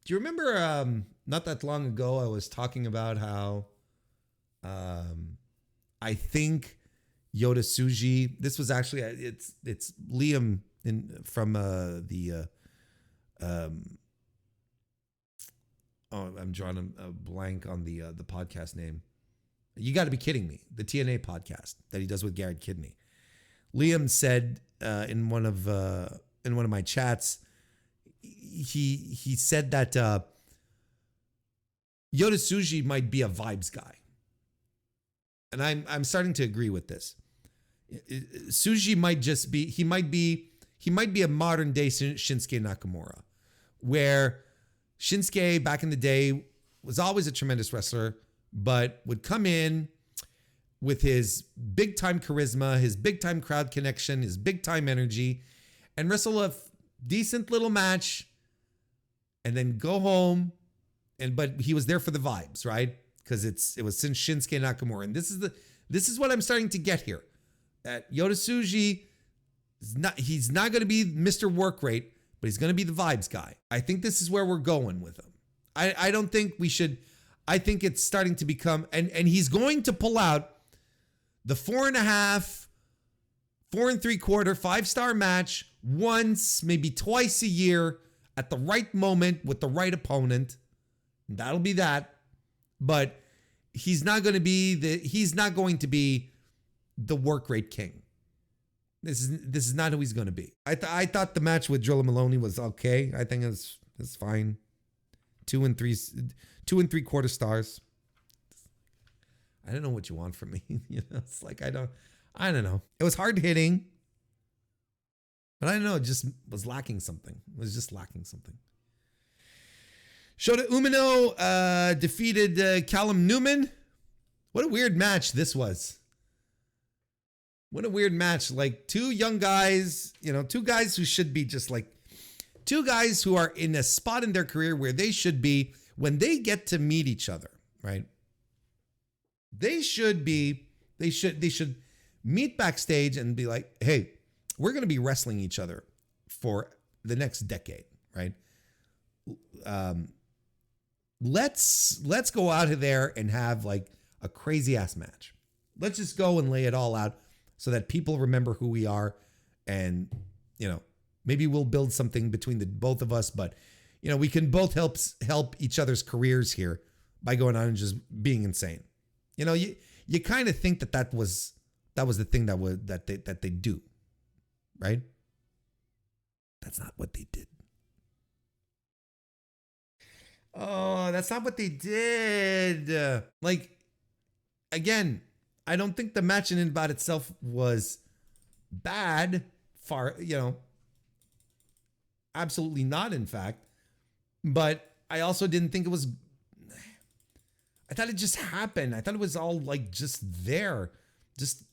Do you remember not that long ago I was talking about how I think Yota Tsuji, this was actually it's Liam from I'm drawing a blank on the podcast name. You got to be kidding me. The TNA podcast that he does with Garrett Kidney. Liam said in one of my chats, he said that Yota Tsuji might be a vibes guy, and I'm starting to agree with this. Tsuji might just be he might be a modern day Shinsuke Nakamura, where Shinsuke back in the day was always a tremendous wrestler, but would come in with his big time charisma, his big time crowd connection, his big time energy, and wrestle a decent little match and then go home. But he was there for the vibes, right? Because it was since Shinsuke Nakamura. And this is what I'm starting to get here. That Yota Tsuji he's not going to be Mr. Work Rate, but he's going to be the vibes guy. I think this is where we're going with him. I don't think we should. I think it's starting to become, and he's going to pull out the 4.5, 4.75, 5-star match once, maybe twice a year at the right moment with the right opponent. That'll be that. But he's not going to be the work rate king. This is not who he's going to be. I thought the match with Drilla Maloney was okay. I think it's fine. 2.75 stars. I don't know what you want from me. It's like I don't know. It was hard hitting, but I don't know. It just was lacking something. It was just lacking something. Shota Umino defeated Callum Newman. What a weird match this was. What a weird match. Like two young guys, two guys who should be just like two guys who are in a spot in their career where they should be when they get to meet each other, right? They should meet backstage and be like, hey, we're going to be wrestling each other for the next decade, right? Let's go out of there and have like a crazy ass match. Let's just go and lay it all out so that people remember who we are, and maybe we'll build something between the both of us. But we can both help each other's careers here by going on and just being insane. You kind of think that was the thing that they do, right? That's not what they did. Oh, that's not what they did. Again, I don't think the match in and about itself was bad. Absolutely not, in fact. But I also didn't think it was. I thought it just happened. I thought it was all like just there. Just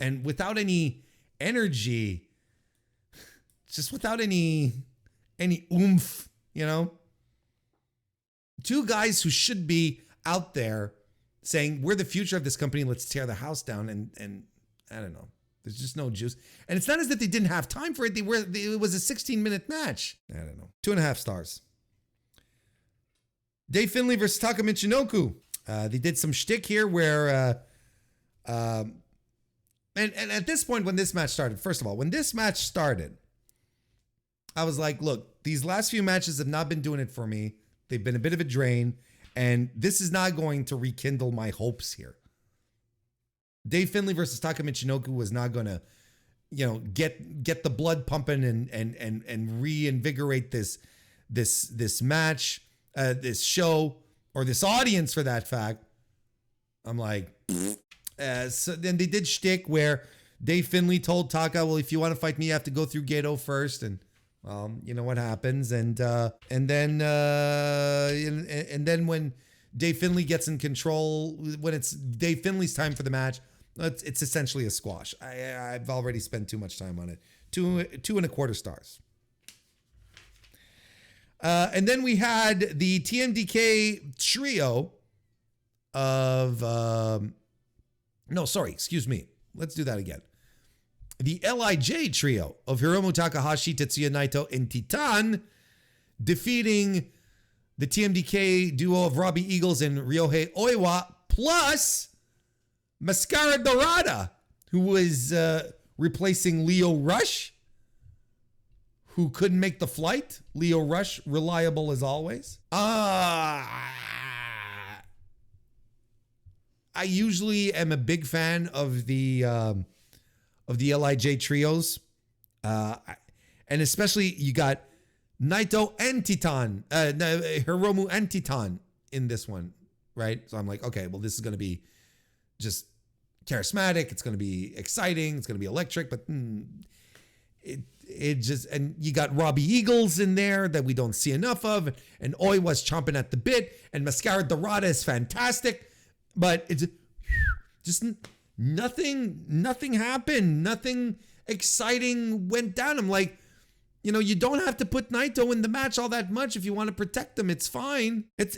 and without any energy, just without any oomph, you know? Two guys who should be out there saying, we're the future of this company, let's tear the house down, and I don't know. There's just no juice. And it's not as if they didn't have time for it. It was a 16-minute match. I don't know. 2.5 stars. Dave Finlay versus Taka Michinoku. They did some shtick here where, and at this point when this match started, first of all, when this match started, I was like, look, these last few matches have not been doing it for me. They've been a bit of a drain, and this is not going to rekindle my hopes here. Dave Finlay versus Taka Michinoku was not going to, you know, get the blood pumping and reinvigorate this match, this show, or this audience for that fact. I'm like, so then they did shtick where Dave Finlay told Taka, well, if you want to fight me, you have to go through Gato first, and you know what happens, and then when Dave Finlay gets in control, when it's Dave Finlay's time for the match, it's essentially a squash. I've already spent too much time on it. 2.25 stars. And then we had the TMDK trio of excuse me. Let's do that again. The LIJ trio of Hiromu Takahashi, Tetsuya Naito, and Titan defeating the TMDK duo of Robbie Eagles and Ryohei Oiwa, plus Mascara Dorada, who was replacing Leo Rush, who couldn't make the flight. Leo Rush, reliable as always. I usually am a big fan of the LIJ trios. And especially you got Naito and Titan, Hiromu and Titan in this one, right? So I'm like, okay, well, this is going to be just charismatic. It's going to be exciting. It's going to be electric, but it just, and you got Robbie Eagles in there that we don't see enough of, and Oi was chomping at the bit, and Mascara Dorada is fantastic, but it's just nothing happened. Nothing exciting went down. I'm like, you know, you don't have to put Naito in the match all that much if you want to protect them. It's fine. It's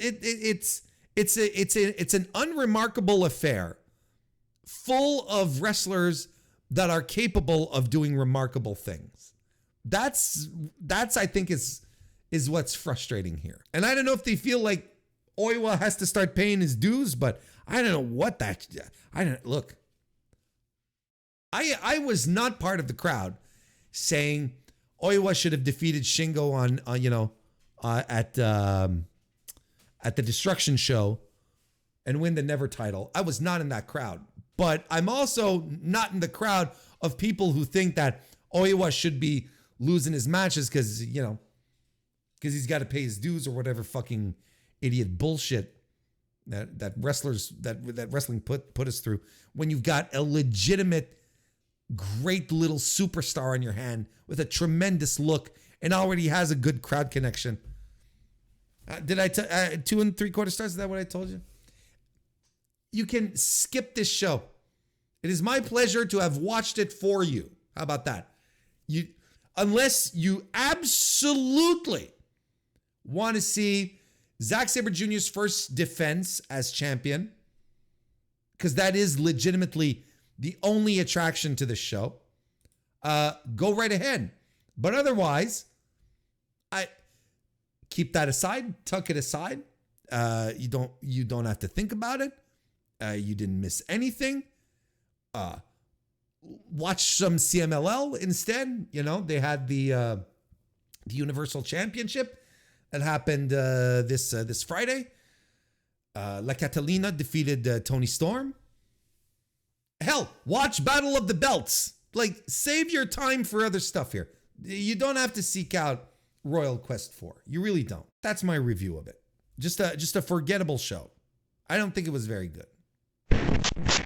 an unremarkable affair full of wrestlers that are capable of doing remarkable things. That's I think is what's frustrating here. And I don't know if they feel like Oiwa has to start paying his dues, but I don't know what that, look. I was not part of the crowd saying Oiwa should have defeated Shingo at the Destruction show and win the Never title. I was not in that crowd. But I'm also not in the crowd of people who think that Oiwa should be losing his matches because he's got to pay his dues or whatever fucking idiot bullshit that wrestling put us through. When you've got a legitimate, great little superstar on your hand with a tremendous look and already has a good crowd connection. Did I 2.75 stars? Is that what I told you? You can skip this show. It is my pleasure to have watched it for you. How about that? Unless you absolutely want to see Zack Sabre Jr.'s first defense as champion, because that is legitimately the only attraction to the show, go right ahead. But otherwise, I keep that aside, tuck it aside. You don't have to think about it. You didn't miss anything. Watch some CMLL instead. You know, they had the Universal Championship that happened this Friday. La Catalina defeated Tony Storm. Hell, watch Battle of the Belts. Like, save your time for other stuff here. You don't have to seek out Royal Quest IV. You really don't. That's my review of it. Just a forgettable show. I don't think it was very good.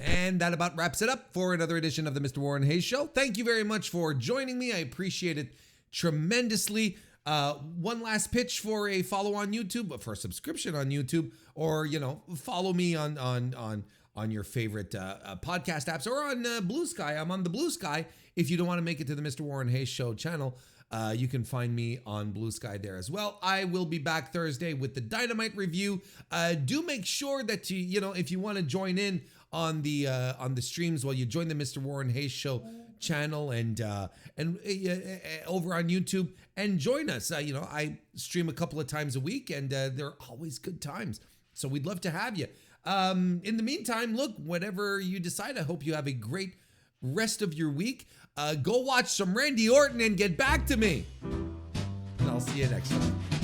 And that about wraps it up for another edition of the Mr. Warren Hayes Show. Thank you very much for joining me. I appreciate it tremendously. One last pitch for a follow on YouTube, for a subscription on YouTube, or follow me on on your favorite podcast apps or on Blue Sky. I'm on the Blue Sky. If you don't want to make it to the Mr. Warren Hayes Show channel, you can find me on Blue Sky there as well. I will be back Thursday with the Dynamite review. Do make sure that you know, if you want to join in on the streams, well, you join the Mr. Warren Hayes Show channel and over on YouTube and join us. You know, I stream a couple of times a week, and they're always good times. So we'd love to have you. In the meantime, look, whatever you decide, I hope you have a great rest of your week. Go watch some Randy Orton and get back to me. And I'll see you next time.